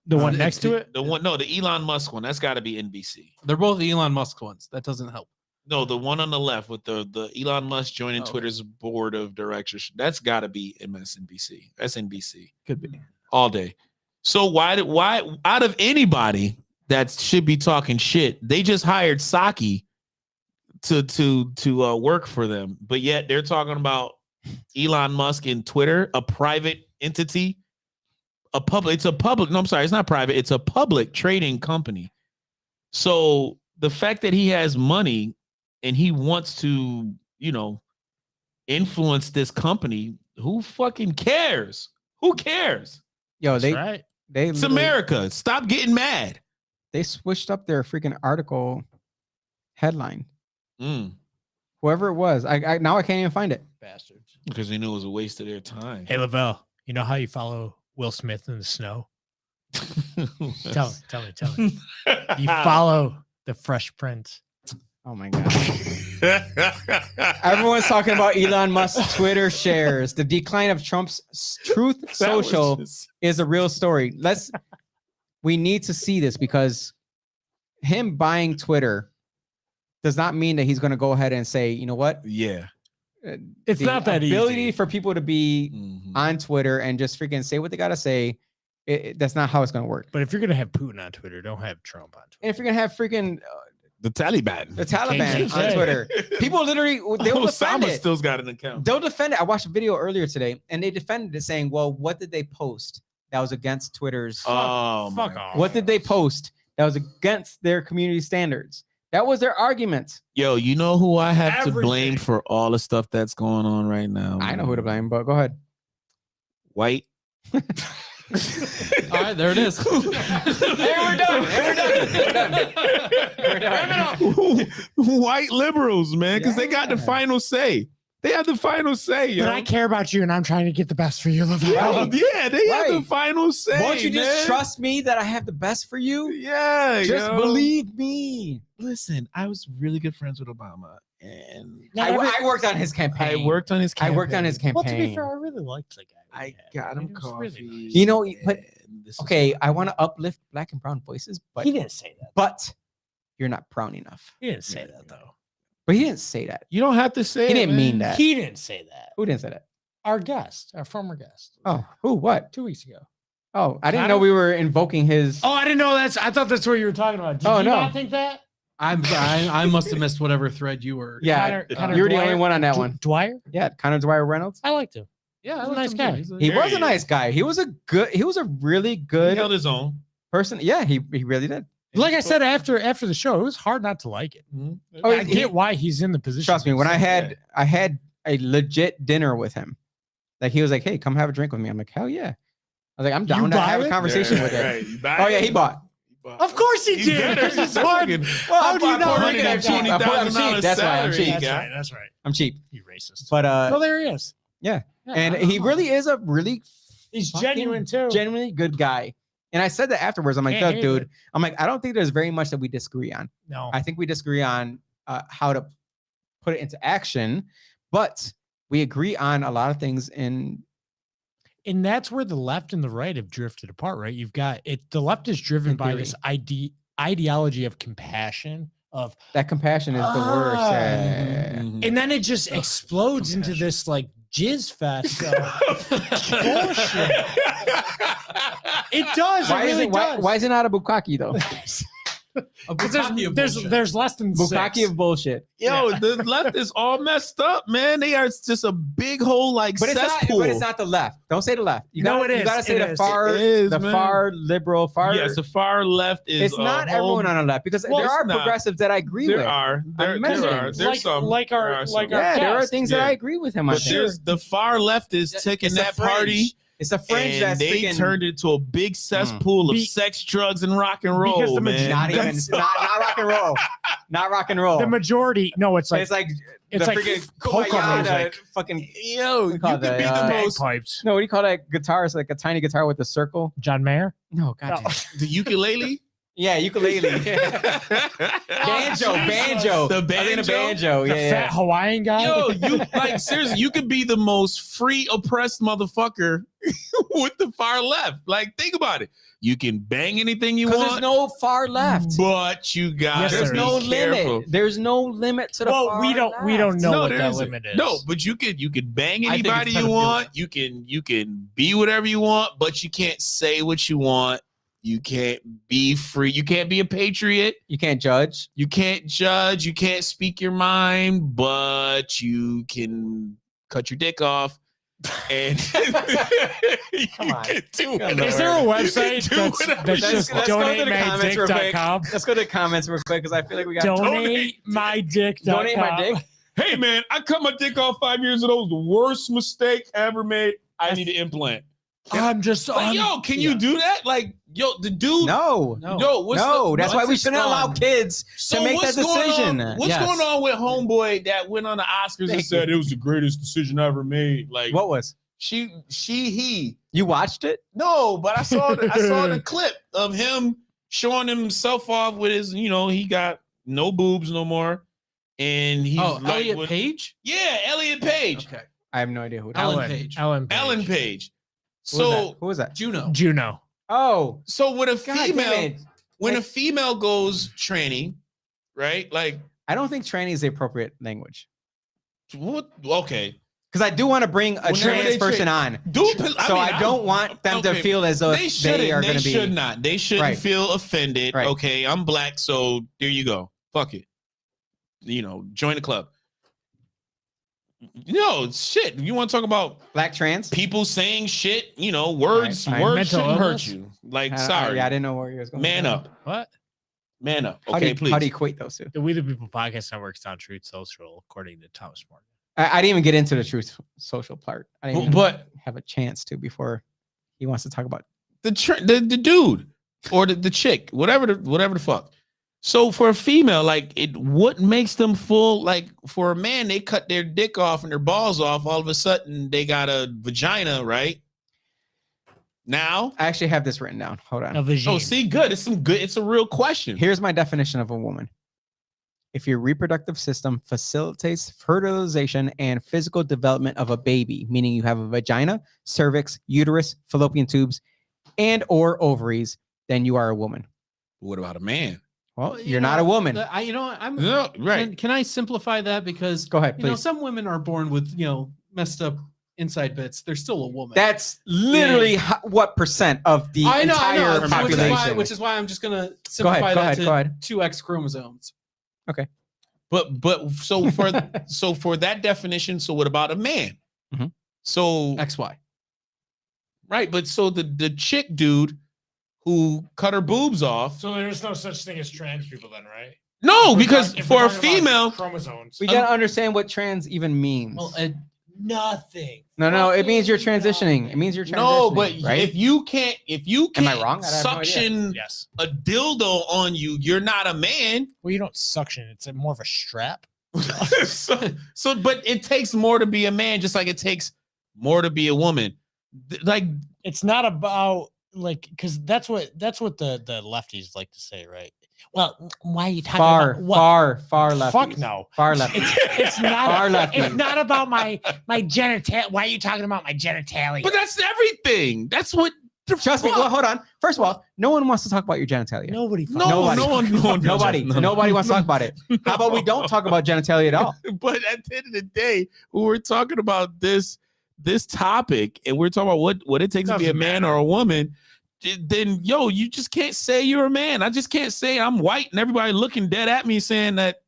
The one It's next to it? The one, no, the Elon Musk one. That's got to be NBC. They're both Elon Musk ones. That doesn't help. No, the one on the left with the Elon Musk joining Oh. Twitter's board of directors. That's got to be MSNBC. That's NBC Could be. all day. So why out of anybody that should be talking shit, they just hired Psaki to work for them, but yet they're talking about Elon Musk and Twitter, a private entity, it's not private, it's a public trading company. So the fact that he has money and he wants to, influence this company, who fucking cares? Who cares? Yo, That's they right. they It's literally- America. Stop getting mad. They switched up their freaking article headline. Whoever it was, I now I can't even find it. Bastards. Because they knew it was a waste of their time. Hey, Lavelle, you know how you follow Will Smith in the snow? Tell me. You follow the Fresh Prince. Oh my god! Everyone's talking about Elon Musk's Twitter shares. The decline of Trump's Truth Social is a real story. We need to see this because him buying Twitter does not mean that he's going to go ahead and say, you know what? Yeah. It's The not that ability easy. for people to be Mhm. on Twitter and just freaking say what they got to say. That's not how it's going to work. But if you're gonna have Putin on Twitter, don't have Trump on Twitter. And if you're going to have freaking The Taliban. the Taliban on say. Twitter, people literally, they'll defend Osama it. still's got an account. They'll defend it. I watched a video earlier today and they defended it saying, well, what did they post that was against Twitter's? Oh, Fuck my off. What did they post that was against their community standards? That was their argument. Yo, you know who I have to blame Everything. for all the stuff that's going on right now? I know man? who to blame, but go ahead. White. All right, there it is. Hey, we're done. We're done. White liberals, man, because they got the Yeah. final say. They have the final say, yo. But I care about you, and I'm trying to get the best for you, Lavelle. Yo, yeah, they have the Right. final say. Won't you just man. trust me that I have the best for you? Yeah, Just yo. believe me. Listen, I was really good friends with Obama, and I worked on his campaign. I worked on his campaign. I worked on his campaign. Well, to be fair, I really liked the guy. I we had. got him mean, it was coffee. really nice. You know, but and this is okay, what- I want to uplift black and brown voices, but He didn't say that. you're not brown enough. He didn't say that though. But he didn't say that. You don't have to say He it, didn't mean man. that. He didn't say that. Who didn't say that? Our guest, our former guest. Oh, who? What? 2 weeks ago. Oh, I didn't Connor? know we were invoking his. Oh, I didn't know that's. I thought that's what you were talking about. Did Oh, you no. not think that? I must have missed whatever thread you were. Yeah, Connor you're the Dwyer? only one on that one. Dwyer? Yeah, Connor Dwyer Reynolds. I liked him. Yeah, he's a nice guy. He was a nice guy. He was a really He good held his own. person. Yeah, he really did. Like I said after the show, it was hard not to like it. Oh, I get why he's in the position. Trust me, when I he's in. had a legit dinner with him, like he was like, "Hey, come have a drink with me." I'm like, "Hell yeah!" I was like, "I'm down to buy have a it? conversation with him." Oh yeah, he bought. Of course he He's did. better. Because it's hard. Well, How do you not Puerto Rican, I'm cheap. I'm cheap. That's why I'm cheap. That's right. I'm cheap. You racist. But Oh, there he is. yeah. Yeah, and I he know. really is a really He's fucking genuine too. genuinely good guy. And I said that afterwards. I'm like, Can't look, hate dude. it. I'm like, I don't think there's very much that we disagree on. No. I think we disagree on how to put it into action, but we agree on a lot of things. And that's where the left and the right have drifted apart, right? You've got it. The left is driven In by theory. this ideology of compassion, of that compassion is the worst. Ah. Yeah. and then it just explodes into this like jizz fest. Bullshit. It does. Why it is really it? does. Why is it not a bukkake though? Because there's less than Bukkake six. of bullshit. Yo, the left is all messed up, man. They are just a big hole like But it's not. cesspool. But it's not the left. Don't say the left. You No, gotta, it You is. gotta say It the is. far, It is, the man. far liberal, far. Yes, the far left is. It's a not whole- everyone on the left because Well, there it's are not. progressives that I agree There with. are. There mentioning. are. There's some. like There our are some. like our Yeah, there are guest. things that Yeah. I agree with him on. But there. there's the far left is taking It's a that fringe. party. It's a fringe And that's they freaking turned it into a big cesspool of Be- sex, drugs, and rock and roll. Because the man. not even That's- not rock and roll, not rock and roll. The majority. No, it's like it's like it's the like freaking polka Kumbaya, music. the fucking Yo, you call could that, be the most. bagpipes. no. What do you call that guitar? It's like a tiny guitar with a circle. John Mayer. No, god. No. damn. The ukulele. Yeah, ukulele. banjo. The I think a banjo? banjo. The Yeah, fat Hawaiian guy. Yo, you like seriously? You could be the most free oppressed motherfucker with the far left. Like, think about it. You can bang anything you because want. there's no far left. But you got Yes, There's there no is. limit. There's no limit to the Well, far we don't know No, what there that isn't. limit is. No, but you could bang I think it's anybody you pedophilia. want. You can be whatever you want, but you can't say what you want. You can't be free. You can't be a patriot. You can't judge. You can't judge. You can't speak your mind, but you can cut your dick off. And you Come on. can do Come Is there a Do website that's whatever you just Let's go to the comments real quick. donatemydick.com? Let's go to the comments real quick because I feel like we got Donatemydick.com. donate my dick. Hey man, I cut my dick off 5 years ago. It was the worst mistake I ever made. I need an implant. I'm just. Like, yo, can you do that? Like, yo, the dude. No. Yo, That's why we shouldn't allow kids to make that decision. What's going on with homeboy that went on the Oscars and said it was the greatest decision I ever made? Like, What was? he. You watched it? No, but I saw the clip of him showing himself off with his, he got no boobs no more. And he's Elliot Page? Yeah, Elliot Page. Okay. I have no idea who. Ellen Page. Ellen Page. Who was that? Juno. Oh, so when a God female damn it. a female goes tranny, right? Like, I don't think tranny is the appropriate language. what? Okay. Because I do want to bring a Whenever trans they person on. So I don't want them to feel as though they are going to be. They should not. They shouldn't Right. feel offended. Right. Okay, I'm black, so there you go. Fuck it. Join the club. No, shit. You want to talk about Black trans? people saying shit, words Right. words Mental shouldn't illness? hurt you. Like, sorry. Yeah, I didn't know where you was going. Man up. What? Man up. How Okay, do please. you equate those two? The We the People podcast network's on Truth Social, according to Thomas Morgan. I didn't even get into the truth social part. I didn't even But have a chance to before he wants to talk about. the dude or the chick, whatever the fuck. So for a female, like, what makes them full? Like, for a man, they cut their dick off and their balls off. All of a sudden, they got a vagina, right? Now, I actually have this written down. Hold on. A vagina. oh, see, good. It's a real question. Here's my definition of a woman. If your reproductive system facilitates fertilization and physical development of a baby, meaning you have a vagina, cervix, uterus, fallopian tubes, and or ovaries, then you are a woman. What about a man? Well, you're not a woman. I'm No, right. Can I simplify that? Because Go ahead, please. some women are born with messed up inside bits. They're still a woman. That's literally what percent of the entire Which population. is why I'm just gonna Go simplify ahead, that go ahead. to 2 X chromosomes. But so for that definition, so what about a man? Mhm. So XY. right, but so the chick dude who cut her boobs off. So there's no such thing as trans people then, right? No, because for a female, chromosomes. We gotta understand what trans even means. Well, Nothing. No, it means you're transitioning. It means you're transitioning. no, but right? if you can't Am I wrong? I have no idea. suction Yes. a dildo on you, you're not a man. Well, you don't suction. It's more of a strap. so, but it takes more to be a man, just like it takes more to be a woman. Like, It's not about because that's what the lefties like to say, right? Well, why are you talking about what? far left. Fuck no. Far left. It's not. Far lefty. It's not about my genital. Why are you talking about my genitalia? but that's everything. That's what. Trust me. Well, hold on. First of all, no one wants to talk about your genitalia. Nobody. No, Nobody. Nobody wants to talk about it. How about we don't talk about genitalia at all? But at the end of the day, when we're talking about this topic, and we're talking about what it takes to be a Doesn't man matter. or a woman, then you just can't say you're a man. I just can't say I'm white and everybody looking dead at me saying that.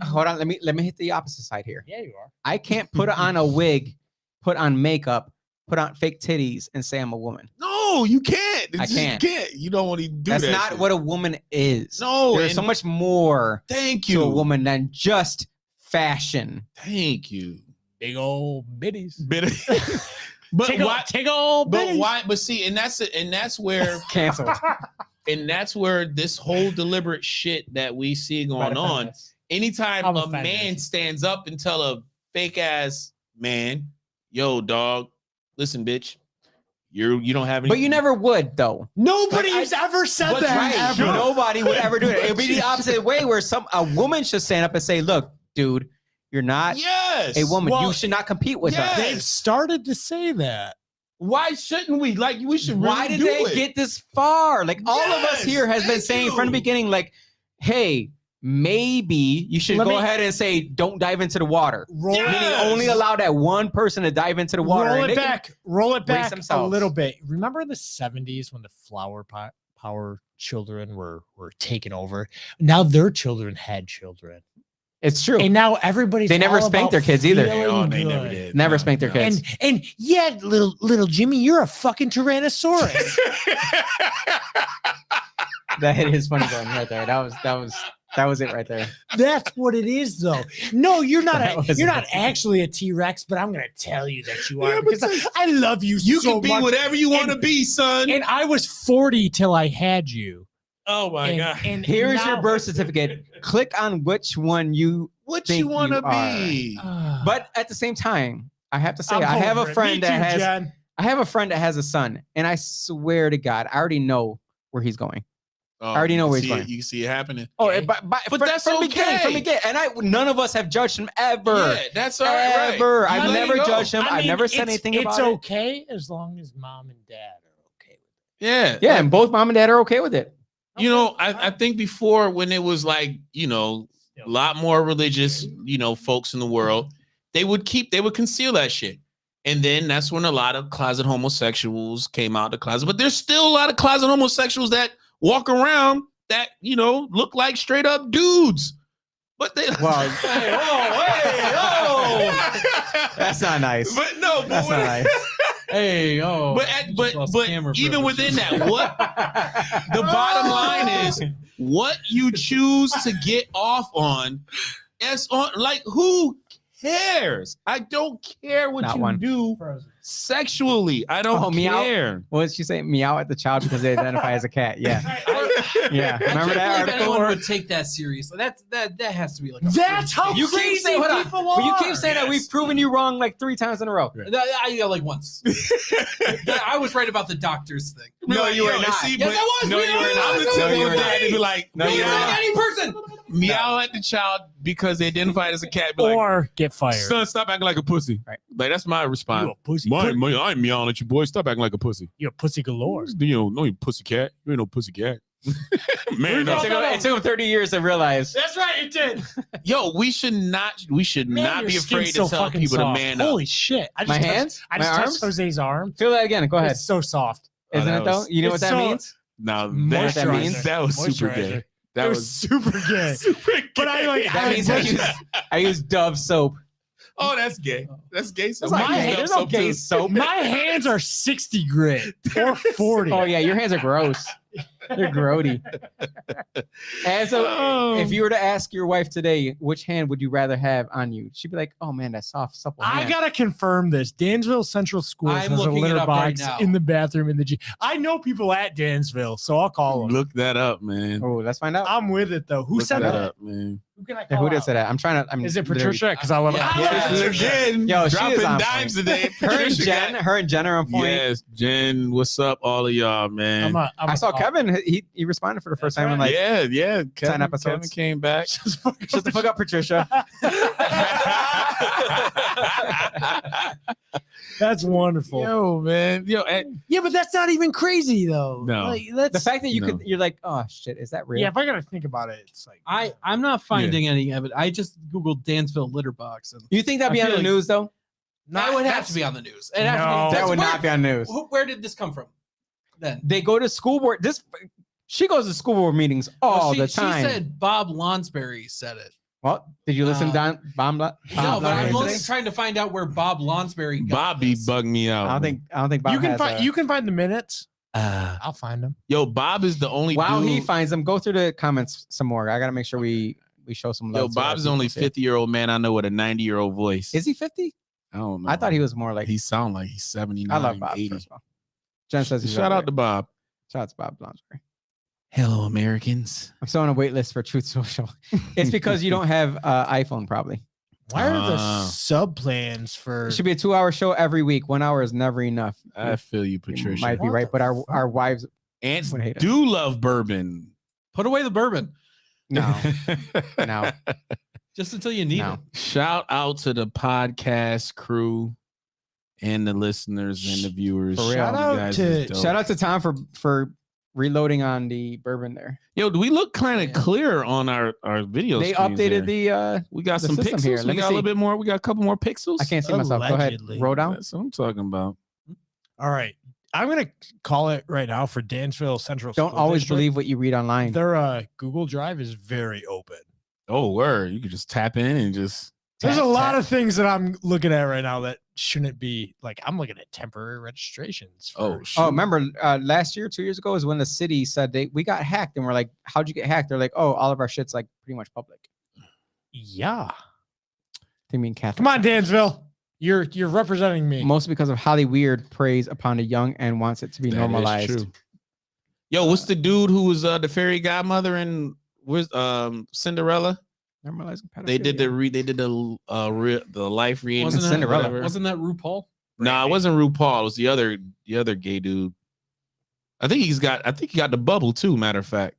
Hold on. Let me hit the opposite side here. Yeah, you are. I can't put on a wig, put on makeup, put on fake titties, and say I'm a woman. No, you can't. I can't. You can't. You don't want to do That's that. not shit. what a woman is. No, There's and so much more Thank to a you. woman than just fashion. Thank you. Big old bitties. But Take why? old But bitties. why? But see, and that's where Canceled. and that's where this whole deliberate shit that we see going on. Anytime I'm a offended. man stands up and tell a fake ass man, "Yo, dog, listen, bitch, you don't have any." But you never would, though. Nobody's ever said What's that. right? Ever. Nobody would ever do it. It would be the opposite way, where a woman should stand up and say, "Look, dude, you're not Yes, a woman. Well, you should not compete with yes. us." They've started to say that. Why shouldn't we? Like, we should. Really Why did do they it. get this far? Like all of us Yes, here has been thank saying from the you. beginning, like, "Hey, maybe you should Let go me- ahead and say don't dive into the water." Roll, Yeah. Meaning Yes. only allow that one person to dive into the water. roll and it they can- back. Roll it brace back a themselves. little bit. Remember the 70s when the flower power children were taken over? Now their children had children. It's true. And now everybody's They never all spanked about their kids either. feeling Oh, they never good. did. Never No, spanked their no. kids. And yeah, little Jimmy, you're a fucking Tyrannosaurus. That hit his funny bone right there. That was That was it right there. That's what it is, though. No, you're not. That was You're not it. actually a T-Rex, but I'm gonna tell you that you are Yeah, but because I love you. You so can be much. whatever you want to And- be, son. And I was 40 till I had you. Oh my god. And Here is your now- birth certificate. Click on which one you. What think you want to you are. be? But at the same time, I have to say, I'm I have over a it. friend Me that too, has. Jen. I have a friend that has a son, and I swear to God, I already know where he's going. Oh, I already you know can where he's see it- going. You can see it happening. Oh, Okay. but But that's from okay. beginning, from beginning, and none of us have judged him ever. Yeah, that's all right. Ever. You I've let never it go. judged him. I've mean, never said anything about It's it. okay as long as mom and dad are okay with Yeah. Yeah, and both mom and dad are okay with it. it. You know, I think before when it was like, you know, a lot more religious, you know, folks in the world, they would conceal that shit. And then that's when a lot of closet homosexuals came out of the closet. But there's still a lot of closet homosexuals that walk around that, you know, look like straight up dudes. But they Well, that's not nice. But no, but That's not nice. Hey, oh. But you just lost camera even privilege. within that, what the bottom line is, what you choose to get off on, it's on. Like, who cares? I don't care what Not you one. do sexually. I don't Oh, meow. care. What did she say? Meow at the child because they identify as a cat. Yeah. Yeah. I Remember can't that believe article? anyone would take that seriously. That has to be like a That's how You keep crazy saying, hold on. people But you are. keep saying that Yes. we've proven you wrong like 3 times in a row. I like once. I was right about the doctors thing. No, you were not. See, Yes, but- I was. No, you were not. I was The No, you typical were dad not. would be like, No, you You're were like not. any person. meow at the child because they identified as a cat. Be like, Or get fired. son, stop acting like a pussy. Right. Like that's my You response. a pussy. I ain't meowing at you, boy. Stop acting like a pussy. You're a pussy galore. You know, you pussy cat. You ain't no pussy cat. Man, It no. took him 30 years to realize. That's right, it did. Yo, we should not be afraid to tell people to man up. Holy shit! I My just hands? I My just touched arms? Jose's arm. Feel that again. Go ahead. It's so soft. Oh, Isn't that it though? was- You know what it's that so- means? Now Moisturizer. that means that was super gay. Moisturizer. That It was was super gay. super gay. But I like. That means I use Dove soap. Oh, that's gay. That's gay. So That's not my gay. hand- There's no gay soap. My hands are 60 grit or 40. Oh yeah, your hands are gross. They're grody. And so, Oh. if you were to ask your wife today, which hand would you rather have on you? She'd be like, "Oh man, that soft, supple I hand." gotta confirm this. Dansville Central Schools I'm has a looking it litter up right box now. in the bathroom in the gym. I know people at Dansville, so I'll call them. Look that up, man. Oh, let's find out. I'm with it though. Who Look said that that? up, man. Who can I Yeah, call? who did out? say that? I'm trying to. Is it Patricia? Because I love Yeah. it. Yeah. Again, Yo, she dropping is on dimes point. today. Her and Patricia Jen, got- her and Jen are on point. Yes, Jen. What's up, all of y'all, man? I saw Kevin. He responded for the first That's time. I'm right. like, yeah. Kevin episodes. came back. shut the fuck up, Patricia. That's wonderful. Yo, man. Yo, Yeah, but that's not even crazy though. No. Like, that's The fact that you No. could, you're like, oh shit, is that real? yeah. If I gotta think about it, it's like I'm not finding any of it. I just googled Dansville litter box, and You think that'd be I on feel the like- news though? that would have to be on the news. It have to be- No. That that's would where- not be on news. Where did this come from? Then They go to school board. She goes to school board meetings all the time. She said Bob Lonsberry said it. Well, did you listen, Don? Bob No, but I'm today? only trying to find out where Bob Lonsberry got Bobby this. bugged me out. I don't think Bob you can has find a- you can find the minutes. Uh, I'll find them. yo, Bob is the only While dude. he finds them, go through the comments some more. I gotta make sure we show some love. Yo, to our Bob's the only people too. 50-year-old man I know with a 90-year-old voice. Is he 50? I don't know. I thought he was more like. He sound like he's 79. I love Bob. 80. First of all, Jen says he's Shout right out to Bob. Shout out to Bob Lonsberry. Hello, Americans. I'm still on a wait list for Truth Social. It's because you don't have iPhone, probably. Why are the Ah. sub plans for? It should be a 2-hour show every week. 1 hour is never enough. I feel you, You Patricia. might be What right, the but fuck? our wives Ants would hate us. do love bourbon. Put away the bourbon No, no, just until you need no. it. Shout out to the podcast crew and the listeners and the viewers. For real. Shout You out guys to- is dope. Shout out to Tom for reloading on the bourbon there. Yo, do we look kind of Yeah. clear on our video? They screens updated here? the We got the some system pixels. here. We Let me got a little see. bit more. We got a couple more pixels. I can't see myself. Go ahead. Allegedly. Roll down. That's what I'm talking about. All right, I'm gonna call it right now for Dansville Central. Don't School always District. believe what you read online. Their Google Drive is very open. Oh, word. You could just tap in and just. There's Tap, a lot tap. of things that I'm looking at right now that shouldn't it be like I'm looking at temporary registrations? Oh, for- shit. Oh, remember last year, 2 years ago, is when the city said we got hacked, and we're like, how'd you get hacked? They're like, oh, all of our shit's like pretty much public. yeah. They mean Catholic. Come on, Dansville. You're representing me. Mostly because of Holly Weird preys upon the young and wants it to be That is normalized. true. Yo, what's the dude who was the fairy godmother in Cinderella? Normalizing They did pedophilia. the life reenactment. Wasn't that, Cinderella. wasn't that RuPaul? No, it wasn't RuPaul. It was the other gay dude. I think he got the bubble too. Matter of fact,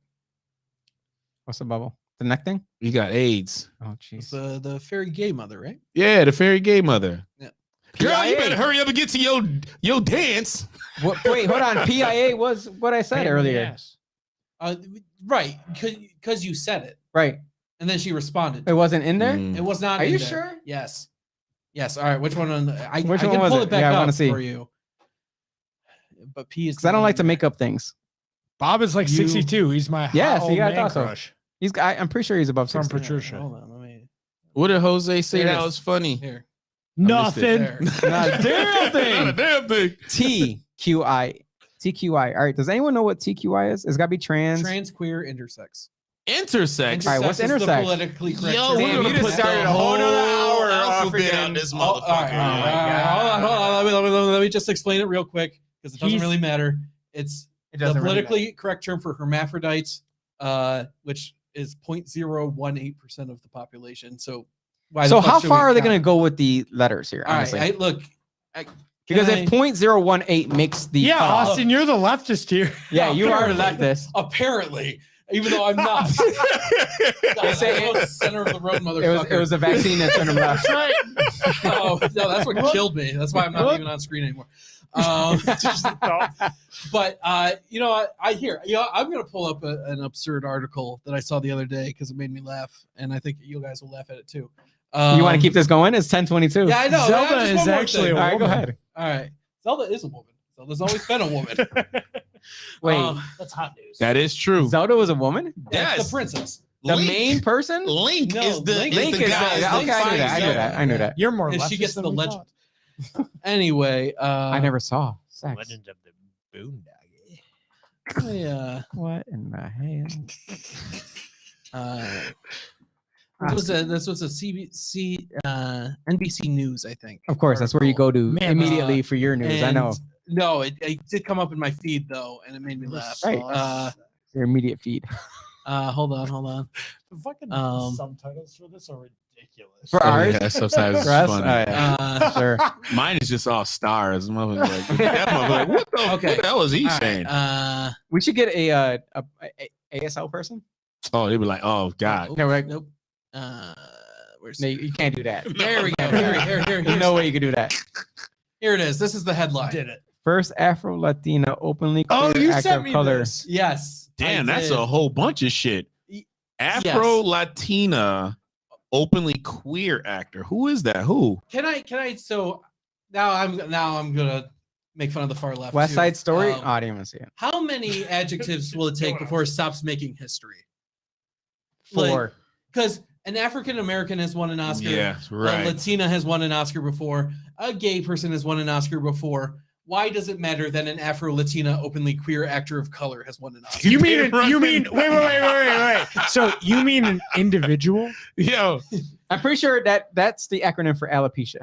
What's the bubble? The neck thing? he got AIDS. Oh, It's jeez. the fairy gay mother, right? Yeah, the fairy gay mother. Yeah. Girl, you PIA. better hurry up and get to your dance. Wait, hold on. PIA was what I said Pain in the earlier. ass. Right, because you said it, Right. and then she responded. It wasn't in there? Mm. It was not. Are in you there. sure? Yes. Yes. All right. Which one? I Which can one was pull it? it back Yeah, I wanna up see. for you. But P is. Because I don't like to make up things. Bob is like You- 62. He's my Yeah, hot see, old I man thought so. crush. I'm pretty sure he's above From 60. Patricia. Hold on. Let me. What did Jose say There it that is. was funny? Here. Nothing. There. Not a damn thing. Not a damn thing. TQI. All right. Does anyone know what TQI is? It's got to be trans. Trans, queer, intersex. Intersex. All right, what's is the intersex? politically correct Yo, term. we're Damn, gonna you just put started the a whole nother whole hour off alphabet again. out this Oh, motherfucker. all right. Hold on. Let me just explain it real quick because it doesn't He's- really matter. It's It the doesn't really politically correct term for hermaphrodites, which is 0.018% of the population. So, So how far are they going to go with the letters here? All Honestly, right, look. because can if 0.018 makes the Yeah, cutoff- Austin, you're the leftist here. yeah, you are the Apparently. leftist. Apparently, even though I'm not. They say I'm the center of the road, It motherfucker. was a vaccine that turned him left. Oh, no, that's what killed me. That's why I'm not even on screen anymore. But you know, I'm gonna pull up an absurd article that I saw the other day because it made me laugh, and I think you guys will laugh at it too. You want to keep this going? It's 10:22. Yeah, I know. Zelda Just is one more actually thing. a All right, go woman. ahead. All right. Zelda is a woman. Zelda's always been a woman. Wait, That's hot news. That is true. Zelda was a woman? That's Yes. the princess. The Link. main person? Link No, is the Link Link the is guy. that. Okay, I knew that. You're more And leftist she gets than the we legend. thought. Anyway, I never saw sex. Legend of the Boondoggle. What in the hell? This was a NBC News, I think. Of course, that's where you go to Man, immediately for your news. I know. And- No, it did come up in my feed though, and it made me laugh. Right. Your immediate feed. Hold on. The fucking Um, subtitles for this are ridiculous. For ours? Yeah, sometimes For us? it's funny. Oh, yeah. Sure. Mine is just all stars. Motherfucker like, that motherfucker like, what the hell is he All right, saying? We should get a ASL person. Oh, they were like, oh God. No, right. Nope. Where's No, you can't do that. There we go. There's no way you could do that. Here it is. This is the headline. Did it. First Afro-Latina openly Oh, queer you actor sent of me color. this. Yes. Damn, I that's did. a whole bunch of shit. Y- Afro Latina openly queer actor. Who is that? Who? Can I? So now I'm gonna make fun of the far left. West too. Side Story. Um, Oh, I didn't even see it. How many adjectives will it take before it stops making history? 4. Because an African American has won an Oscar. Yeah, A right. Latina has won an Oscar before. A gay person has won an Oscar before. Why does it matter that an Afro-Latina openly queer actor of color has won an Oscar? You mean wait. So you mean an individual? Yo. I'm pretty sure that's the acronym for alopecia.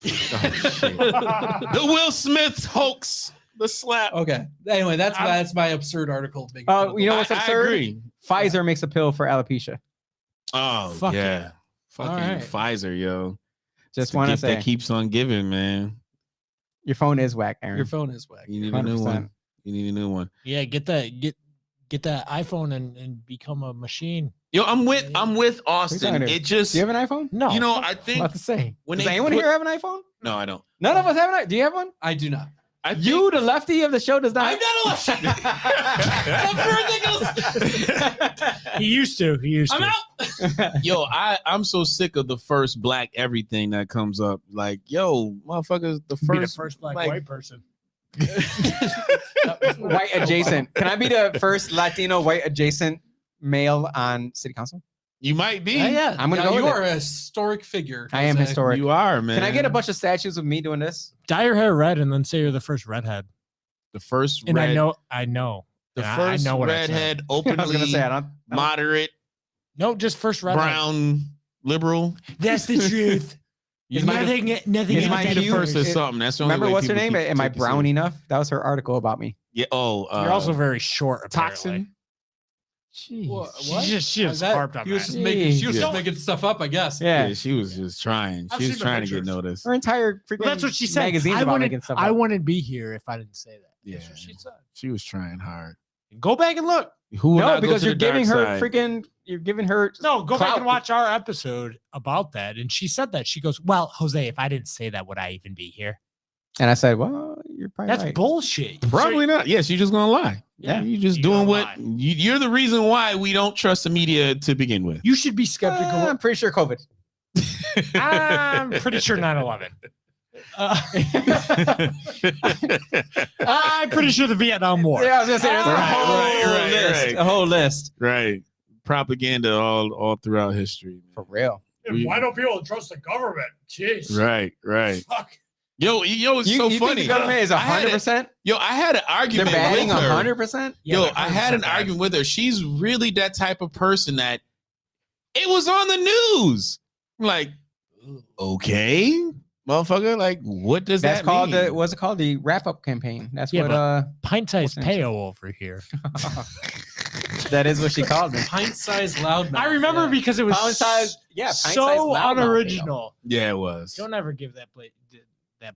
The Will Smith hoax. The slap. Okay. Anyway, that's my absurd article. making fun Oh, of you the- know what's I absurd? agree. Pfizer makes a pill for alopecia. Oh, Fuck yeah. Fucking All right. Pfizer, yo. Just It's the want to gift say, that keeps on giving, man. your phone is whack, Aaron. Your phone is whack. You need a new 100%. one. You need a new one. Yeah, get that iPhone and become a machine. Yo, I'm with Austin. talking to? It just Do you have an iPhone? No, you know, I I was think about to say. when Does they anyone put- here have an iPhone? no, I don't. None of us have an iPhone. Do you have one? I do not. I You, the lefty of the show, does not. I'm not a lefty. That's ridiculous. he used to. I'm out. Yo, I'm so sick of the first black everything that comes up. Like, yo, motherfuckers, the Be the first, first black like- white person. White adjacent. Can I be the first Latino white adjacent male on city council? You might be. Yeah, I'm gonna yeah, go you with are a historic figure. I am Jose. historic. You are, man. Can I get a bunch of statues of me doing this? Dye your hair red and then say you're the first redhead. The first And red, I know. the And I first know what I said. redhead, I was gonna openly say I don't. moderate, No, just first redhead. brown, liberal. That's the truth. You Is my- nothing is in my might be the huge- first or it- something. That's the only Remember way what's her people name? keep Am I taking brown serious. enough? That was her article about me. Yeah. Oh, You're also very short. Apparently. toxin. What? She just That- harped on he was that. just making. She was Yeah. just making stuff up, I guess. Yeah, Yeah, she was just trying. I've She was seen the trying to get pictures. noticed. her entire freaking Well, that's what she said. magazines I about wouldn't, making stuff I up. wouldn't be here if I didn't say that. Yeah, That's what she said. she was trying hard. Go back and look. Who would No, not go because to you're the dark giving her side? freaking. You're giving her. No, go back clout. and watch our episode about that. And she said that. She goes, "Well, Jose, if I didn't say that, would I even be here?" And I said, "Well, you're probably That's right." bullshit. Probably not. Yes, you're just gonna lie. Yeah, you're just you doing gonna what lie. you're the reason why we don't trust the media to begin with. You should be skeptical. I'm pretty sure COVID. I'm pretty sure 9/11. I'm pretty sure the Vietnam War. Yeah, I was gonna say there's a Right, whole right, list. right. A whole list Right. Propaganda all throughout history. for real. And why don't people trust the government? Jeez. Right. Fuck. Yo, it's so you funny. think the government is I had 100%? I had an They're argument batting with her. 100%. Yo, I had an argument with her. She's really that type of person that it was on the news. I'm like, okay, motherfucker. Like, what does That's that called mean? the what's it called? The wrap-up campaign. That's Yeah, what Pint-sized What's the peo over here. that is what she called me. Pint-sized loudmouth. I remember yeah. because it was Pound size, yeah, pint-sized so loudmouth, unoriginal. Yeah, it was. Don't ever give that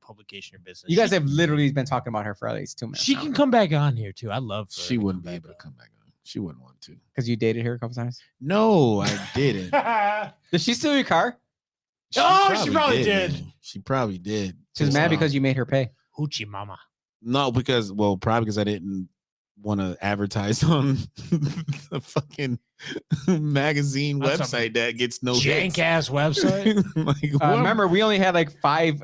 publication your business. You guys She- have literally been talking about her for at least 2 minutes. She can come back on here too. I love. For her She to wouldn't come be back able to on. come back on. She wouldn't want to. because you dated her a couple times. No, I didn't. Did she steal your car? Oh, she probably did. man. She probably did. She was mad because you made her pay. Hoochie mama. No, probably because I didn't want to advertise on the fucking magazine That's a website that gets no Jank hits. ass website. Like, what? Remember, we only had like five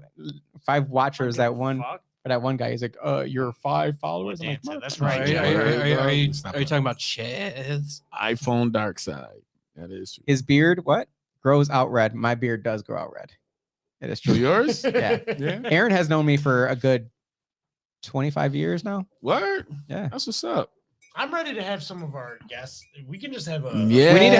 watchers. That one Fuck. for that one guy. He's like, "You're 5 followers." I'm like, Dancer, that's Are right. you, Yeah, are you Stop talking it. about Chaz? iPhone dark side. That is true. his beard grows out red. My beard does grow out red. It is So true. yours? Yeah. Yeah. Aaron has known me for a good 25 years now. Word. Yeah. That's what's up. I'm ready to have some of our guests. We can just have a. Yeah. We need to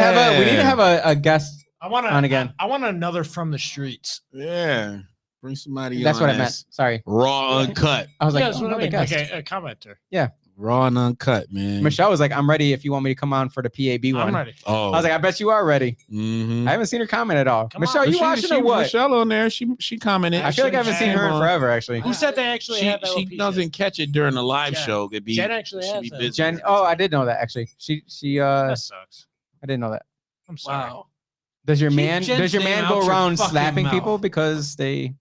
have a guest. I want on again. I want another from the streets. Yeah. Bring somebody That's on what I meant. that's Sorry. raw uncut. I was like, Yeah, that's what I another mean. Like guest. a commenter. Raw and uncut, man. Michelle was like, I'm ready if you want me to come on for the PAB one. I'm ready. Oh. I was like, I bet you are ready. Mhm. I haven't seen her comment at all. Come Michelle, on. you She- watching or what? Michelle on there. She commented. I feel like I haven't seen her in forever, actually. Who said they actually have She alopecia? doesn't catch it during the live Jen. show. Could be Jen actually she has be that. busy. Jen, oh, I did know that actually. She That sucks. I didn't know that. I'm sorry. Wow. Does your Keep man Jen's go name out your around fucking slapping mouth. people because they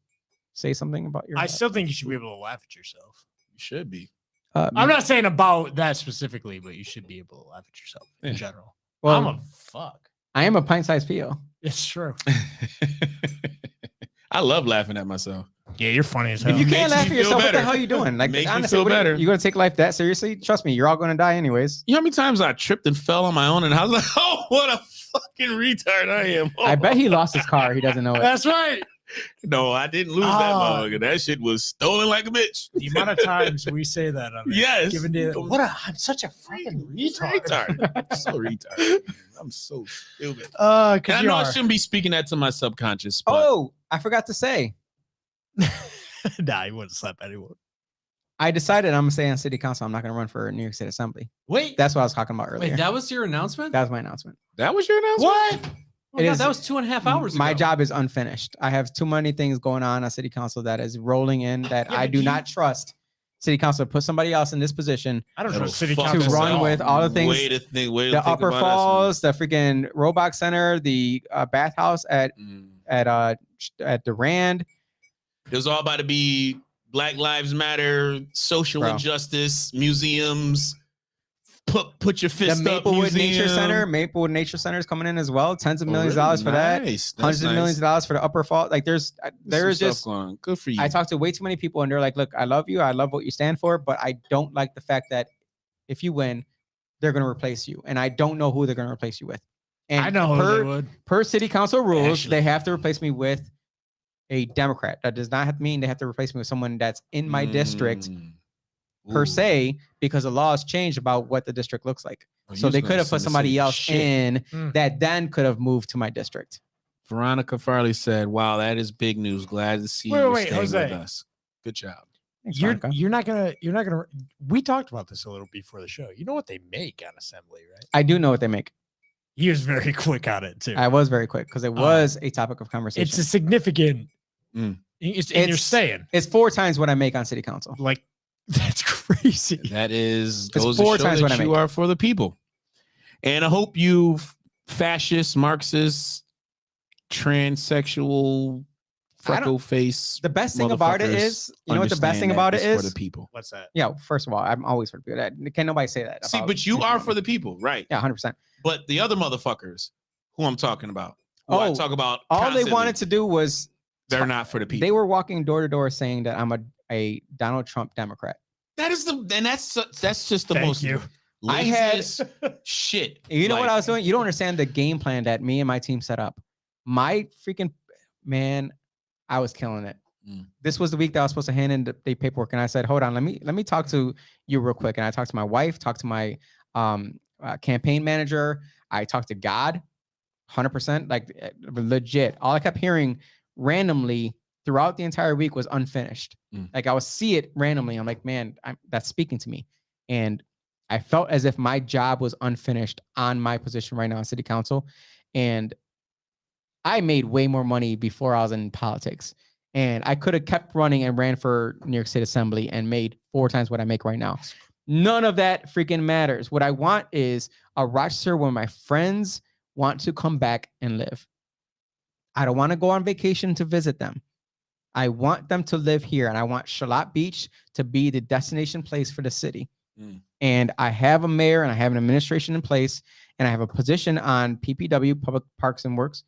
say something about your I still think you should be able to laugh at yourself. You should be. I'm not saying about that specifically, but you should be able to laugh at yourself in Yeah. general. well, I'm a fuck. I am a pint-sized PO. It's true. I love laughing at myself. Yeah, you're funny as hell. If you can't makes laugh me at feel yourself, what the better. hell are you doing? Like, Makes me honestly, feel what are better. you gonna take life that seriously? Trust me, you're all gonna die anyways. You know how many times I tripped and fell on my own, and I was like, "Oh, what a fucking retard I am!" I bet he lost his car. He doesn't know it. That's right. No, I didn't lose that Oh. mug. That shit was stolen like a bitch. The amount of times we say that on there. Yes. Given to, I'm such a fucking retard. I'm so retard. I'm so stupid. And I Cause you know I are. shouldn't be speaking that to my subconscious. But Oh, I forgot to say. Nah, you wouldn't slap anyone. I decided I'm gonna stay on city council. I'm not gonna run for New York State Assembly. Wait, That's what I was talking about earlier. Wait, that was your announcement? That was my announcement. that was your announcement. what? Oh my it God, is- that was 2.5 hours My ago. job is unfinished. I have too many things going on city council that is rolling in that Yeah, I but do you- not trust city council to put somebody else in this position. I don't That'll trust city fuck council us run up. with all the things- Way to think. Way to The think Upper about us, Falls, the freaking Robot Center, the bathhouse at man. at the Rand. It was all about to be Black Lives Matter, social Bro. injustice, museums. Put your The fist up. Maplewood Nature museum. Center. Maplewood Nature Center is coming in as well. Tens of Oh, millions of really? dollars for that. Nice. That's Hundreds of millions nice. of dollars for the Upper Fall. Like there's Some stuff just going on. Good for you. I talked to way too many people and they're like, look, I love you. I love what you stand for, but I don't like the fact that if you win, they're going to replace you. And I don't know who they're going to replace you with. And I know who they would. per city council rules, Ashley. they have to replace me with a Democrat. That does not have to mean they have to replace me with someone that's in my district per Ooh. se, because the laws changed about what the district looks like. Oh, you So was they gonna could have send put the somebody city to else shit. in Mm. that then could have moved to my district. Veronica Farley said, "Wow, that is big news. Glad to see Wait, you wait, staying Jose. with us. Good job." Thanks, You're Veronica. you're not gonna. We talked about this a little before the show. You know what they make on Assembly, right? I do know what they make. He was very quick on it too. I was very quick because it was a topic of conversation. It's a significant. Mm. And you're saying it's 4 times what I make on city council. like that's crazy. That is It's goes to 4 show times that what I you make. are for the people. And I hope you fascist, Marxist, transsexual, freckle face. The best thing about it is, you know what the best thing about it is is? for the people. What's that? Yeah, first of all, I'm always for the people. Can't nobody say that. See, about but you are anything. for the people, right? Yeah, 100%. But the other motherfuckers who I'm talking about, who I talk about, all they constantly, wanted to do was they're not for the people. they were walking door to door saying that I'm a Donald Trump Democrat. That's just the Thank most you. I had- laziest shit. You know what Like, I was doing? You don't understand the game plan that me and my team set up. My freaking man, I was killing it. Mm. This was the week that I was supposed to hand in the paperwork, and I said, "Hold on, let me talk to you real quick." And I talked to my wife, talked to my campaign manager. I talked to God, 100%, like legit. All I kept hearing randomly throughout the entire week was unfinished. Mm. Like I would see it randomly. I'm like, man, that's speaking to me, and I felt as if my job was unfinished on my position right now in city council. And I made way more money before I was in politics. And I could have kept running and ran for New York State Assembly and made 4 times what I make right now. None of that freaking matters. What I want is a Rochester where my friends want to come back and live. I don't want to go on vacation to visit them. I want them to live here. And I want Charlotte Beach to be the destination place for the city. Mm. And I have a mayor and I have an administration in place, and I have a position on PPW, Public Parks and Works.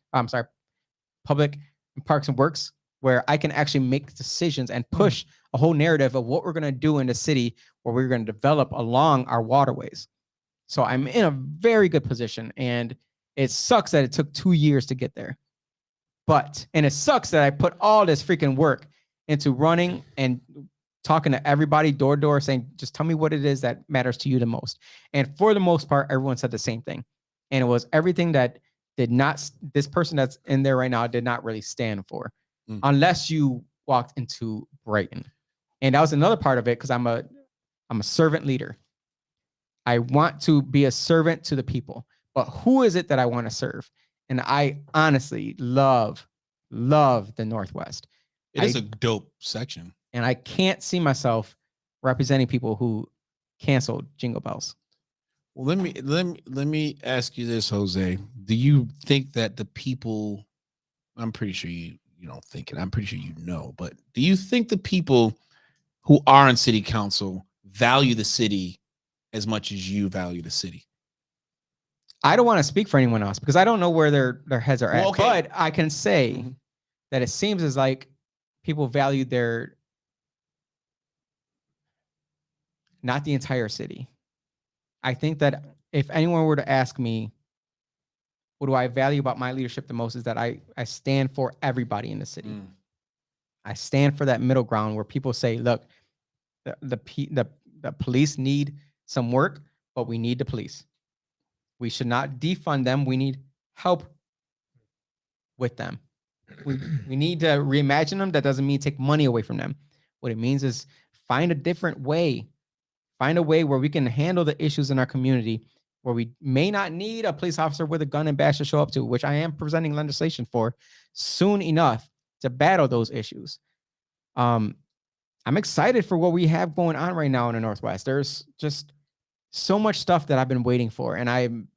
Public Parks and Works, where I can actually make decisions and push a whole narrative of what we're going to do in the city, where we're going to develop along our waterways. So I'm in a very good position, and it sucks that it took 2 years to get there. And it sucks that I put all this freaking work into running and talking to everybody door to door saying, just tell me what it is that matters to you the most. And for the most part, everyone said the same thing. And it was everything that this person that's in there right now did not really stand for, unless you walked into Brighton. And that was another part of it, because I'm a servant leader. I want to be a servant to the people, but who is it that I want to serve? And I honestly love the Northwest. it is a dope section. And I can't see myself representing people who canceled Jingle Bells. Well, let me ask you this, Jose. Do you think that the people? I'm pretty sure you don't think it. I'm pretty sure you know, but do you think the people who are in city council value the city as much as you value the city? I don't want to speak for anyone else because I don't know where their heads are at. Well, okay. But I can say that it seems as like people value not the entire city. I think that if anyone were to ask me, what do I value about my leadership the most, is that I stand for everybody in the city. I stand for that middle ground where people say, look, the police need some work, but we need the police. We should not defund them. We need help with them. We need to reimagine them. That doesn't mean take money away from them. What it means is find a different way. Find a way where we can handle the issues in our community, where we may not need a police officer with a gun and badge to show up to, which I am presenting legislation for soon enough to battle those issues. I'm excited for what we have going on right now in the Northwest. There's just so much stuff that I've been waiting for, and I'm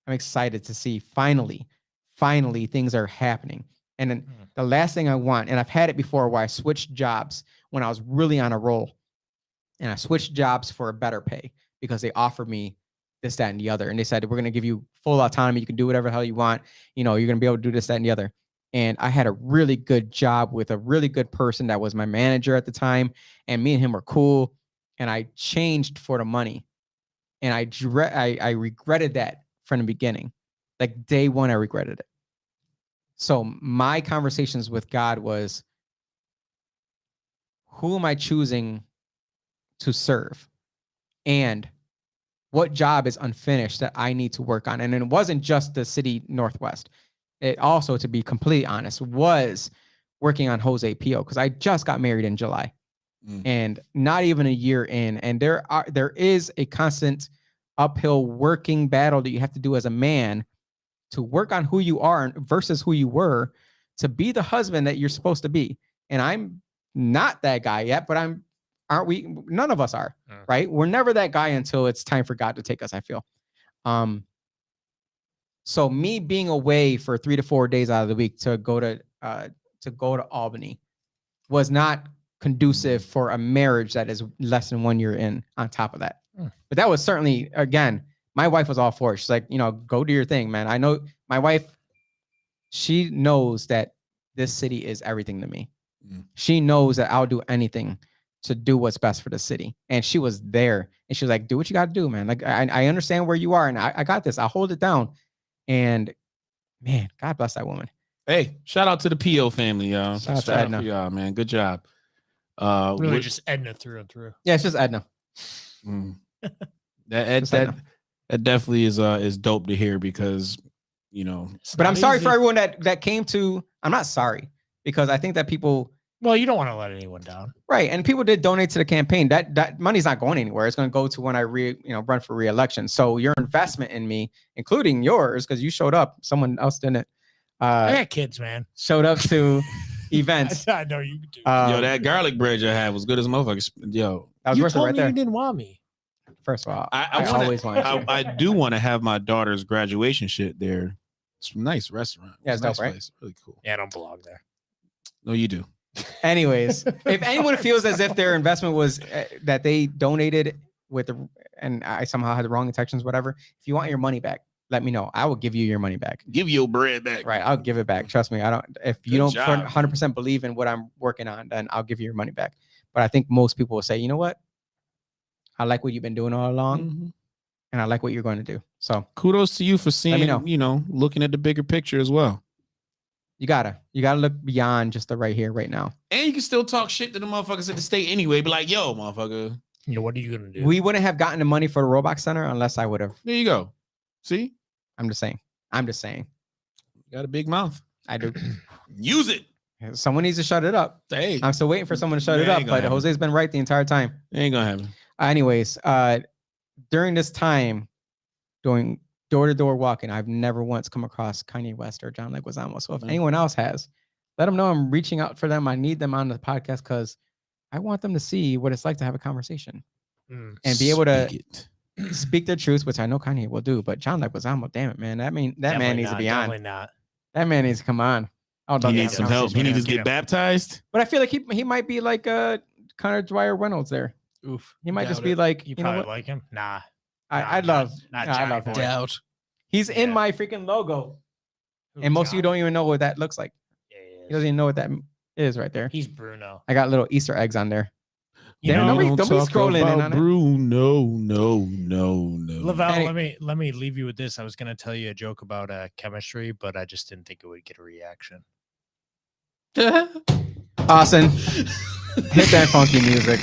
excited to see finally things are happening. And then the last thing I want, and I've had it before where I switched jobs when I was really on a roll, and I switched jobs for a better pay because they offered me this, that, and the other. And they said, we're going to give you full autonomy. You can do whatever the hell you want. You're going to be able to do this, that, and the other. And I had a really good job with a really good person that was my manager at the time. And me and him were cool. And I changed for the money. And I regretted that from the beginning. Like day one, I regretted it. So my conversations with God was, who am I choosing to serve? And what job is unfinished that I need to work on? And it wasn't just the city Northwest. It also, to be completely honest, was working on Jose Pio, because I just got married in July. And not even a year in. And there is a constant uphill working battle that you have to do as a man to work on who you are versus who you were, to be the husband that you're supposed to be. And I'm not that guy yet, but aren't we? None of us are, right? We're never that guy until it's time for God to take us, I feel. So me being away for 3 to 4 days out of the week to go to Albany was not conducive for a marriage that is less than 1 year in on top of that. But that was certainly, again, my wife was all for it. She's like, go do your thing, man. I know my wife, she knows that this city is everything to me. She knows that I'll do anything to do what's best for the city. And she was there, and she was like, do what you got to do, man. Like, I understand where you are, and I got this. I'll hold it down. And man, God bless that woman. Hey, shout out to the PO family, y'all. Shout out to out Edna. for y'all, man. Good job. Really just Edna through and through. Yeah, it's just Edna. That definitely is dope to hear, because But I'm sorry for everyone that came to. I'm not sorry, because I think that people. Well, you don't want to let anyone down, right? And people did donate to the campaign. That money's not going anywhere. It's going to go to when I run for re-election. So your investment in me, including yours, because you showed up, someone else didn't. I got kids, man. Showed up to events. I know you do. Yo, that garlic bread you had was good as a motherfucker. Yo, that was You worth it told right me there. you didn't want me. First of all, I always want. I do want to have my daughter's graduation shit there. It's a nice restaurant. Yeah, it's dope, right? Place. Really cool. Yeah, I don't belong there. No, you do. Anyways, if anyone feels as if their investment was that they donated and I somehow had the wrong intentions, whatever, if you want your money back, let me know. I will give you your money back. Give your bread back. Right, I'll give it back. Trust me. If you Good don't job, 100% believe in what I'm working on, then I'll give you your money back. But I think most people will say, you know what? I like what you've been doing all along, and I like what you're going to do. So kudos to you for seeing, me know. Looking at the bigger picture as well. You gotta look beyond just the right here, right now. And you can still talk shit to the motherfuckers at the state anyway. Be like, yo, motherfucker. What are you gonna do? We wouldn't have gotten the money for the Roblox Center unless I would have. There you go. See? I'm just saying. You got a big mouth. I do. Use it. Someone needs to shut it up. Hey. I'm still waiting for someone to shut it Ain't up, gonna but happen. Jose's been right the entire time. It ain't gonna happen. Anyways, during this time, doing door-to-door walking, I've never once come across Kanye West or John Leguizamo. So if anyone else has, let them know I'm reaching out for them. I need them on the podcast because I want them to see what it's like to have a conversation and be able to speak their truths, which I know Kanye will do. But John Leguizamo, damn it, man, that man needs to be on. Definitely not. That man needs to come on. He needs some help. He needs to get baptized. But I feel like he might be like Connor Dwyer Reynolds there. Oof. He might just doubt be it. like, You you know probably what? like him. Nah. I love not I Johnny love him. Boy. Doubt. He's in Yeah. my freaking logo. Who, And most of you John? don't even know what that looks like. Yeah, He doesn't even know what that is right there. He's Bruno. I got little Easter eggs on there. You Damn, know, don't be scrolling in on it. Bruno, no. Lavelle, Any- let me leave you with this. I was gonna tell you a joke about chemistry, but I just didn't think it would get a reaction. Austin, hit that funky music.